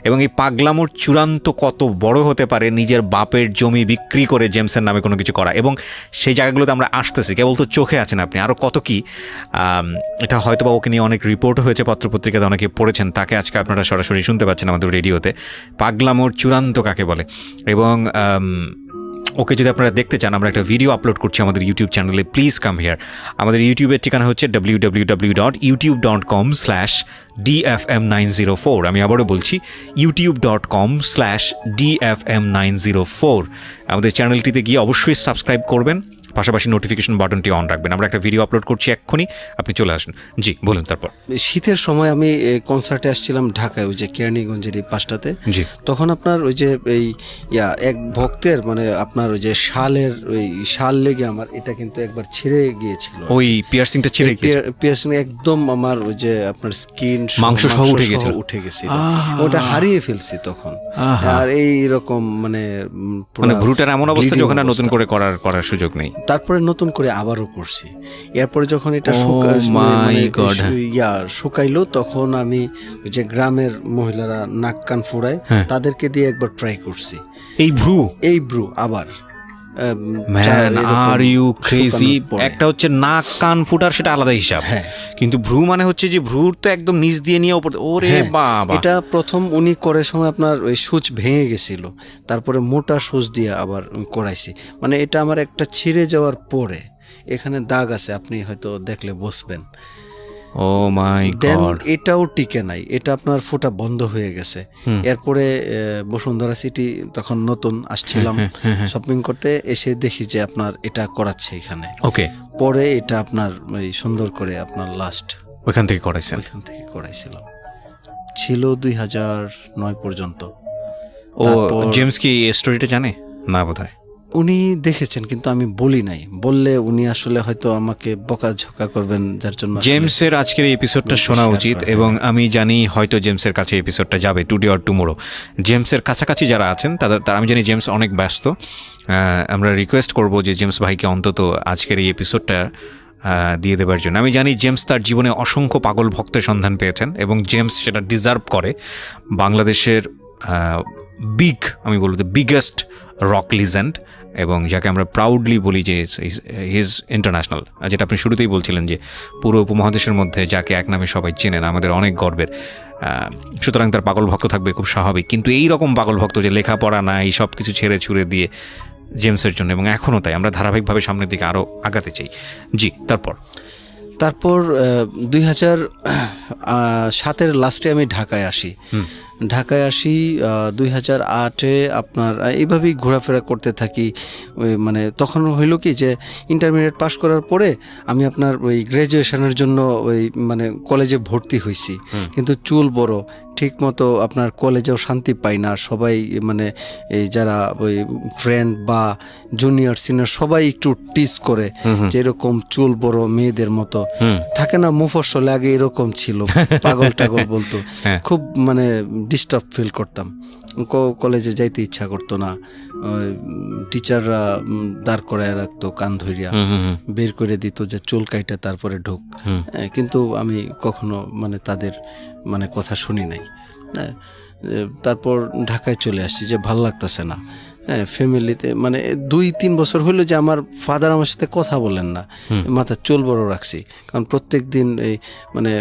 এবং এই পাগলামোর চূড়ান্ত কত বড় হতে পারে নিজের বাপের জমি বিক্রি করে জেমসের নামে কোনো কিছু করা। এবং সেই জায়গাগুলোতে আমরা আসতেছি, কেবল তো চোখে আছেন আপনি, আরও কত কি। এটা হয়তো বা ওকে নিয়ে অনেক রিপোর্ট হয়েছে পত্রপত্রিকাতে, অনেকে পড়েছেন, তাকে আজকে আপনারা সরাসরি শুনতে পাচ্ছেন আমাদের রেডিওতে। পাগলামোর চূড়ান্ত কাকে বলে। এবং ওকে যদি আপনারা দেখতে চান, আমরা একটা ভিডিও আপলোড করছি আমাদের ইউটিউব চ্যানেলে, প্লিজ কাম হিয়ার। আমাদের ইউটিউবের ঠিকানা হচ্ছে www.youtube.com/dfm904। আমি আবারও বলছি youtube.com/dfm904। আমাদের চ্যানেলটিতে গিয়ে অবশ্যই সাবস্ক্রাইব করবেন, পাশাপাশি নোটিফিকেশন বাটনটি অন রাখবেন। আমরা একটা ভিডিও আপলোড করছি এক্ষুনি, আপনি চলে আসুন। জি বলুন। তারপর শীতের সময় আমি কনসার্টে আসছিলাম ঢাকায়, ওই যে কেরানীগঞ্জের এই পাশটাতে। জি। তখন আপনার ওই যে এই এক ভক্তের মানে আপনার ওই যে শালের ওই শাল লেগে আমার এটা কিন্তু একবার ছিঁড়ে গিয়েছিল। ওই পিয়ার্সিংটা ছিঁড়ে গিয়েছিল? পিয়ার্সিং একদম আমার ওই যে আপনার স্কিন মাংস সহ উঠে গেছিল। ওটা হারিয়ে ফেলছি তখন। আর এই রকম মানে ভ্রুটার এমন অবস্থা যে ওখানে নতুন করে করার সুযোগ নেই। তারপরে নতুন করে আবারও করছি। এরপরে যখন এটা শুকাইলো, তখন আমি ওই যে গ্রামের মহিলারা নাক কান ফুরায়, তাদেরকে দিয়ে একবার ট্রাই করছি এই ভ্রু আবার। একটা হচ্ছে নাক কান ফুটার, সেটা আলাদা হিসাব। কিন্তু ভ্রু মানে হচ্ছে যে ভ্রুর তো একদম নিচ দিয়ে নিয়ে উপর। ওরে বাবা! এটা প্রথম উনি করার সময় আপনার ওই সূচ ভেঙে গেছিল, তারপরে মোটা সূচ দিয়ে আবার করাইছি। মানে এটা আমার একটা ছিঁড়ে যাওয়ার পরে এখানে দাগ আছে, আপনি হয়তো দেখলে বুঝবেন। ও মাই গড! এটাও টিকে নাই, এটা আপনার ফোঁটা বন্ধ হয়ে গেছে। এরপরে বসুন্ধরা সিটি তখন নতুন আসছিলাম শপিং করতে, এসে দেখি যে আপনার এটা করাচ্ছে এখানে। ওকে। পরে এটা আপনার ওই সুন্দর করে আপনার লাস্ট ওইখান থেকে করাইছিলাম। ছিল 2009 পর্যন্ত। ও জেমস কি এই স্টোরিটা জানে না? বোধহয় উনি দেখেছেন, কিন্তু আমি বলি নাই। বললে উনি আসলে হয়তো আমাকে বকাঝকা করবেন, যার জন্য জেমসের আজকের এই এপিসোডটা শোনা উচিত। এবং আমি জানি হয়তো জেমসের কাছে এপিসোডটা যাবে টুডে অর টুমোরো। জেমসের কাছাকাছি যারা আছেন তাদের আমি জানি জেমস অনেক ব্যস্ত। আমরা রিকোয়েস্ট করব যে জেমস ভাইকে অন্তত আজকের এই এপিসোডটা দিয়ে দেবার জন্য। আমি জানি জেমস তার জীবনে অসংখ্য পাগল ভক্তের সন্ধান পেয়েছেন এবং জেমস সেটা ডিজার্ভ করে। বাংলাদেশের আমি বলবো বিগেস্ট রক লিজেন্ড, এবং যাকে আমরা প্রাউডলি বলি যে হিজ ইন্টারন্যাশনাল, যেটা আপনি শুরুতেই বলছিলেন যে পুরো উপমহাদেশের মধ্যে যাকে এক নামে সবাই চেনেন, আমাদের অনেক গর্বের। সুতরাং তার পাগল ভক্ত থাকবে, খুব স্বাভাবিক। কিন্তু এই রকম পাগল ভক্ত যে লেখাপড়া নাই, সব কিছু ছেড়ে ছুড়ে দিয়ে জেমসের জন্য, এবং এখনও তাই, আমরা ধারাবাহিকভাবে সামনের দিকে আরও আগাতে চাই। জি। তারপর 2007-এর লাস্টে আমি ঢাকায় আসি। 2008-এ আপনার এইভাবেই ঘোরাফেরা করতে থাকি। মানে তখন হইল কি যে ইন্টারমিডিয়েট পাস করার পরে আমি আপনার ওই গ্র্যাজুয়েশনের জন্য ওই মানে কলেজে ভর্তি হয়েছি, কিন্তু চুল বড়, ঠিক মতো আপনার কলেজেও শান্তি পাই না। সবাই মানে এই যারা ওই ফ্রেন্ড বা জুনিয়র সিনিয়র সবাই একটু টিজ করে যে এরকম চুল বড় মেয়েদের মতো থাকে না, মুফস্বল আগে এরকম ছিল, পাগল টাগল বলতো। খুব মানে ডিস্টার্ব ফিল করতাম, কলেজে যাইতে ইচ্ছা করতো না। টিচাররা দাঁড় করায় রাখতো, কান ধরিয়া বের করে দিত যে চুল কাইটা তারপরে ঢোক। কিন্তু আমি কখনো মানে তাদের মানে কথা শুনি নাই। তারপর ঢাকায় চলে আসছি যে ভাল লাগতেছে না। হ্যাঁ ফ্যামিলিতে মানে 2-3 বছর হলো যে আমার ফাদার আমার সাথে কথা বলেন না, মাথা চুল বড় রাখছি, কারণ প্রত্যেক দিন এই মানে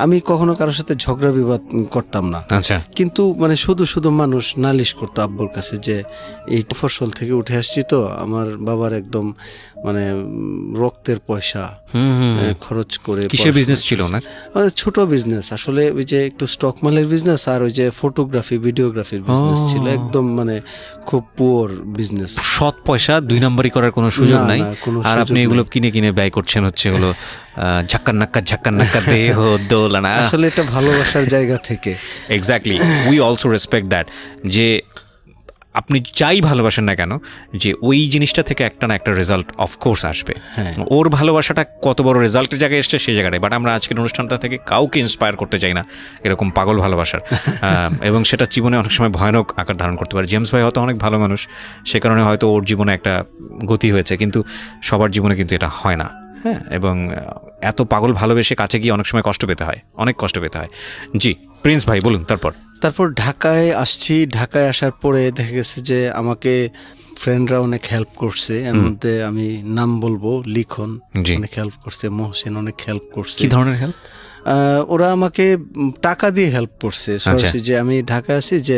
আমি কখনো কারোর সাথে ঝগড়া বিবাদ করতাম না, আচ্ছা, কিন্তু মানে শুধু শুধু মানুষ নালিশ করতো আব্বুর কাছে যে এই ফসল থেকে উঠে আসছি তো আমার বাবার একদম মানে রক্তের পয়সা খরচ করে। কিসের বিজনেস ছিল না? ছোট বিজনেস আসলে, ওই যে একটু স্টক মালের বিজনেস আর ওই যে ফটোগ্রাফি ভিডিওগ্রাফির বিজনেস ছিল, একদম মানে খুব পুয়ার বিজনেস। সৎ পয়সা 2 নম্বরই করার কোনো সুযোগ না, নাই, না, কোনো আর আপনি সুযোগ এগুলো কিনে কিনে ব্যয় করছেন হচ্ছে হলো ঝাক্কার নাক্কা দেহ দোলানা। আসলে এটা ভালোবাসার জায়গা থেকে। Exactly, we also respect that, যে আপনি যাই ভালোবাসেন না কেন যে ওই জিনিসটা থেকে একটা না একটা রেজাল্ট অফকোর্স আসবে। ওর ভালোবাসাটা কত বড় রেজাল্টের জায়গায় এসছে সেই জায়গাটায়, বাট আমরা আজকের অনুষ্ঠানটা থেকে কাউকে ইন্সপায়ার করতে চাই না এরকম পাগল ভালোবাসার, এবং সেটা জীবনে অনেক সময় ভয়ানক আকার ধারণ করতে পারে। জেমস ভাই হয়তো অনেক ভালো মানুষ, সে কারণে হয়তো ওর জীবনে একটা গতি হয়েছে, কিন্তু সবার জীবনে কিন্তু এটা হয় না। হ্যাঁ, এবং এত পাগল ভালোবেসে কাছে গিয়ে অনেক সময় কষ্ট পেতে হয়, অনেক কষ্ট পেতে হয়। জি প্রিন্স ভাই বলুন। তারপর ঢাকায় আসছি। ঢাকায় আসার পরে দেখা গেছে যে আমাকে ফ্রেন্ডরা অনেক হেল্প করছে, এর মধ্যে আমি নাম বলবো লিখন অনেক হেল্প করছে, মহসিন অনেক হেল্প করছে। কি ধরনের হেল্প? ওরা আমাকে টাকা দিয়ে হেল্প করছে সরাসরি, যে আমি ঢাকা আছি যে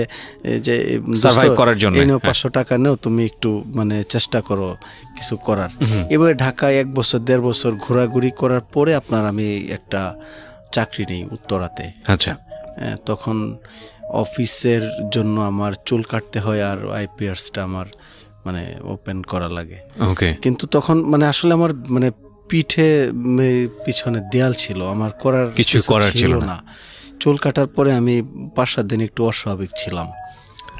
সার্ভাইভ করার জন্য 500 টাকা নেও, তুমি একটু মানে চেষ্টা করো কিছু করার। এবারে ঢাকায় 1 বছর 1.5 বছর ঘোরাঘুরি করার পরে আপনার আমি একটা চাকরি নেই উত্তরাতে। আচ্ছা, তখন অফিসের জন্য আমার চুল কাটতে হয় আর আইপিআরসটা আমার মানে ওপেন করা লাগে। ওকে, কিন্তু তখন মানে আসলে আমার মানে পিছনে দেয়াল ছিল, আমার কিছু করার ছিল না। চুল কাটার পরে আমি 5-7 দিন একটু অস্বাভাবিক ছিলাম।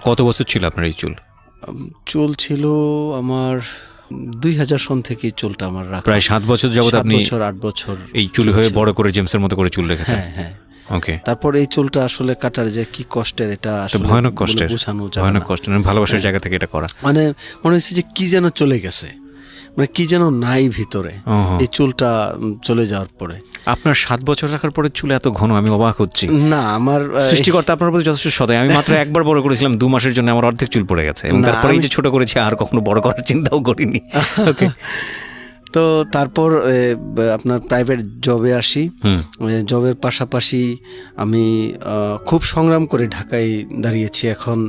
কত বছর ছিল আপনার এই চুল? চুল ছিল আমার 2000 সন থেকে চুলটা আমার রাখা, প্রায় 7 বছর যাবত আপনি 8 বছর এই চুল হয়ে বড় করে জেমসের মতো করে চুল রেখেছেন। হ্যাঁ। ওকে, তারপর এই চুলটা আসলে কাটার যে কি কষ্টের, এটা আসলে ভয়ানক কষ্টের, বোঝানো যায় না। ভয়ানক কষ্ট, ভালোবাসার জায়গা থেকে এটা করা মানে মনে হচ্ছে যে কি যেন চলে গেছে, মানে কি যেন নাই ভিতরে এই চুলটা চলে যাওয়ার পরে। আপনার 7 বছর রাখার পরে চুল এত ঘন, আমি অবাক হচ্ছি। না, আমার সৃষ্টিকর্তা আপনার প্রতি যথেষ্ট সদয়। আমি মাত্র একবার বড় করেছিলাম 2 মাসের জন্য, আমার অর্ধেক চুল পড়ে গেছে, এবং তারপরে এই যে ছোট করেছি আর কখনো বড় করার চিন্তাও করিনি। ওকে, তো তারপর আপনার প্রাইভেট জবে আসি। জবের পাশাপাশি আমি খুব সংগ্রাম করে ঢাকায় দাঁড়িয়েছি। এখন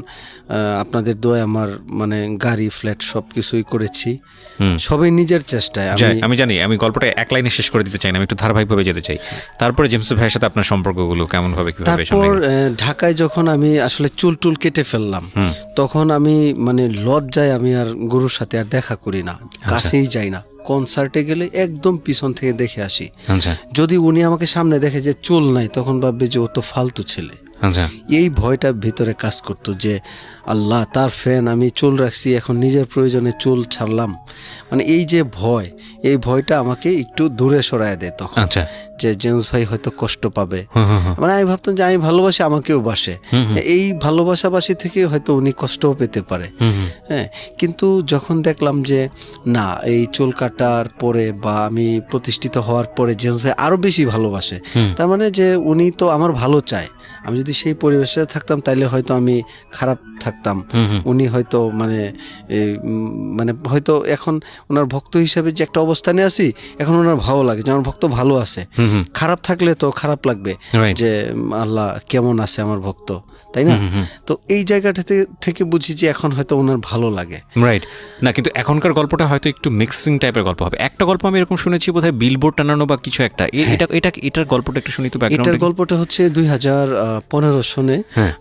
আপনাদের দোয়ায় আমার মানে গাড়ি ফ্ল্যাট সব কিছুই করেছি, সবাই নিজের চেষ্টায়। আমি জানি, আমি গল্পটা এক লাইনে শেষ করে দিতে চাই না, আমি একটু ধারাবাহিকভাবে যেতে চাই। তারপরে জেমস ভাইয়ের সাথে আপনার সম্পর্কগুলো কেমন ভাবে, কিভাবে? তারপর ঢাকায় যখন আমি আসলে চুল কেটে ফেললাম, তখন আমি মানে লজ্জায় আমি আর গুরুর সাথে আর দেখা করি না, কাছেই যাই না। কনসার্টে গেলে একদম পিছন থেকে দেখে আসি। যদি উনি আমাকে সামনে দেখে যে চুল নাই, তখন ভাববে যে ও তো ফালতু ছেলে। এই ভয়টা ভিতরে কাজ করতো যে আল্লাহ, তার ফ্যান, আমি চুল রাখছি, এখন নিজের প্রয়োজনে চুল ছাড়লাম। মানে এই যে ভয়, এই ভয়টা আমাকে একটু দূরে সরায় দেয় তখন, যে জেমস ভাই হয়তো কষ্ট পাবে। মানে আমি ভাবতাম যে আমি ভালোবাসি, আমাকেও বাসে, এই ভালোবাসাবাসি থেকে হয়তো উনি কষ্টও পেতে পারে। হ্যাঁ, কিন্তু যখন দেখলাম যে না, এই চুল কাটার পরে বা আমি প্রতিষ্ঠিত হওয়ার পরে জেমস ভাই আরো বেশি ভালোবাসে, তার মানে যে উনি তো আমার ভালো চায়। আমি যদি সেই পরিবেশে থাকতাম তাহলে হয়তো আমি খারাপ থাকতাম, উনি হয়তো মানে হয়তো এখন ওনার ভক্ত হিসাবে যে একটা অবস্থানে আছি, এখন ওনার ভালো লাগে যে আমার ভক্ত ভালো আছে। খারাপ থাকলে তো খারাপ লাগবে যে আল্লাহ কেমন আছে আমার ভক্ত, তাই না? তো এই জায়গাটা থেকে বুঝি যে এখন হয়তো ওনার ভালো লাগে। রাইট না, কিন্তু এখনকার গল্পটা হয়তো একটু মিক্সিং টাইপের গল্প হবে। একটা গল্প আমি এরকম শুনেছি, বোধহয় বিলবোর্ড টানানো বা কিছু একটা, এটার গল্পটা একটু শুনি তো। এটার গল্পটা হচ্ছে 2015 সনে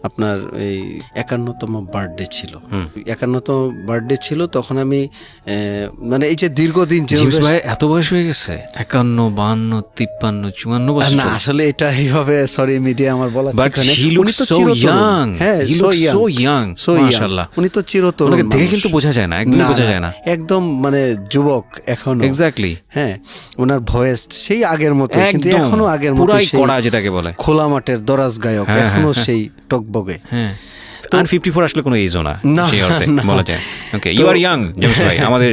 আপনার এই 51তম বার্থডে ছিল। 51তম বার্থডে ছিল, তখন আমি মানে এই যে দীর্ঘদিন জেমস ভাই এত বয়স হয়ে গেছে, 51, 52, 53, 54 বছর। না আসলে এটা এইভাবে সরি মিডিয়া আমার বলা ঠিক না। উনি তো চিরতরুণ। হ্যাঁ, সো ইয়াং, মাশাআল্লাহ। উনি তো চিরতরুণ, ওনাকে দেখে কিন্তু বোঝা যায় না, একদম বোঝা যায় না, একদম মানে যুবক এখনো। এক্স্যাক্টলি, হ্যাঁ, ওনার ভয়েস সেই আগের মতো, কিন্তু এখনো আগের মতো, পুরাই কড়া যেটাকে বলে, খোলা মাঠের দরাজ গায়ক, এখনো সেই টকবগে। হ্যাঁ, তো 54 আসলে কোনো এজও না সেই অর্থে বলা যায়। ওকে, ইউ আর ইয়াং জেমস ভাই, আমাদের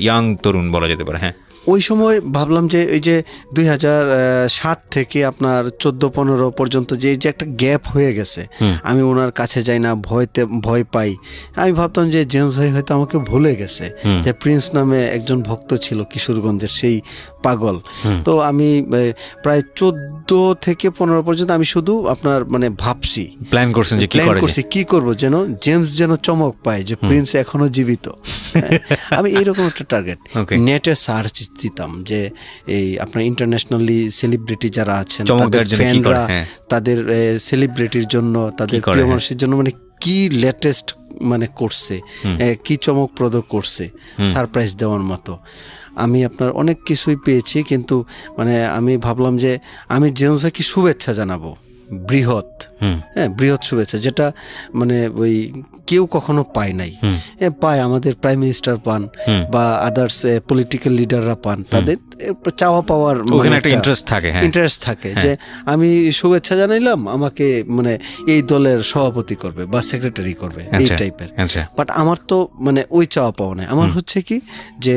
ইয়াং তরুণ বলা যেতে পারে। হ্যাঁ, ওই সময় ভাবলাম যে এই যে 2007 থেকে আপনার 14-15 পর্যন্ত যে একটা গ্যাপ হয়ে গেছে, আমি ওনার কাছে যাই না, ভয় পাই। আমি ভাবতাম যে জেমস ভাই হয়তো আমাকে ভুলে গেছে, যে প্রিন্স নামে একজন ভক্ত ছিল কিশোরগঞ্জের, সেই পাগল। তো আমি প্রায় 14 থেকে 15 পর্যন্ত আমি শুধু আপনার মানে ভাবছি, প্ল্যান করছেন যে কি করব যেন জেমস যেন চমক পায় যে প্রিন্স এখনো জীবিত। আমি এইরকম একটা টার্গেট নেটে সার্চ দিতাম যে এই আপনার ইন্টারন্যাশনালি সেলিব্রিটি যারা আছেন তাদের ফ্যানরা তাদের সেলিব্রিটির জন্য, তাদের প্রিয় মানুষের জন্য মানে কি লেটেস্ট মানে করছে, কি চমকপ্রদ করছে সারপ্রাইজ দেওয়ার মতো। আমি আপনার অনেক কিছুই পেয়েছি, কিন্তু মানে আমি ভাবলাম যে আমি জেমস ভাইকে শুভেচ্ছা জানাবো, বৃহৎ শুভেচ্ছা, যেটা মানে ওই কেউ কখনো পায় নাই। পায় আমাদের প্রাইম মিনিস্টার পান বা আদার্স পলিটিক্যাল লিডাররা পান, তাদের চাওয়া পাওয়ার ইন্টারেস্ট থাকে যে আমি শুভেচ্ছা জানাইলাম, আমাকে মানে এই দলের সভাপতি করবে বা সেক্রেটারি করবে, এই টাইপের। বাট আমার তো মানে ওই চাওয়া পাওয়া নাই। আমার হচ্ছে কি যে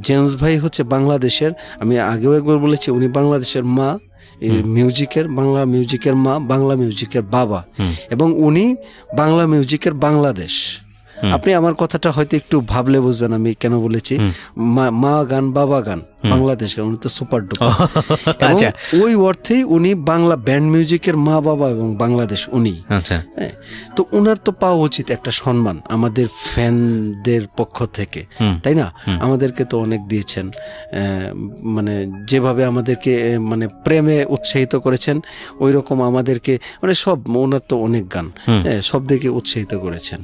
জেমস ভাই হচ্ছে বাংলাদেশের, আমি আগেও একবার বলেছি, উনি বাংলাদেশের মা, মিউজিকের, বাংলা মিউজিকের মা, বাংলা মিউজিকের বাবা, এবং উনি বাংলা মিউজিকের বাংলাদেশ। আপনি আমার কথাটা হয়তো একটু ভাবলে বুঝবেন আমি কেন বলেছি। মা গান বাবা গান বাংলাদেশ গান, উনি তো সুপার ডুপার। ওই অর্থেই উনি বাংলা ব্যান্ড মিউজিকের মা বাবা এবং বাংলাদেশ উনি। তো উনার তো পাওয়া উচিত একটা সম্মান আমাদের ফ্যানদের পক্ষ থেকে, তাই না? আমাদেরকে তো অনেক দিয়েছেন, মানে যেভাবে আমাদেরকে মানে প্রেমে উৎসাহিত করেছেন, ওই রকম আমাদেরকে মানে সব, ওনার তো অনেক গান সব দিকে উৎসাহিত করেছেন।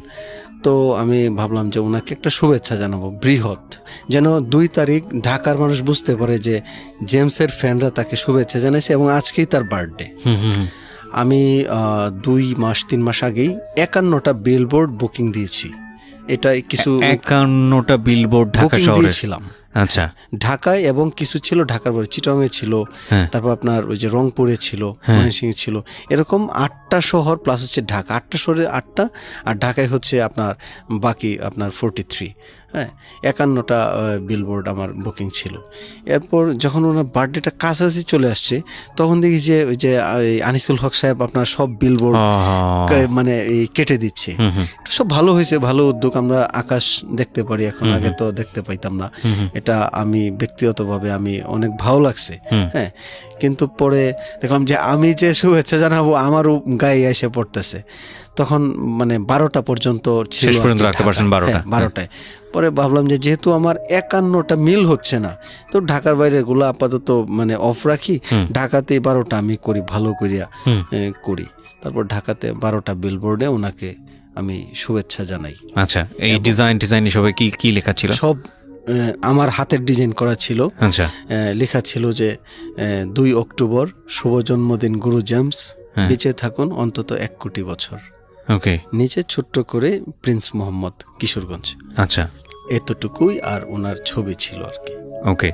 তো আমি ভাবলাম যে ওনাকে একটা শুভেচ্ছা জানাবো বৃহৎ, যেন 2 তারিখ ঢাকার মানুষ বুঝতে পারে যে জেমসের ফ্যানরা তাকে শুভেচ্ছা জানাইছে এবং আজকেই তার বার্থডে। আমি 2-3 মাস আগেই 51টা বিলবোর্ড বুকিং দিয়েছি। এটা কিছু 51টা বিলবোর্ড ঢাকা শহরে ছিলাম। আচ্ছা, ঢাকায় এবং কিছু ছিল ঢাকার বাইরে, চিটাগাংয়ে ছিল, তারপর আপনার ওই যে রংপুরে ছিল, ময়মনসিংহে ছিল, এরকম 8টা শহর প্লাস হচ্ছে ঢাকা, 8টা শহরে 8টা, আর ঢাকায় হচ্ছে আপনার বাকি আপনার 43। 51টা বিলবোর্ড আমার বুকিং ছিল। এরপর যখন ওনার বার্থডেটা কাছাকাছি চলে আসছে, তখন দেখি যে ওই যে আনিসুল হক সাহেব আপনার সব বিলবোর্ড মানে কেটে দিচ্ছে। সব ভালো হয়েছে, ভালো উদ্যোগ। আমরা আকাশ দেখতে পারি এখন, আগে তো দেখতে পাইতাম না। এটা আমি ব্যক্তিগতভাবে আমি অনেক ভালো লাগছে। কিন্তু পরে দেখলাম যে আমি যে শুভেচ্ছা জানাবো আমারও গায়ে এসে পড়তেছে। তখন মানে 12টা পর্যন্ত ছিল, 12টায়। পরে ভাবলাম যে যেহেতু আমার 51টা মিল হচ্ছে না, তো ঢাকার বাইরের গুলো আপাতত মানে অফ রাখি, ঢাকাতে 12টা আমি করি, ভালো করিয়া করি। তারপর ঢাকাতে 12টা বিলবোর্ডে ওনাকে আমি শুভেচ্ছা জানাই। আচ্ছা, এই ডিজাইন হিসেবে কি লেখা ছিল? সব আমার হাতের ডিজাইন করা ছিল। আচ্ছা, লেখা ছিল যে 2 অক্টোবর শুভ জন্মদিন গুরু জেমস, বেঁচে থাকুন অন্তত 1 কোটি বছর। ওকে, নিচে ছোট্ট করে প্রিন্স মোহাম্মদ, কিশোরগঞ্জ। আচ্ছা, এতটুকুই, আর ওনার ছবি ছিল আর কি। ওকে,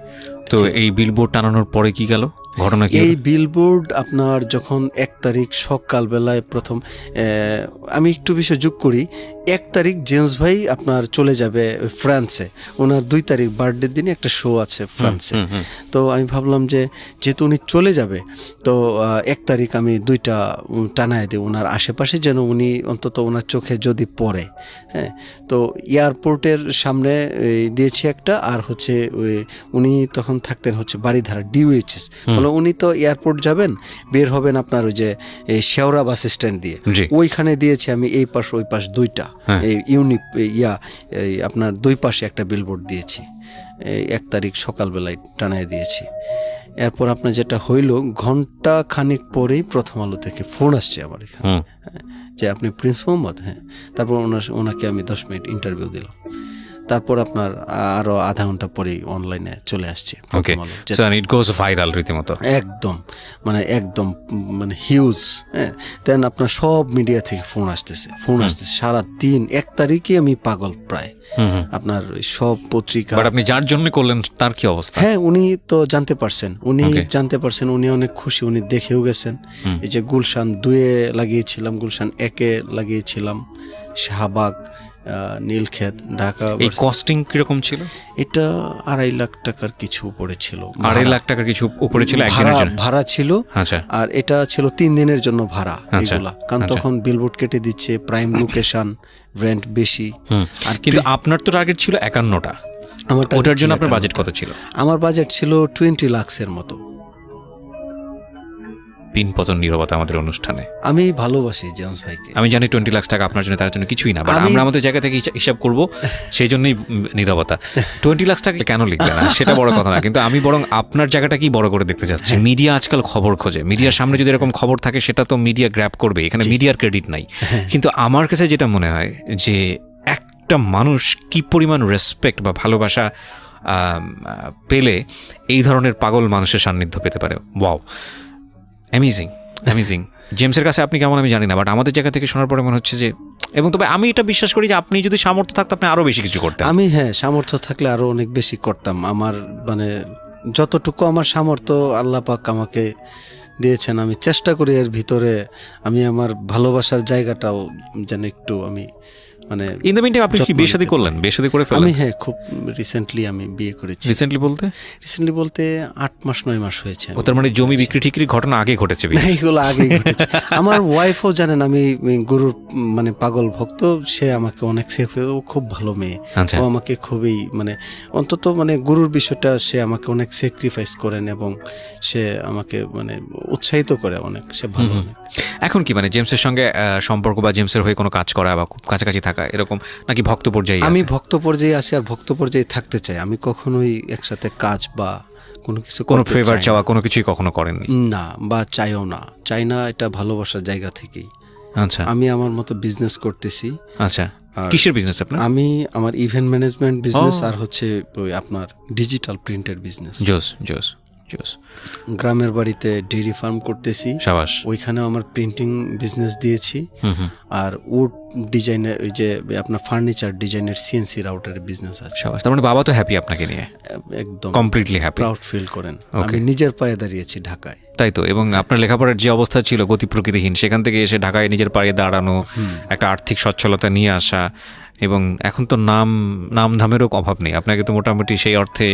তো এই বিলবোর্ড টানানোর পরে কি গেল ঘটনা? কি এই বিলবোর্ড আপনার যখন 1 তারিখ সকালবেলায় প্রথম, আমি একটু বিষয় যোগ করি, 1 তারিখ জেমস ভাই আপনার চলে যাবে ফ্রান্সে, ওনার 2 তারিখ বার্থডের দিনে একটা শো আছে ফ্রান্সে। তো আমি ভাবলাম যে যেহেতু উনি চলে যাবে, তো 1 তারিখ আমি 2টা টানায় দিই ওনার আশেপাশে, যেন উনি অন্তত ওনার চোখে যদি পড়ে। তো এয়ারপোর্টের সামনে দিয়েছি একটা, আর হচ্ছে উনি তখন থাকতেন হচ্ছে বাড়িধারা DUHS, উনি তো এয়ারপোর্ট যাবেন, বের হবেন আপনার ওই যে শেওড়া বাস স্ট্যান্ড দিয়ে, ওইখানে দিয়েছি আমি এই পাশ ওই পাশ 2টা আপনার 2 পাশে একটা বিলবোর্ড দিয়েছি। 1 তারিখ সকালবেলায় টানায় দিয়েছি। এরপর আপনার যেটা হইল, ঘন্টা খানিক পরেই প্রথম আলো থেকে ফোন আসছে আমার এখানে, যে আপনি প্রিন্স মোহাম্মদ। তারপর ওনাকে আমি 10 মিনিট ইন্টারভিউ দিলাম। তারপর আপনার আরো আধা ঘন্টা পরেই অনলাইনে চলে আসছে। একদম মানে হিউজ। দেন আপনার সব মিডিয়া থেকে ফোন আসতেছে সারা দিন। 1 তারিখে আমি পাগল প্রায়, আপনার সব পত্রিকা। আপনি যার জন্য করলেন তার কি অবস্থা? উনি তো জানতে পারছেন, উনি অনেক খুশি, উনি দেখেও গেছেন। এই যে গুলশান 2-এ লাগিয়েছিলাম, গুলশান 1-এ লাগিয়েছিলাম, শাহবাগ, নীলক্ষেত, ঢাকা। এই কস্টিং কিরকম ছিল? এটা 2.5 লাখ টাকার কিছু উপরে ছিল। 2.5 লাখ টাকার কিছু উপরে ছিল একদিনের জন্য ভাড়া ছিল। আচ্ছা। আর এটা ছিল 3 দিনের জন্য ভাড়া এগুলা, কারণ তখন বিলবোর্ড কেটে দিচ্ছে, প্রাইম লোকেশন, রেন্ট বেশি। আর কিন্তু আপনার তো টার্গেট ছিল 51টা, ওটার জন্য আপনার বাজেট কত ছিল? আমার বাজেট ছিল 20 লাখের মতো। পিন পতন নীরবতা আমাদের অনুষ্ঠানে। আমি ভালোবাসি জেমস ভাইকে। আমি জানি 20 লাখ টাকা আপনার জন্য তার জন্য কিছুই না, বাট আমরা আমাদের জায়গা থেকে হিসাব করব, সেই জন্যই নীরবতা। 20 লাখ টাকা কেন লিখবে না সেটা বড় কথা না, কিন্তু আমি বরং আপনার জায়গাটা কি বড় করে দেখতে চাচ্ছি। মিডিয়া আজকাল খবর খোঁজে, মিডিয়ার সামনে যদি এরকম খবর থাকে সেটা তো মিডিয়া গ্র্যাব করবে, এখানে মিডিয়ার ক্রেডিট নাই। কিন্তু আমার কাছে যেটা মনে হয় যে একটা মানুষ কি পরিমাণ রেসপেক্ট বা ভালোবাসা পেলে এই ধরনের পাগল মানুষের সান্নিধ্য পেতে পারে। Wow, amazing amazing. জেমসের কাছে আপনি কেমন আমি জানি না, বাট আমাদের জায়গা থেকে শোনার পরে মনে হচ্ছে যে, এবং তবে আমি এটা বিশ্বাস করি যে আপনি যদি সামর্থ্য থাকতো আপনি আরও বেশি কিছু করতেন। আমি সামর্থ্য থাকলে আরও অনেক বেশি করতাম। আমার মানে যতটুকু আমার সামর্থ্য আল্লাহ পাক আমাকে দিয়েছেন, আমি চেষ্টা করি এর ভিতরে আমি আমার ভালোবাসার জায়গাটাও যেন একটু আমি মানে। ইন দ্য মিনটাইম আপনি কি বিয়ে শাদী করলেন? বিয়ে শাদী করে ফেললেন? আমি খুব রিসেন্টলি আমি বিয়ে করেছি। রিসেন্টলি বলতে 8 মাস 9 মাস হয়েছে। তার মানে জমি বিক্রি ঠিকরি ঘটনা আগে ঘটেছে? এইগুলো আগে ঘটেছে। আমার ওয়াইফও জানেন আমি গুরুর মানে পাগল ভক্ত। সে আমাকে অনেক ও খুব ভালো মেয়ে। ও আমাকে খুবই মানে অন্তত মানে গুরুর বিষয়টা সে আমাকে অনেক স্যাক্রিফাইস করেন এবং সে আমাকে মানে উৎসাহিত করে অনেক। সে ভালো। এখন কি মানে জেমসের সঙ্গে সম্পর্ক বা জেমসের হয়ে কোনো কাজ করা বা খুব কাছাকাছি থাকা এরকম, নাকি ভক্ত পর্যায়ে? আমি ভক্ত পর্যায়ে আছি আর ভক্ত পর্যায়ে থাকতে চাই। আমি কখনোই একসাথে কাজ বা কোনো কিছু, কোনো ফেভার চাওয়া কোনো কিছুই কখনো করেননি? না, বা চাই না। এটা ভালোবাসার জায়গা থেকেই। আচ্ছা। আমি আমার মতো বিজনেস করতেছি। আচ্ছা, কিসের বিজনেস আপনার? আমি আমার ইভেন্ট ম্যানেজমেন্ট বিজনেস আর হচ্ছে ওই আপনার ডিজিটাল প্রিন্টের বিজনেস। জোস। গ্রামের বাড়িতে ডেইরি ফার্ম করতেছি। সাবাস। ওইখানেও আমার প্রিন্টিং বিজনেস দিয়েছি। আর উড ডিজাইনের ওই যে আপনার ফার্নিচার ডিজাইনের সিএনসি রাউটারের বিজনেস আছে। সাবাস। তার মানে বাবা তো হ্যাপি আপনাকে নিয়ে? একদম কমপ্লিটলি হ্যাপি, প্রাউড ফিল করেন। আমি নিজের পায়ে দাঁড়িয়েছি ঢাকায়। তাই তো। এবং আপনার লেখাপড়ার যে অবস্থা ছিল গতি প্রকৃতিহীন, সেখান থেকে এসে ঢাকায় নিজের পায়ে দাঁড়ানো, একটা আর্থিক সচ্ছলতা নিয়ে আসা, এবং এখন তো নাম ধামেরও অভাব নেই। আপনাকে তো মোটামুটি সেই অর্থে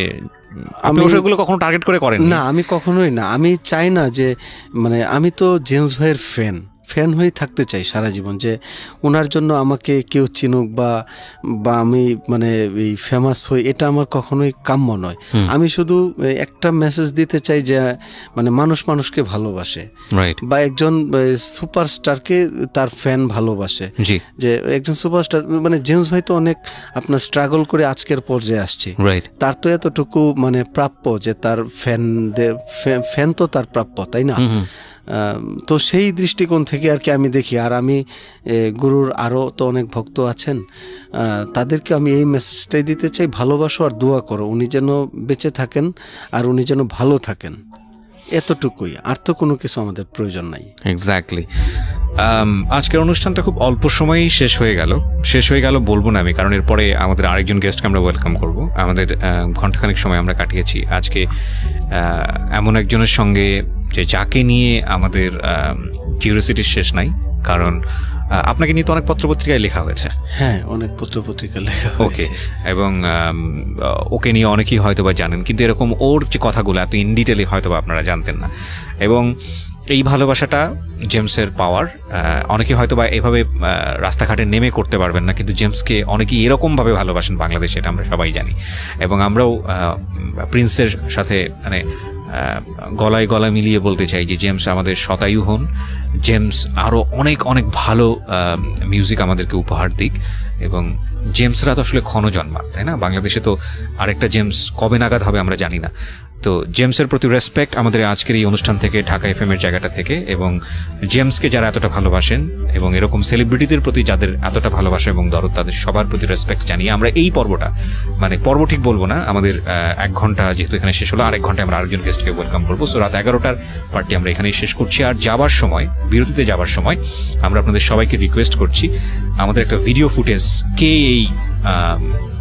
আপনি ওগুলো কখনো টার্গেট করে করেন না? আমি কখনোই না। আমি চাই না যে মানে আমি তো জেমস ভাইয়ের ফ্যান হয়ে থাকতে চাই সারা জীবন, যে ওনার জন্য আমাকে কেউ চিনুক বা আমি মানে এই ফেমাস হই, এটা আমার কখনোই কাম্য নয়। আমি শুধু একটা মেসেজ দিতে চাই যে মানে মানুষকে ভালোবাসে, বা একজন সুপারস্টারকে তার ফ্যান ভালোবাসে। যে একজন সুপারস্টার মানে জেমস ভাই তো অনেক আপনার স্ট্রাগল করে আজকের পর্যায়ে আসছে। তার তো এতটুকু মানে প্রাপ্য যে তার ফ্যান তো তার প্রাপ্য, তাই না? তো সেই দৃষ্টিকোণ থেকে আর কি আমি দেখি। আর আমি গুরুর আরও তো অনেক ভক্ত আছেন, তাদেরকে আমি এই মেসেজটাই দিতে চাই, ভালোবাসো আর দোয়া করো উনি যেন বেঁচে থাকেন আর উনি যেন ভালো থাকেন, এতটুকুই। আর তো কোনো কিছু আমাদের প্রয়োজন নাই। এক্স্যাক্টলি। আজকের অনুষ্ঠানটা খুব অল্প সময়েই শেষ হয়ে গেল বলবো না আমি, কারণ এরপরে আমাদের আরেকজন গেস্টকে আমরা ওয়েলকাম করব। আমাদের ঘন্টাখানেক সময় আমরা কাটিয়েছি আজকে এমন একজনের সঙ্গে যে যাকে নিয়ে আমাদের কিউরিওসিটির শেষ নাই, কারণ আপনাকে নিয়ে তো অনেক পত্রপত্রিকায় লেখা হয়েছে। অনেক পত্রপত্রিকায় লেখা হয়েছে। ওকে। এবং ওকে নিয়ে অনেকেই হয়তো বা জানেন, কিন্তু এরকম ওর যে কথাগুলো এত ইন ডিটেলে হয়তো বা আপনারা জানতেন না। এবং এই ভালোবাসাটা জেমসের পাওয়ার অনেকে হয়তো বা এভাবে রাস্তাঘাটে নেমে করতে পারবেন না, কিন্তু জেমসকে অনেকেই এরকমভাবে ভালোবাসেন বাংলাদেশে, এটা আমরা সবাই জানি। এবং আমরাও প্রিন্সের সাথে মানে গলায় মিলিয়ে বলতে চাই যে জেমস আমাদের শতায়ু হন, জেমস আরও অনেক ভালো মিউজিক আমাদেরকে উপহার দিক। এবং জেমসরা তো আসলে ক্ষণজন্মার, তাই না? বাংলাদেশে তো আরেকটা জেমস কবে নাগাদ হবে আমরা জানি না। তো জেমসের প্রতি রেসপেক্ট আমাদের আজকের এই অনুষ্ঠান থেকে, ঢাকা এফএমের জায়গাটা থেকে, এবং জেমসকে যারা এতটা ভালোবাসেন এবং এরকম সেলিব্রিটিদের প্রতি যাদের এতটা ভালোবাসা এবং দরদ, তাদের সবার প্রতি রেসপেক্ট জানিয়ে আমরা এই পর্বটা, মানে পর্ব ঠিক বলবো না, আমাদের 1 ঘন্টা যেহেতু এখানে শেষ হলো, 1 ঘন্টায় আমরা আরেকজন গেস্টকে ওয়েলকাম করবো। সো রাত 11টার পার্টি আমরা এখানেই শেষ করছি। আর বিরতিতে যাবার সময় আমরা আপনাদের সবাইকে রিকোয়েস্ট করছি আমাদের একটা ভিডিও ফুটেজ কে এই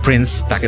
প্রিন্স তাকে